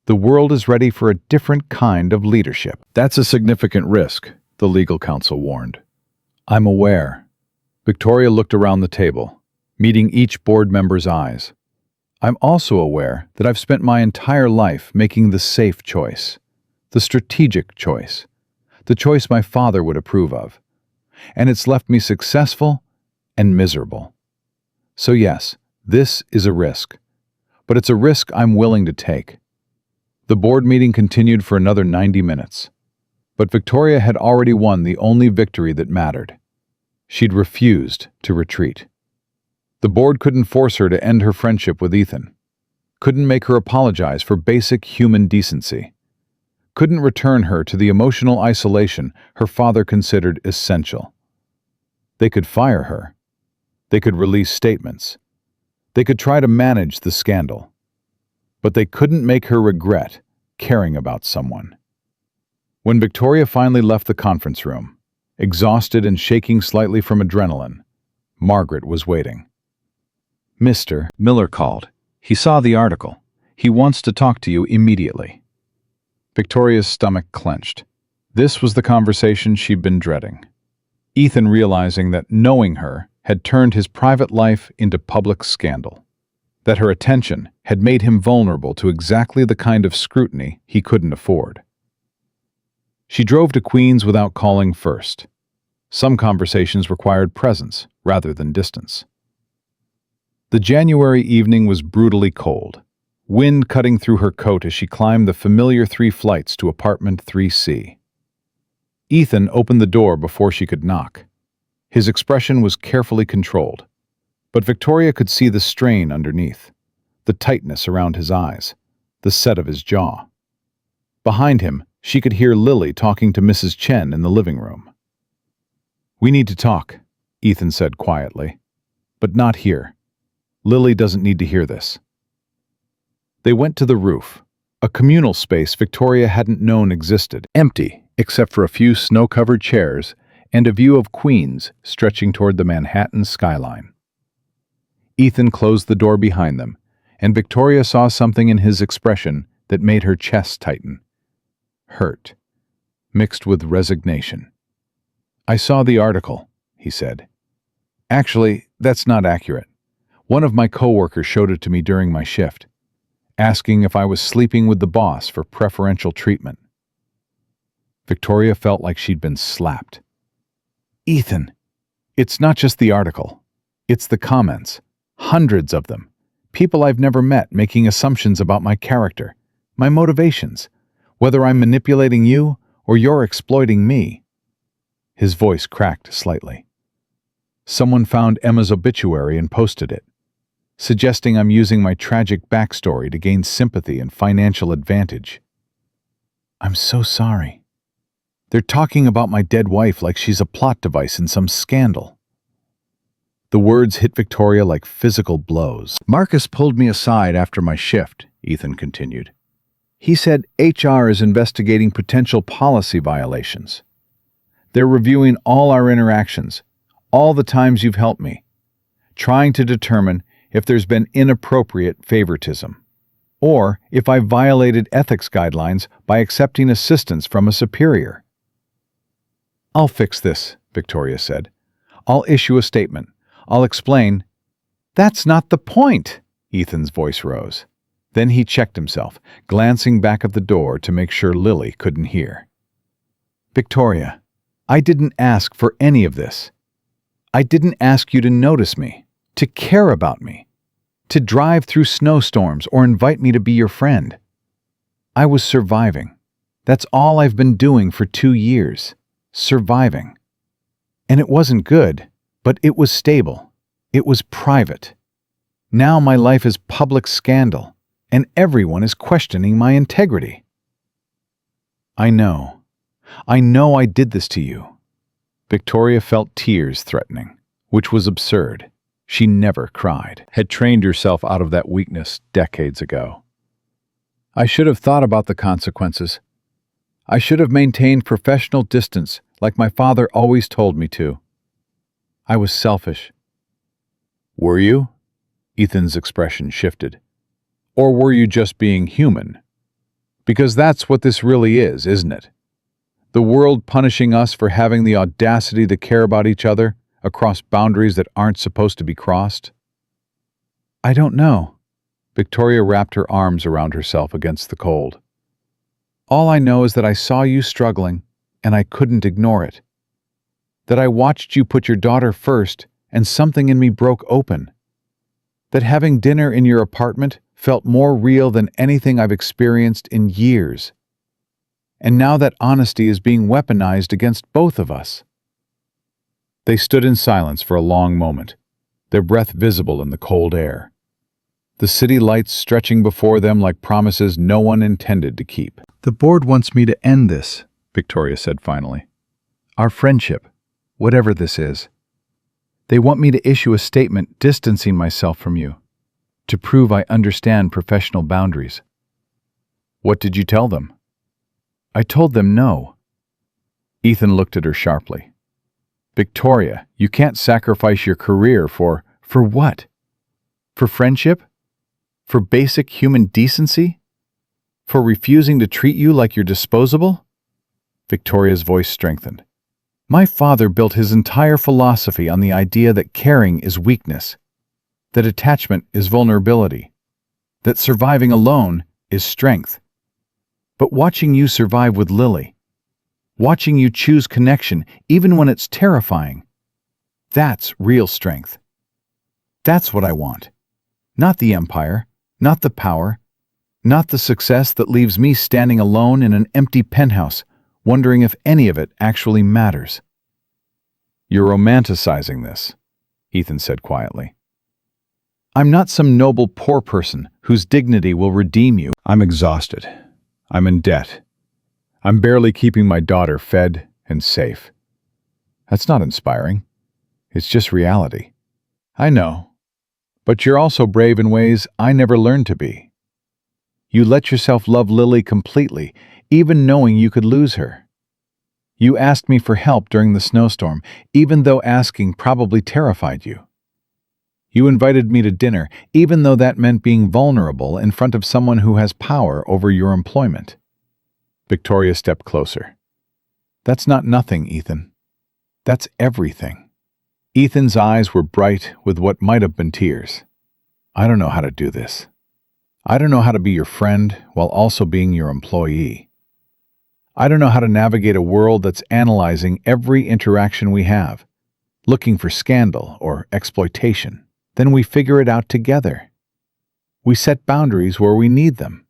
the world is ready for a different kind of leadership. That's a significant risk, the legal counsel warned. I'm aware. Victoria looked around the table, meeting each board member's eyes. I'm also aware that I've spent my entire life making the safe choice, the strategic choice, the choice my father would approve of. And it's left me successful and miserable. So yes, this is a risk, but it's a risk I'm willing to take. The board meeting continued for another 90 minutes, but Victoria had already won the only victory that mattered. She'd refused to retreat. The board couldn't force her to end her friendship with Ethan, couldn't make her apologize for basic human decency, couldn't return her to the emotional isolation her father considered essential. They could fire her. They could release statements. They could try to manage the scandal. But they couldn't make her regret caring about someone. When Victoria finally left the conference room, exhausted and shaking slightly from adrenaline, Margaret was waiting. Mr. Miller called. He saw the article. He wants to talk to you immediately. Victoria's stomach clenched. This was the conversation she'd been dreading. Ethan realizing that knowing her had turned his private life into public scandal, that her attention had made him vulnerable to exactly the kind of scrutiny he couldn't afford. She drove to Queens without calling first. Some conversations required presence rather than distance. The January evening was brutally cold, wind cutting through her coat as she climbed the familiar 3 flights to apartment 3C. Ethan opened the door before she could knock. His expression was carefully controlled, but Victoria could see the strain underneath, the tightness around his eyes, the set of his jaw. Behind him, she could hear Lily talking to Mrs. Chen in the living room. "We need to talk," Ethan said quietly. "But not here. Lily doesn't need to hear this." They went to the roof, a communal space Victoria hadn't known existed, empty except for a few snow-covered chairs and a view of Queens stretching toward the Manhattan skyline. Ethan closed the door behind them, and Victoria saw something in his expression that made her chest tighten. Hurt, mixed with resignation. "I saw the article," he said. "Actually, that's not accurate. One of my coworkers showed it to me during my shift, asking if I was sleeping with the boss for preferential treatment." Victoria felt like she'd been slapped. "Ethan, it's not just the article. It's the comments. Hundreds of them. People I've never met making assumptions about my character, my motivations, whether I'm manipulating you or you're exploiting me." His voice cracked slightly. "Someone found Emma's obituary and posted it, suggesting I'm using my tragic backstory to gain sympathy and financial advantage. I'm so sorry. They're talking about my dead wife like she's a plot device in some scandal." The words hit Victoria like physical blows. "Marcus pulled me aside after my shift," Ethan continued. "He said HR is investigating potential policy violations. They're reviewing all our interactions, all the times you've helped me, trying to determine if there's been inappropriate favoritism, or if I violated ethics guidelines by accepting assistance from a superior." "I'll fix this," Victoria said. "I'll issue a statement. I'll explain." "That's not the point," Ethan's voice rose. Then he checked himself, glancing back at the door to make sure Lily couldn't hear. Victoria, I didn't ask for any of this. I didn't ask you to notice me, to care about me, to drive through snowstorms or invite me to be your friend. I was surviving. That's all I've been doing for 2 years. Surviving. And it wasn't good, but it was stable. It was private. Now my life is public scandal, and everyone is questioning my integrity. I know. I know I did this to you. Victoria felt tears threatening, which was absurd. She never cried. Had trained herself out of that weakness decades ago. I should have thought about the consequences. I should have maintained professional distance like my father always told me to. I was selfish. Were you? Ethan's expression shifted. Or were you just being human? Because that's what this really is, isn't it? The world punishing us for having the audacity to care about each other across boundaries that aren't supposed to be crossed? I don't know. Victoria wrapped her arms around herself against the cold. All I know is that I saw you struggling, and I couldn't ignore it. That I watched you put your daughter first, and something in me broke open. That having dinner in your apartment felt more real than anything I've experienced in years. And now that honesty is being weaponized against both of us. They stood in silence for a long moment, their breath visible in the cold air. The city lights stretching before them like promises no one intended to keep. The board wants me to end this, Victoria said finally. Our friendship, whatever this is. They want me to issue a statement distancing myself from you, to prove I understand professional boundaries. What did you tell them? I told them no. Ethan looked at her sharply. Victoria, you can't sacrifice your career for what? For friendship? For basic human decency? For refusing to treat you like you're disposable? Victoria's voice strengthened. My father built his entire philosophy on the idea that caring is weakness, that attachment is vulnerability, that surviving alone is strength. But watching you survive with Lily, watching you choose connection even when it's terrifying, that's real strength. That's what I want. Not the empire, not the power, not the success that leaves me standing alone in an empty penthouse, wondering if any of it actually matters. You're romanticizing this, Ethan said quietly. I'm not some noble poor person whose dignity will redeem you. I'm exhausted. I'm in debt. I'm barely keeping my daughter fed and safe. That's not inspiring. It's just reality. I know. But you're also brave in ways I never learned to be. You let yourself love Lily completely, even knowing you could lose her. You asked me for help during the snowstorm, even though asking probably terrified you. You invited me to dinner, even though that meant being vulnerable in front of someone who has power over your employment. Victoria stepped closer. That's not nothing, Ethan. That's everything. Ethan's eyes were bright with what might have been tears. I don't know how to do this. I don't know how to be your friend while also being your employee. I don't know how to navigate a world that's analyzing every interaction we have, looking for scandal or exploitation. Then we figure it out together. We set boundaries where we need them.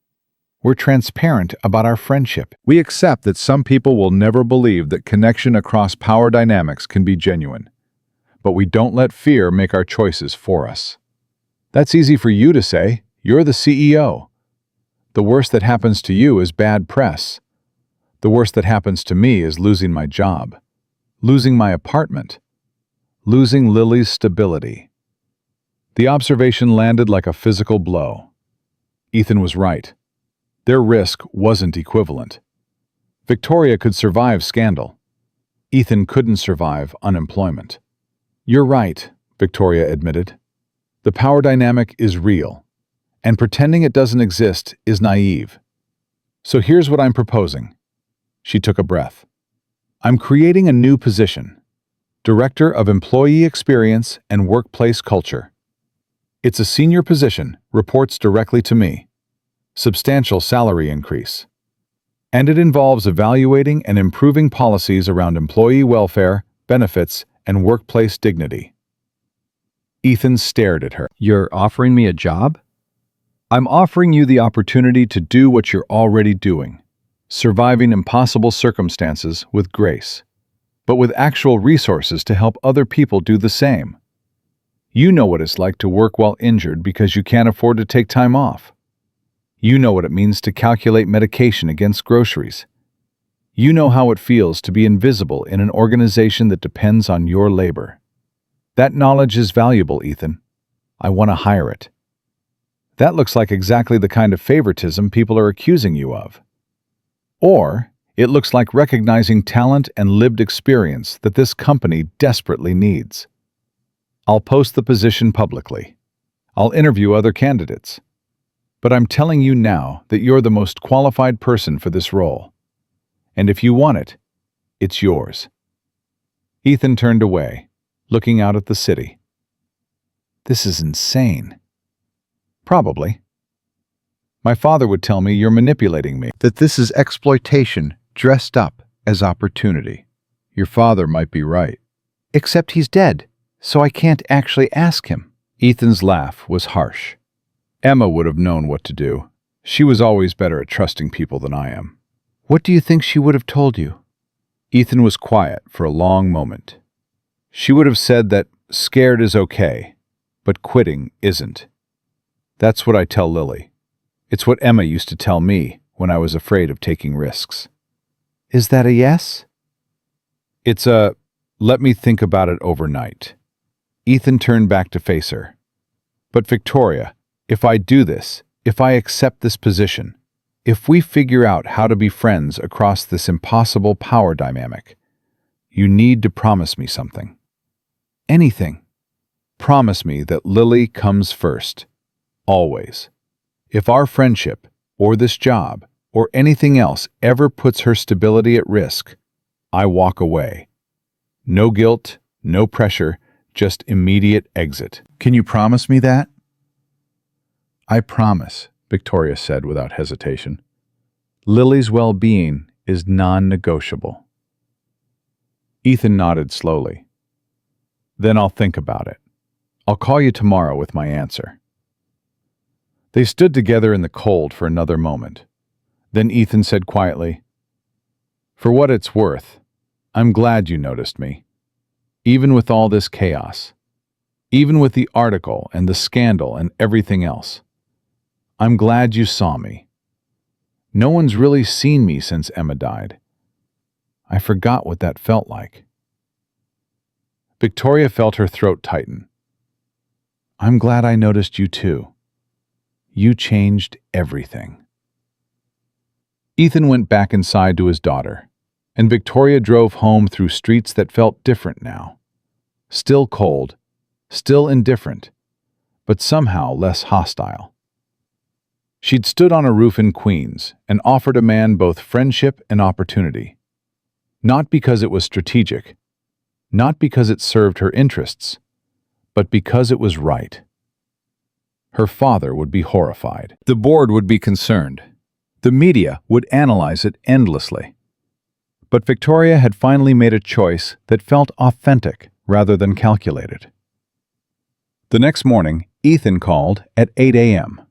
We're transparent about our friendship. We accept that some people will never believe that connection across power dynamics can be genuine. But we don't let fear make our choices for us. That's easy for you to say. You're the CEO. The worst that happens to you is bad press. The worst that happens to me is losing my job, losing my apartment, losing Lily's stability. The observation landed like a physical blow. Ethan was right. Their risk wasn't equivalent. Victoria could survive scandal. Ethan couldn't survive unemployment. You're right, Victoria admitted. The power dynamic is real, and pretending it doesn't exist is naive. So here's what I'm proposing. She took a breath. I'm creating a new position, Director of Employee Experience and Workplace Culture. It's a senior position, reports directly to me. Substantial salary increase. And it involves evaluating and improving policies around employee welfare, benefits, and workplace dignity. Ethan stared at her. You're offering me a job? I'm offering you the opportunity to do what you're already doing, surviving impossible circumstances with grace, but with actual resources to help other people do the same. You know what it's like to work while injured because you can't afford to take time off. You know what it means to calculate medication against groceries. You know how it feels to be invisible in an organization that depends on your labor. That knowledge is valuable, Ethan. I want to hire it. That looks like exactly the kind of favoritism people are accusing you of. Or it looks like recognizing talent and lived experience that this company desperately needs. I'll post the position publicly. I'll interview other candidates. But I'm telling you now that you're the most qualified person for this role. And if you want it, it's yours. Ethan turned away, looking out at the city. This is insane. Probably. My father would tell me you're manipulating me. That this is exploitation dressed up as opportunity. Your father might be right. Except he's dead, so I can't actually ask him. Ethan's laugh was harsh. Emma would have known what to do. She was always better at trusting people than I am. What do you think she would have told you? Ethan was quiet for a long moment. She would have said that scared is okay, but quitting isn't. That's what I tell Lily. It's what Emma used to tell me when I was afraid of taking risks. Is that a yes? It's a, let me think about it overnight. Ethan turned back to face her. But Victoria, if I do this, if I accept this position, if we figure out how to be friends across this impossible power dynamic, you need to promise me something. Anything. Promise me that Lily comes first. Always. If our friendship, or this job, or anything else ever puts her stability at risk, I walk away. No guilt, no pressure, just immediate exit. Can you promise me that? I promise, Victoria said without hesitation. Lily's well-being is non-negotiable. Ethan nodded slowly. Then I'll think about it. I'll call you tomorrow with my answer. They stood together in the cold for another moment. Then Ethan said quietly, For what it's worth, I'm glad you noticed me. Even with all this chaos. Even with the article and the scandal and everything else. I'm glad you saw me. No one's really seen me since Emma died. I forgot what that felt like. Victoria felt her throat tighten. I'm glad I noticed you too. You changed everything. Ethan went back inside to his daughter, and Victoria drove home through streets that felt different now. Still cold, still indifferent, but somehow less hostile. She'd stood on a roof in Queens and offered a man both friendship and opportunity. Not because it was strategic, not because it served her interests, but because it was right. Her father would be horrified. The board would be concerned. The media would analyze it endlessly. But Victoria had finally made a choice that felt authentic rather than calculated. The next morning, Ethan called at 8 a.m.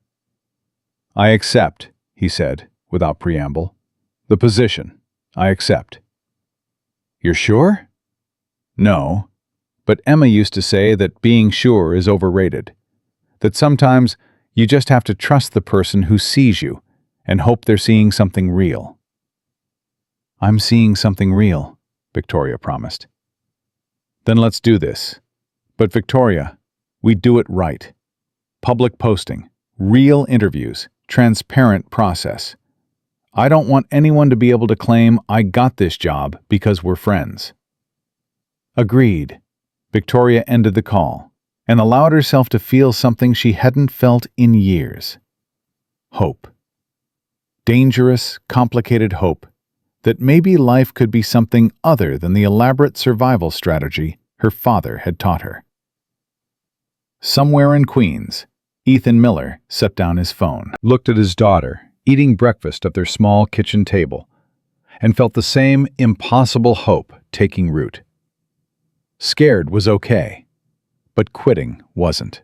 I accept, he said, without preamble. The position. I accept. You're sure? No. But Emma used to say that being sure is overrated. That sometimes you just have to trust the person who sees you and hope they're seeing something real. I'm seeing something real, Victoria promised. Then let's do this. But Victoria, we do it right. Public posting, real interviews, transparent process. I don't want anyone to be able to claim I got this job because we're friends. Agreed. Victoria ended the call and allowed herself to feel something she hadn't felt in years. Hope. Dangerous, complicated hope that maybe life could be something other than the elaborate survival strategy her father had taught her. Somewhere in Queens, Ethan Miller set down his phone, looked at his daughter, eating breakfast at their small kitchen table, and felt the same impossible hope taking root. Scared was okay, but quitting wasn't.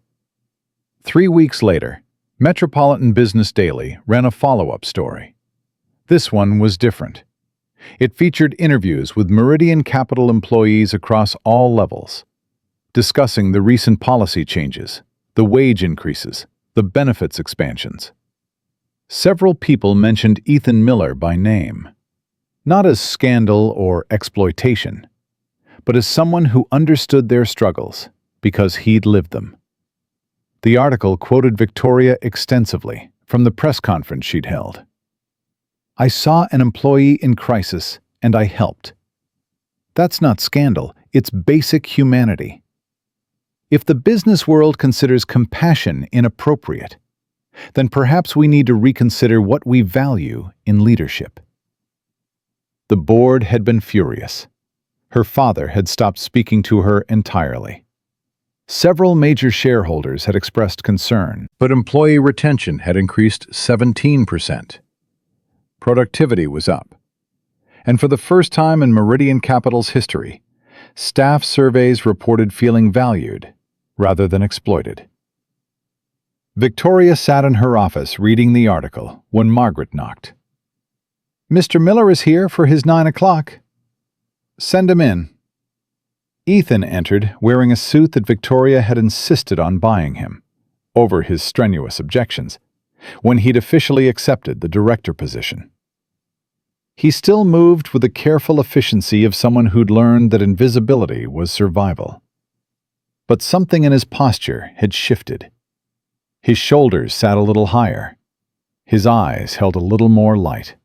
3 weeks later, Metropolitan Business Daily ran a follow-up story. This one was different. It featured interviews with Meridian Capital employees across all levels, discussing the recent policy changes, the wage increases, the benefits expansions. Several people mentioned Ethan Miller by name, not as scandal or exploitation, but as someone who understood their struggles because he'd lived them. The article quoted Victoria extensively from the press conference she'd held. "I saw an employee in crisis, and I helped. That's not scandal, it's basic humanity. If the business world considers compassion inappropriate, then perhaps we need to reconsider what we value in leadership." The board had been furious. Her father had stopped speaking to her entirely. Several major shareholders had expressed concern, but employee retention had increased 17%. Productivity was up. And for the first time in Meridian Capital's history, staff surveys reported feeling valued rather than exploited. Victoria sat in her office reading the article when Margaret knocked. "Mr. Miller is here for his 9 o'clock. Send him in." Ethan entered wearing a suit that Victoria had insisted on buying him, over his strenuous objections, when he'd officially accepted the director position. He still moved with the careful efficiency of someone who'd learned that invisibility was survival. But something in his posture had shifted. His shoulders sat a little higher. His eyes held a little more light.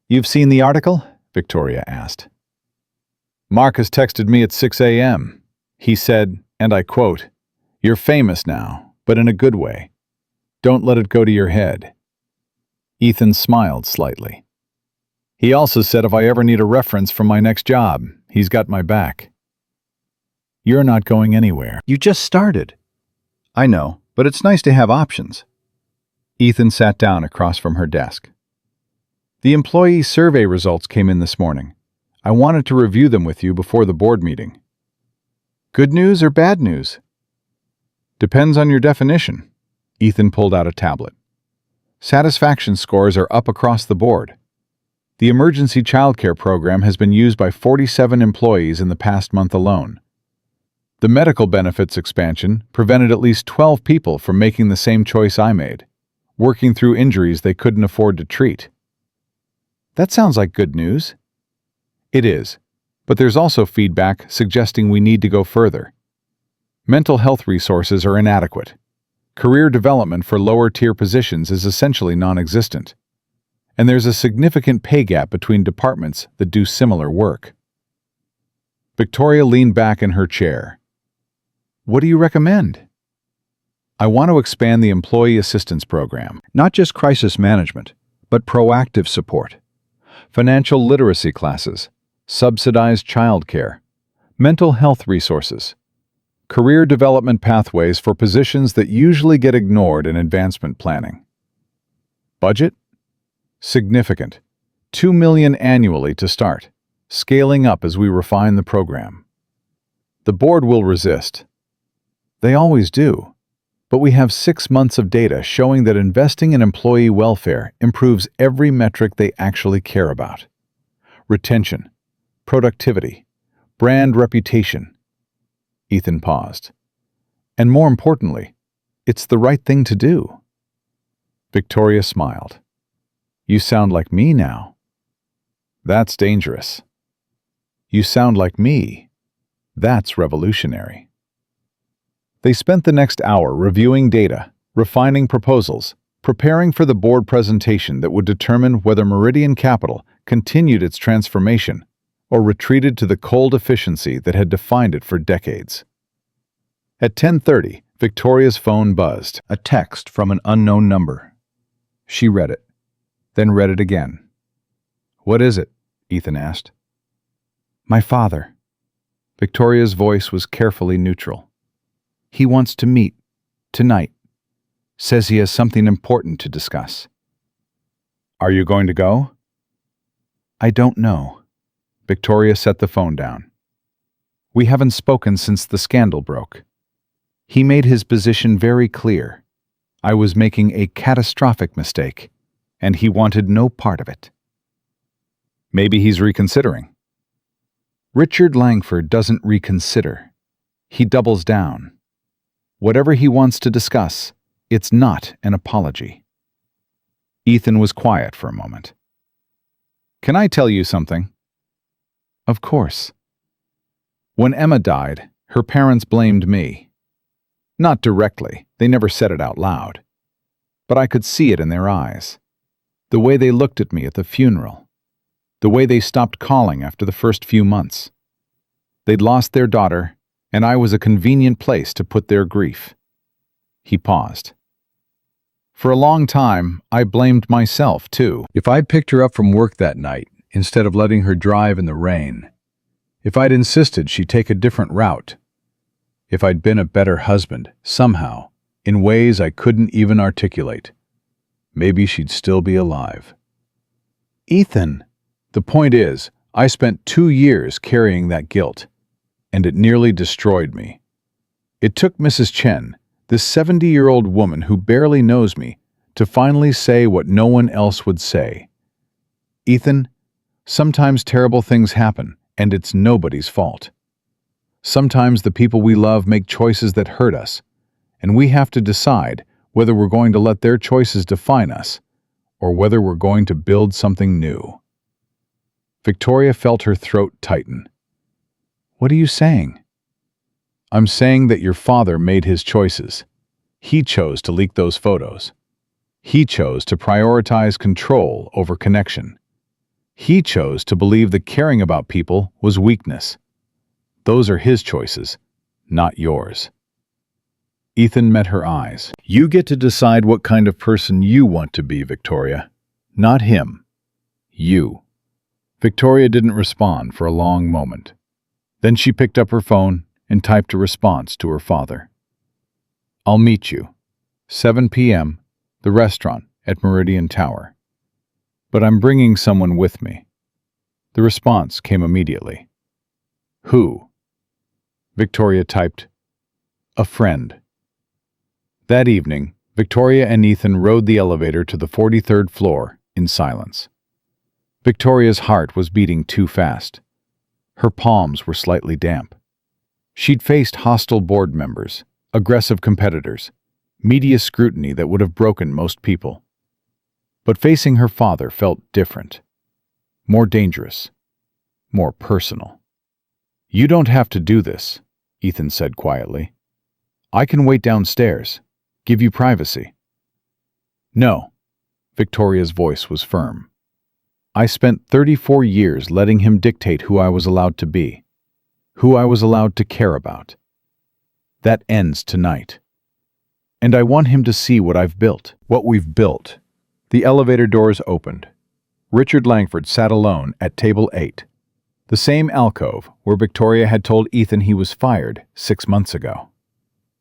"You've seen the article?" Victoria asked. "Marcus texted me at 6 a.m. He said, and I quote, 'You're famous now, but in a good way. Don't let it go to your head.'" Ethan smiled slightly. "He also said if I ever need a reference from my next job, he's got my back." "You're not going anywhere. You just started." "I know, but it's nice to have options." Ethan sat down across from her desk. "The employee survey results came in this morning. I wanted to review them with you before the board meeting." "Good news or bad news?" "Depends on your definition." Ethan pulled out a tablet. "Satisfaction scores are up across the board. The emergency childcare program has been used by 47 employees in the past month alone. The medical benefits expansion prevented at least 12 people from making the same choice I made, working through injuries they couldn't afford to treat." "That sounds like good news." "It is, but there's also feedback suggesting we need to go further. Mental health resources are inadequate. Career development for lower-tier positions is essentially non-existent. And there's a significant pay gap between departments that do similar work." Victoria leaned back in her chair. "What do you recommend?" "I want to expand the employee assistance program, not just crisis management, but proactive support. Financial literacy classes, subsidized childcare, mental health resources, career development pathways for positions that usually get ignored in advancement planning." "Budget?" "Significant. $2 million annually to start, scaling up as we refine the program." "The board will resist." "They always do. But we have 6 months of data showing that investing in employee welfare improves every metric they actually care about. Retention, productivity, brand reputation." Ethan paused. "And more importantly, it's the right thing to do." Victoria smiled. "You sound like me now." "That's dangerous." "You sound like me. That's revolutionary." They spent the next hour reviewing data, refining proposals, preparing for the board presentation that would determine whether Meridian Capital continued its transformation or retreated to the cold efficiency that had defined it for decades. At 10:30, Victoria's phone buzzed, a text from an unknown number. She read it, then read it again. "What is it?" Ethan asked. "My father." Victoria's voice was carefully neutral. "He wants to meet, tonight. Says he has something important to discuss. Are you going to go? I don't know. Victoria set the phone down. We haven't spoken since the scandal broke. He made his position very clear. I was making a catastrophic mistake, and he wanted no part of it. Maybe he's reconsidering. Richard Langford doesn't reconsider. He doubles down. Whatever he wants to discuss, it's not an apology. Ethan was quiet for a moment. Can I tell you something? Of course. When Emma died, her parents blamed me. Not directly, they never said it out loud. But I could see it in their eyes. The way they looked at me at the funeral. The way they stopped calling after the first few months. They'd lost their daughter, and I was a convenient place to put their grief. He paused. For a long time, I blamed myself, too. If I'd picked her up from work that night, instead of letting her drive in the rain, if I'd insisted she take a different route, if I'd been a better husband, somehow, in ways I couldn't even articulate, maybe she'd still be alive. Ethan, the point is, I spent 2 years carrying that guilt, and it nearly destroyed me. It took Mrs. Chen, this 70-year-old woman who barely knows me, to finally say what no one else would say. Ethan, sometimes terrible things happen, and it's nobody's fault. Sometimes the people we love make choices that hurt us, and we have to decide whether we're going to let their choices define us, or whether we're going to build something new. Victoria felt her throat tighten. What are you saying? I'm saying that your father made his choices. He chose to leak those photos. He chose to prioritize control over connection. He chose to believe that caring about people was weakness. Those are his choices, not yours. Ethan met her eyes. You get to decide what kind of person you want to be, Victoria. Not him. You. Victoria didn't respond for a long moment. Then she picked up her phone and typed a response to her father. I'll meet you. 7 p.m., the restaurant at Meridian Tower. But I'm bringing someone with me. The response came immediately. Who? Victoria typed, a friend. That evening, Victoria and Ethan rode the elevator to the 43rd floor in silence. Victoria's heart was beating too fast. Her palms were slightly damp. She'd faced hostile board members, aggressive competitors, media scrutiny that would have broken most people. But facing her father felt different, more dangerous, more personal. You don't have to do this, Ethan said quietly. I can wait downstairs, give you privacy. No, Victoria's voice was firm. I spent 34 years letting him dictate who I was allowed to be, who I was allowed to care about. That ends tonight. And I want him to see what I've built, what we've built. The elevator doors opened. Richard Langford sat alone at table 8, the same alcove where Victoria had told Ethan he was fired 6 months ago.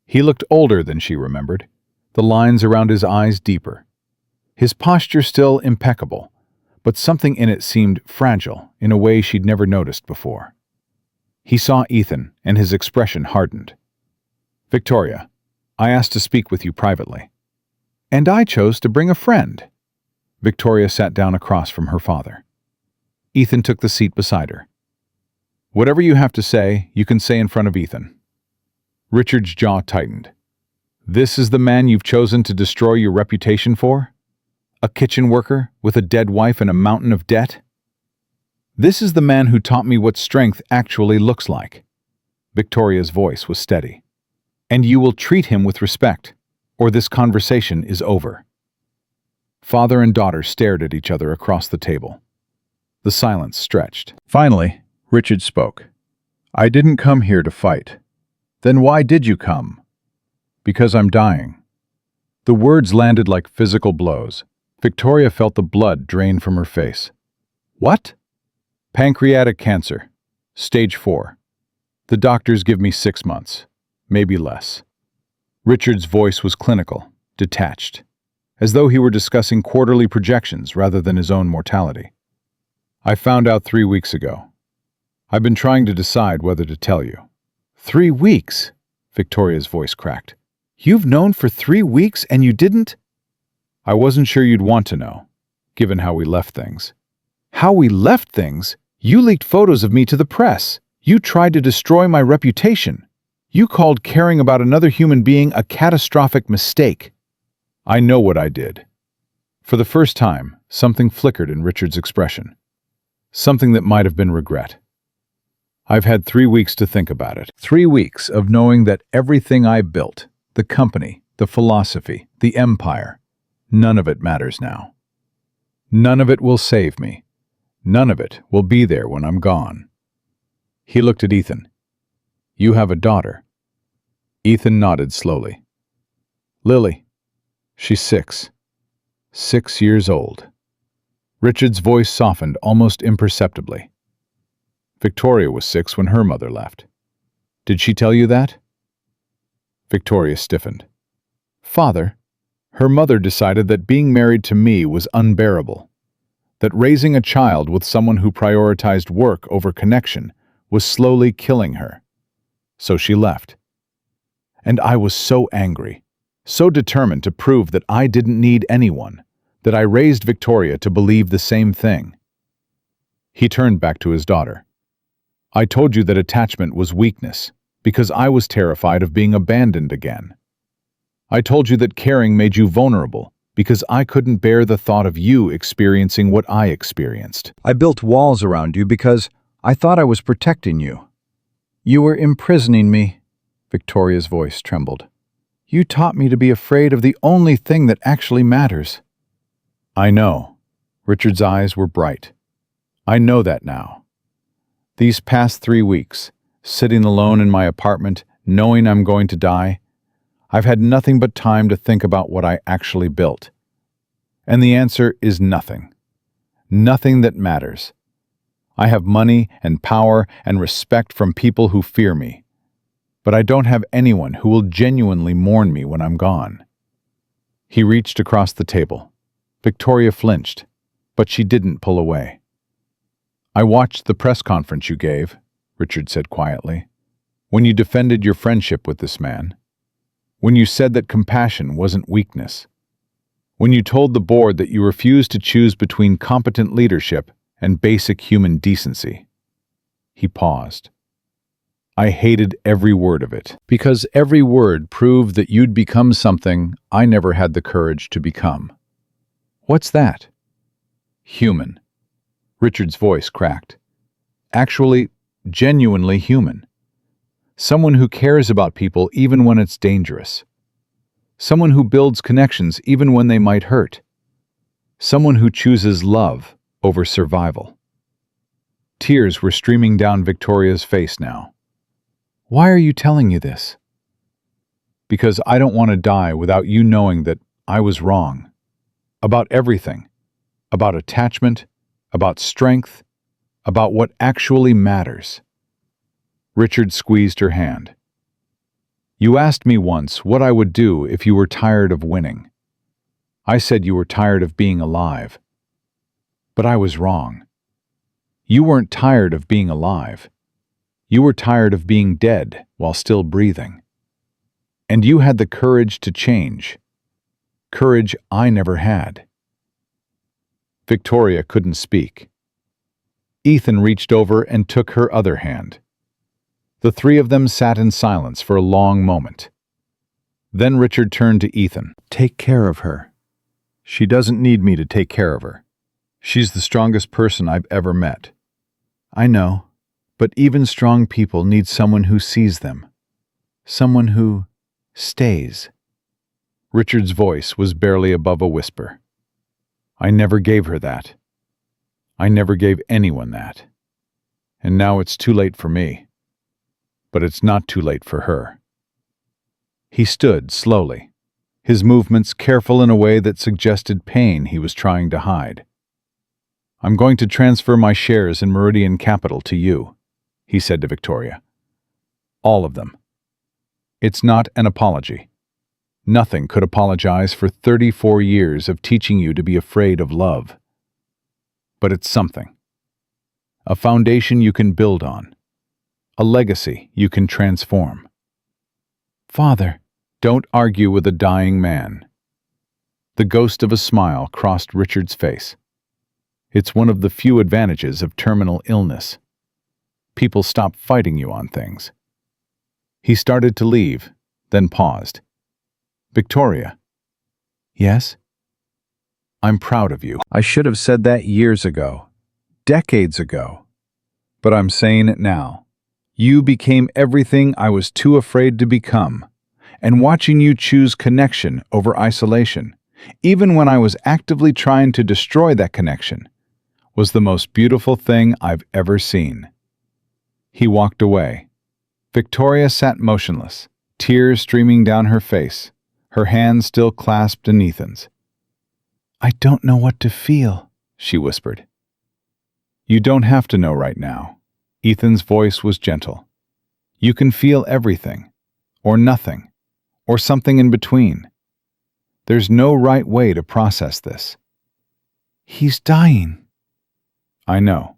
He looked older than she remembered, the lines around his eyes deeper. His posture still impeccable, but something in it seemed fragile in a way she'd never noticed before. He saw Ethan, and his expression hardened. Victoria, I asked to speak with you privately. And I chose to bring a friend. Victoria sat down across from her father. Ethan took the seat beside her. Whatever you have to say, you can say in front of Ethan. Richard's jaw tightened. This is the man you've chosen to destroy your reputation for? A kitchen worker with a dead wife and a mountain of debt? This is the man who taught me what strength actually looks like. Victoria's voice was steady. And you will treat him with respect, or this conversation is over. Father and daughter stared at each other across the table. The silence stretched. Finally, Richard spoke. I didn't come here to fight. Then why did you come? Because I'm dying. The words landed like physical blows. Victoria felt the blood drain from her face. What? Pancreatic cancer. Stage 4. The doctors give me 6 months. Maybe less. Richard's voice was clinical, detached, as though he were discussing quarterly projections rather than his own mortality. I found out 3 weeks ago. I've been trying to decide whether to tell you. 3 weeks? Victoria's voice cracked. You've known for 3 weeks and you didn't? I wasn't sure you'd want to know, given how we left things. How we left things? You leaked photos of me to the press. You tried to destroy my reputation. You called caring about another human being a catastrophic mistake. I know what I did. For the first time, something flickered in Richard's expression. Something that might have been regret. I've had 3 weeks to think about it. 3 weeks of knowing that everything I built, the company, the philosophy, the empire, none of it matters now. None of it will save me. None of it will be there when I'm gone. He looked at Ethan. You have a daughter. Ethan nodded slowly. Lily. She's 6. 6 years old. Richard's voice softened almost imperceptibly. Victoria was 6 when her mother left. Did she tell you that? Victoria stiffened. Father, her mother decided that being married to me was unbearable, that raising a child with someone who prioritized work over connection was slowly killing her. So she left. And I was so angry, so determined to prove that I didn't need anyone, that I raised Victoria to believe the same thing. He turned back to his daughter. I told you that attachment was weakness, because I was terrified of being abandoned again. I told you that caring made you vulnerable, because I couldn't bear the thought of you experiencing what I experienced. I built walls around you because I thought I was protecting you. You were imprisoning me. Victoria's voice trembled. You taught me to be afraid of the only thing that actually matters. I know. Richard's eyes were bright. I know that now. These past 3 weeks, sitting alone in my apartment, knowing I'm going to die, I've had nothing but time to think about what I actually built. And the answer is nothing. Nothing that matters. I have money and power and respect from people who fear me. But I don't have anyone who will genuinely mourn me when I'm gone. He reached across the table. Victoria flinched, but she didn't pull away. I watched the press conference you gave, Richard said quietly, when you defended your friendship with this man, when you said that compassion wasn't weakness, when you told the board that you refused to choose between competent leadership and basic human decency. He paused. I hated every word of it, because every word proved that you'd become something I never had the courage to become. What's that? Human. Richard's voice cracked. Actually, genuinely human. Someone who cares about people even when it's dangerous. Someone who builds connections even when they might hurt. Someone who chooses love over survival. Tears were streaming down Victoria's face now. Why are you telling me this? Because I don't want to die without you knowing that I was wrong. About everything. About attachment, about strength, about what actually matters. Richard squeezed her hand. You asked me once what I would do if you were tired of winning. I said you were tired of being alive. But I was wrong. You weren't tired of being alive. You were tired of being dead while still breathing. And you had the courage to change. Courage I never had. Victoria couldn't speak. Ethan reached over and took her other hand. The three of them sat in silence for a long moment. Then Richard turned to Ethan. Take care of her. She doesn't need me to take care of her. She's the strongest person I've ever met. I know, but even strong people need someone who sees them. Someone who stays. Richard's voice was barely above a whisper. I never gave her that. I never gave anyone that. And now it's too late for me. But it's not too late for her. He stood slowly, his movements careful in a way that suggested pain he was trying to hide. I'm going to transfer my shares in Meridian Capital to you, he said to Victoria. All of them. It's not an apology. Nothing could apologize for 34 years of teaching you to be afraid of love. But it's something. A foundation you can build on. A legacy you can transform. Father, Don't argue with a dying man. The ghost of a smile crossed Richard's face. It's one of the few advantages of terminal illness. People stop fighting you on things. He started to leave, then paused. Victoria. yes? I'm proud of you. I should have said that years ago, decades ago. But I'm saying it now. You became everything I was too afraid to become. And watching you choose connection over isolation, even when I was actively trying to destroy that connection, was the most beautiful thing I've ever seen. He walked away. Victoria sat motionless, tears streaming down her face, her hands still clasped in Ethan's. I don't know what to feel, She whispered. You don't have to know right now. Ethan's voice was gentle. You can feel everything, or nothing, or something in between. There's no right way to process this. He's dying. I know.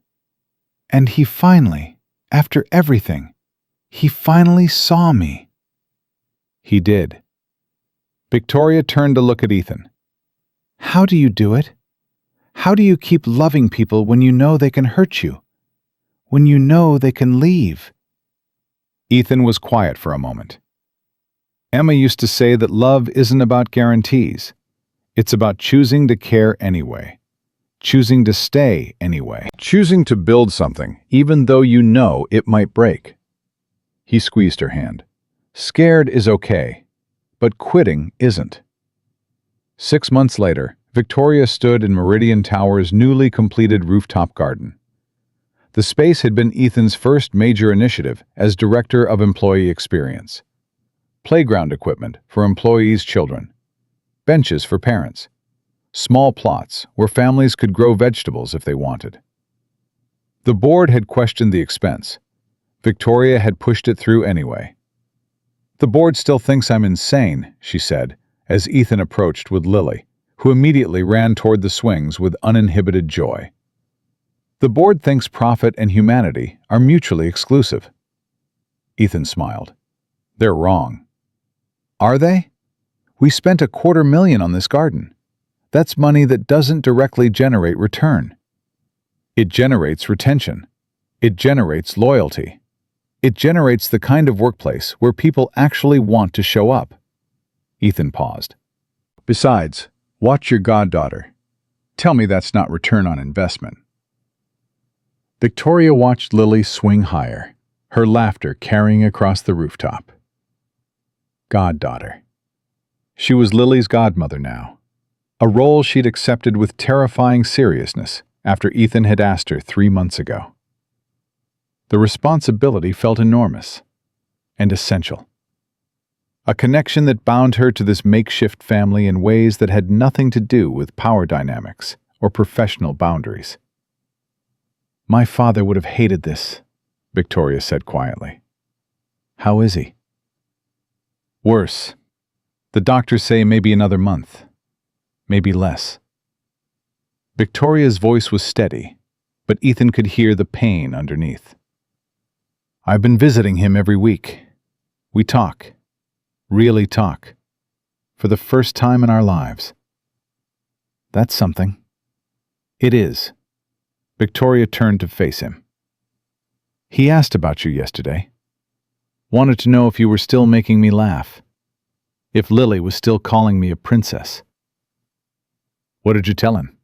And he finally, after everything, he finally saw me. He did. Victoria turned to look at Ethan. How do you do it? How do you keep loving people when you know they can hurt you? When you know they can leave? Ethan was quiet for a moment. Emma used to say that love isn't about guarantees. It's about choosing to care anyway. Choosing to stay anyway. Choosing to build something, even though you know it might break. He squeezed her hand. Scared is okay, but quitting isn't. 6 months later, Victoria stood in Meridian Tower's newly completed rooftop garden. The space had been Ethan's first major initiative as Director of Employee Experience. Playground equipment for employees' children. Benches for parents. Small plots where families could grow vegetables if they wanted. The board had questioned the expense. Victoria had pushed it through anyway. The board still thinks I'm insane, she said, as Ethan approached with Lily, who immediately ran toward the swings with uninhibited joy. The board thinks profit and humanity are mutually exclusive. Ethan smiled. They're wrong. Are they? We spent $250,000 on this garden. That's money that doesn't directly generate return. It generates retention. It generates loyalty. It generates the kind of workplace where people actually want to show up. Ethan paused. Besides, watch your goddaughter. Tell me that's not return on investment. Victoria watched Lily swing higher, her laughter carrying across the rooftop. Goddaughter. She was Lily's godmother now, a role she'd accepted with terrifying seriousness after Ethan had asked her 3 months ago. The responsibility felt enormous and essential. A connection that bound her to this makeshift family in ways that had nothing to do with power dynamics or professional boundaries. My father would have hated this, Victoria said quietly. How is he? Worse. The doctors say maybe another month. Maybe less. Victoria's voice was steady, but Ethan could hear the pain underneath. I've been visiting him every week. We talk. Really talk. For the first time in our lives. That's something. It is. Victoria turned to face him. He asked about you yesterday. Wanted to know if you were still making me laugh. If Lily was still calling me a princess. What did you tell him?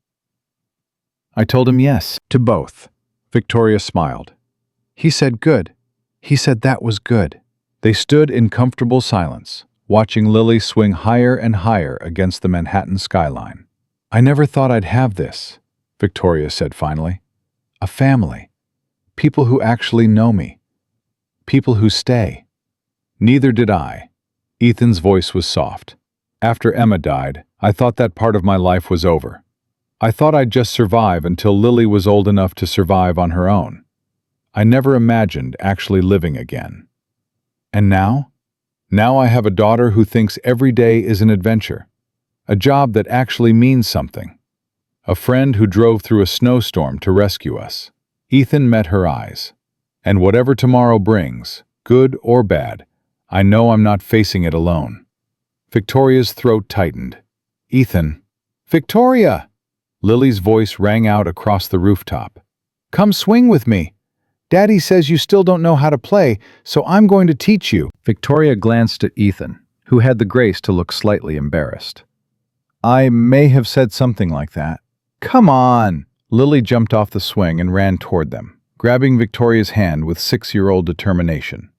I told him yes, to both. Victoria smiled. He said good. He said that was good. They stood in comfortable silence, watching Lily swing higher and higher against the Manhattan skyline. I never thought I'd have this, Victoria said finally. A family. People who actually know me. People who stay. Neither did I. Ethan's voice was soft. After Emma died, I thought that part of my life was over. I thought I'd just survive until Lily was old enough to survive on her own. I never imagined actually living again. And now? Now I have a daughter who thinks every day is an adventure, a job that actually means something, a friend who drove through a snowstorm to rescue us. Ethan met her eyes. And whatever tomorrow brings, good or bad, I know I'm not facing it alone. Victoria's throat tightened. Ethan. Victoria! Lily's voice rang out across the rooftop. Come swing with me. Daddy says you still don't know how to play, so I'm going to teach you. Victoria glanced at Ethan, who had the grace to look slightly embarrassed. I may have said something like that. Come on! Lily jumped off the swing and ran toward them, grabbing Victoria's hand with 6-year-old determination.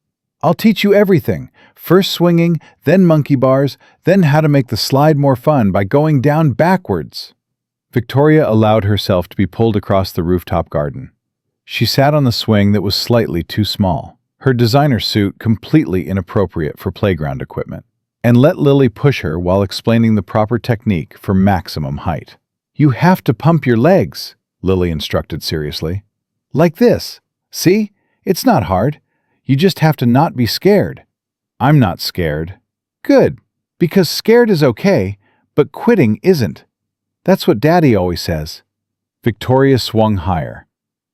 I'll teach you everything. First swinging, then monkey bars, then how to make the slide more fun by going down backwards. Victoria allowed herself to be pulled across the rooftop garden. She sat on the swing that was slightly too small, her designer suit completely inappropriate for playground equipment, and let Lily push her while explaining the proper technique for maximum height. You have to pump your legs, Lily instructed seriously. Like this. See? It's not hard. You just have to not be scared. I'm not scared. Good. Because scared is okay, but quitting isn't. That's what Daddy always says. Victoria swung higher.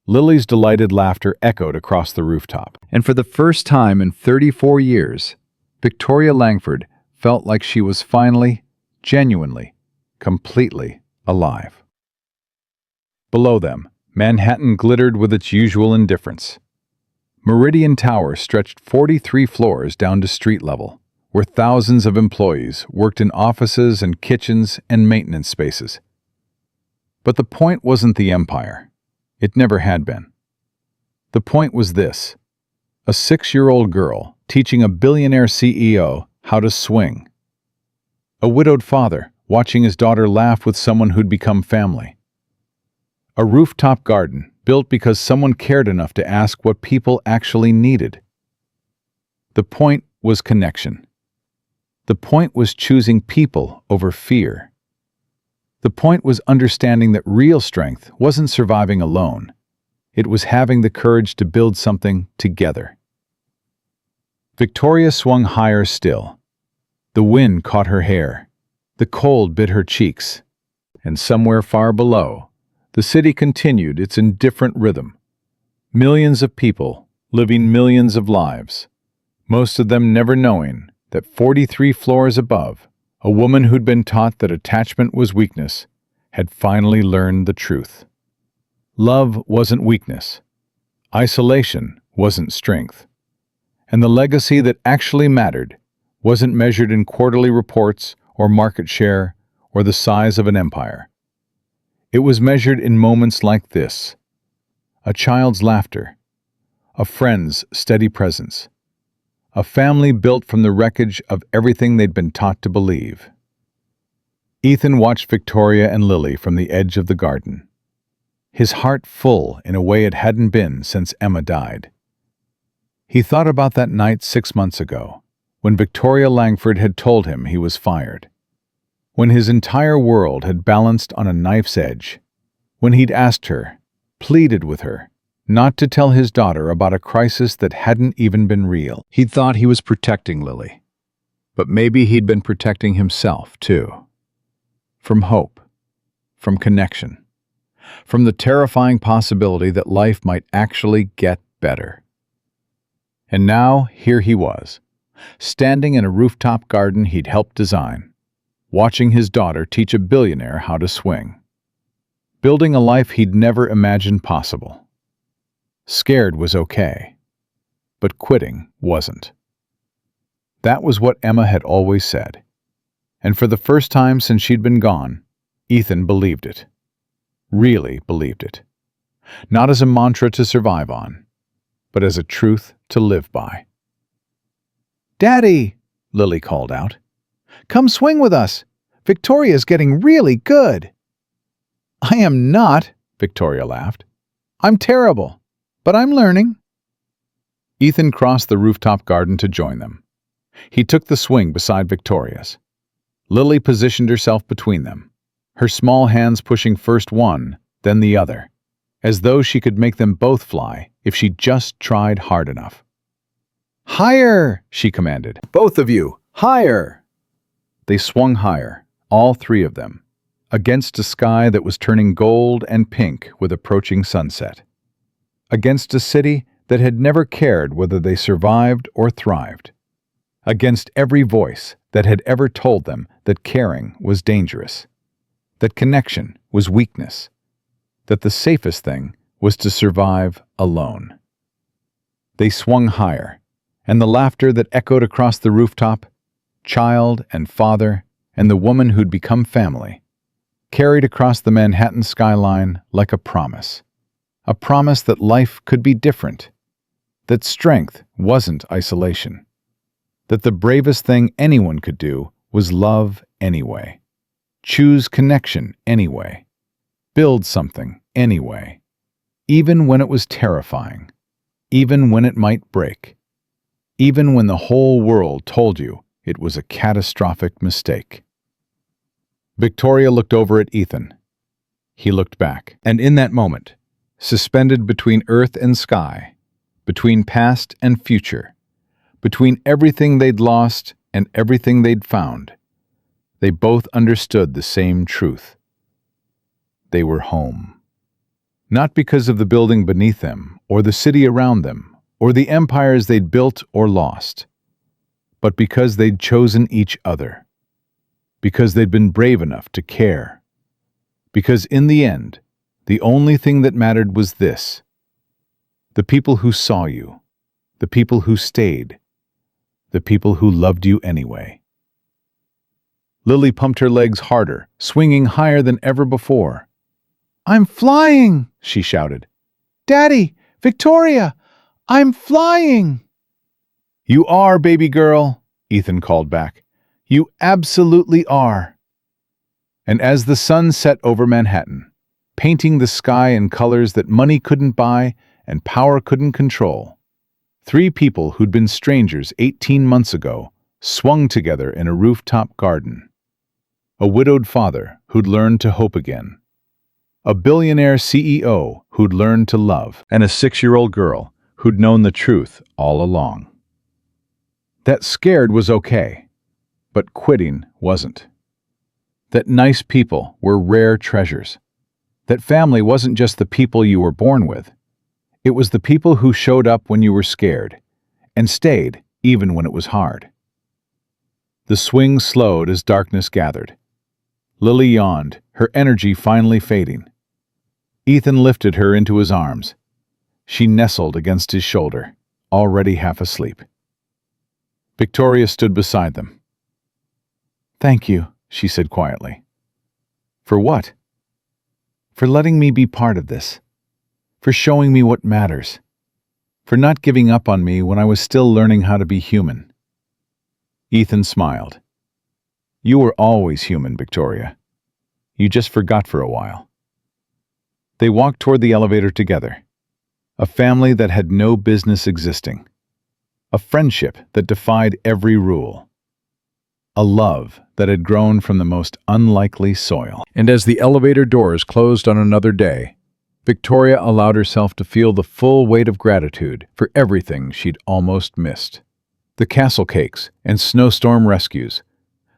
Lily's delighted laughter echoed across the rooftop. And for the first time in 34 years, Victoria Langford felt like she was finally, genuinely, completely alive. Below them, Manhattan glittered with its usual indifference. Meridian Tower stretched 43 floors down to street level, where thousands of employees worked in offices and kitchens and maintenance spaces. But the point wasn't the empire. It never had been. The point was this: a 6-year-old girl teaching a billionaire CEO how to swing. A widowed father watching his daughter laugh with someone who'd become family. A rooftop garden built because someone cared enough to ask what people actually needed. The point was connection. The point was choosing people over fear. The point was understanding that real strength wasn't surviving alone. It was having the courage to build something together. Victoria swung higher still. The wind caught her hair. The cold bit her cheeks. And somewhere far below, the city continued its indifferent rhythm. Millions of people living millions of lives, most of them never knowing that 43 floors above, a woman who'd been taught that attachment was weakness had finally learned the truth. Love wasn't weakness. Isolation wasn't strength. And the legacy that actually mattered wasn't measured in quarterly reports or market share or the size of an empire. It was measured in moments like this: a child's laughter, a friend's steady presence, a family built from the wreckage of everything they'd been taught to believe. Ethan watched Victoria and Lily from the edge of the garden, his heart full in a way it hadn't been since Emma died. He thought about that night 6 months ago, when Victoria Langford had told him he was fired, when his entire world had balanced on a knife's edge, when he'd asked her, pleaded with her, not to tell his daughter about a crisis that hadn't even been real. He'd thought he was protecting Lily, but maybe he'd been protecting himself, too. From hope, from connection, from the terrifying possibility that life might actually get better. And now, here he was, standing in a rooftop garden he'd helped design, watching his daughter teach a billionaire how to swing, building a life he'd never imagined possible. Scared was okay, but quitting wasn't. That was what Emma had always said, and for the first time since she'd been gone, Ethan believed it. Really believed it. Not as a mantra to survive on, but as a truth to live by. "Daddy," Lily called out. "Come swing with us. Victoria's getting really good." "I am not," Victoria laughed. "I'm terrible, but I'm learning." Ethan crossed the rooftop garden to join them. He took the swing beside Victoria's. Lily positioned herself between them, her small hands pushing first one, then the other, as though she could make them both fly if she just tried hard enough. "Higher!" she commanded. "Both of you, higher!" They swung higher, all three of them, against a sky that was turning gold and pink with approaching sunset. Against a city that had never cared whether they survived or thrived. Against every voice that had ever told them that caring was dangerous, that connection was weakness, that the safest thing was to survive alone. They swung higher, and the laughter that echoed across the rooftop, child and father and the woman who'd become family, carried across the Manhattan skyline like a promise that life could be different, that strength wasn't isolation, that the bravest thing anyone could do was love anyway, choose connection anyway, build something anyway, even when it was terrifying, even when it might break, even when the whole world told you it was a catastrophic mistake. Victoria looked over at Ethan. He looked back, and in that moment, suspended between earth and sky, between past and future, between everything they'd lost and everything they'd found, they both understood the same truth. They were home. Not because of the building beneath them, or the city around them, or the empires they'd built or lost, but because they'd chosen each other, because they'd been brave enough to care, because in the end, the only thing that mattered was this: the people who saw you, the people who stayed, the people who loved you anyway. Lily pumped her legs harder, swinging higher than ever before. "I'm flying!" she shouted. "Daddy! Victoria! I'm flying!" "You are, baby girl," Ethan called back. "You absolutely are." And as the sun set over Manhattan, painting the sky in colors that money couldn't buy and power couldn't control, three people who'd been strangers 18 months ago swung together in a rooftop garden. A widowed father who'd learned to hope again. A billionaire CEO who'd learned to love. And a 6-year-old girl who'd known the truth all along. That scared was okay, but quitting wasn't. That nice people were rare treasures. That family wasn't just the people you were born with. It was the people who showed up when you were scared, and stayed even when it was hard. The swing slowed as darkness gathered. Lily yawned, her energy finally fading. Ethan lifted her into his arms. She nestled against his shoulder, already half asleep. Victoria stood beside them. "Thank you," she said quietly. "For what?" "For letting me be part of this. For showing me what matters. For not giving up on me when I was still learning how to be human." Ethan smiled. "You were always human, Victoria. You just forgot for a while." They walked toward the elevator together. A family that had no business existing. A friendship that defied every rule. A love that had grown from the most unlikely soil. And as the elevator doors closed on another day, Victoria allowed herself to feel the full weight of gratitude for everything she'd almost missed. The castle cakes and snowstorm rescues,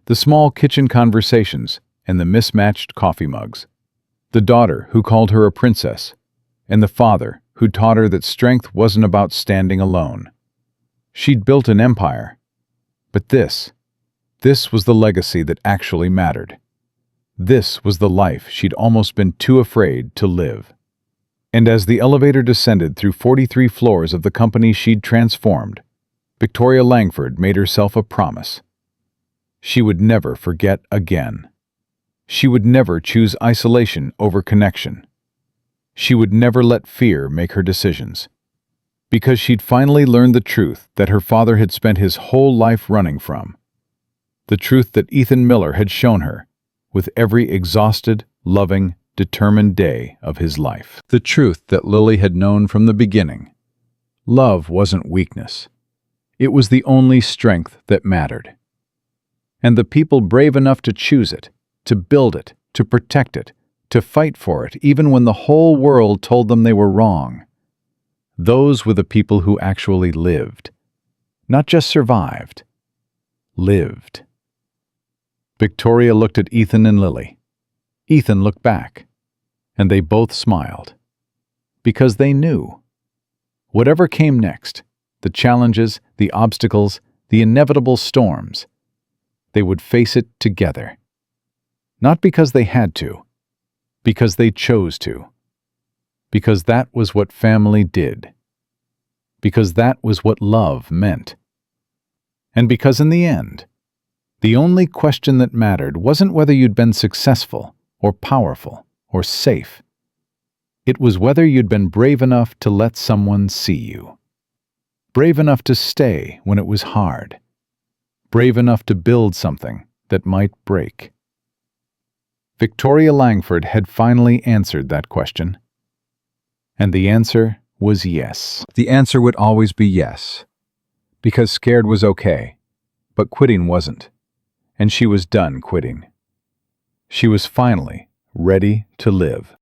the small kitchen conversations and the mismatched coffee mugs, the daughter who called her a princess, and the father who taught her that strength wasn't about standing alone. She'd built an empire, but this was the legacy that actually mattered. This was the life she'd almost been too afraid to live. And as the elevator descended through 43 floors of the company she'd transformed, Victoria Langford made herself a promise. She would never forget again. She would never choose isolation over connection. She would never let fear make her decisions. Because she'd finally learned the truth that her father had spent his whole life running from. The truth that Ethan Miller had shown her with every exhausted, loving, determined day of his life. The truth that Lily had known from the beginning. Love wasn't weakness. It was the only strength that mattered. And the people brave enough to choose it, to build it, to protect it, to fight for it, even when the whole world told them they were wrong. Those were the people who actually lived. Not just survived, lived. Victoria looked at Ethan and Lily. Ethan looked back, and they both smiled. Because they knew. Whatever came next, the challenges, the obstacles, the inevitable storms, they would face it together. Not because they had to, because they chose to. Because that was what family did. Because that was what love meant. And because in the end, the only question that mattered wasn't whether you'd been successful or powerful or safe. It was whether you'd been brave enough to let someone see you. Brave enough to stay when it was hard. Brave enough to build something that might break. Victoria Langford had finally answered that question. And the answer was yes. The answer would always be yes. Because scared was okay, but quitting wasn't. And she was done quitting. She was finally ready to live.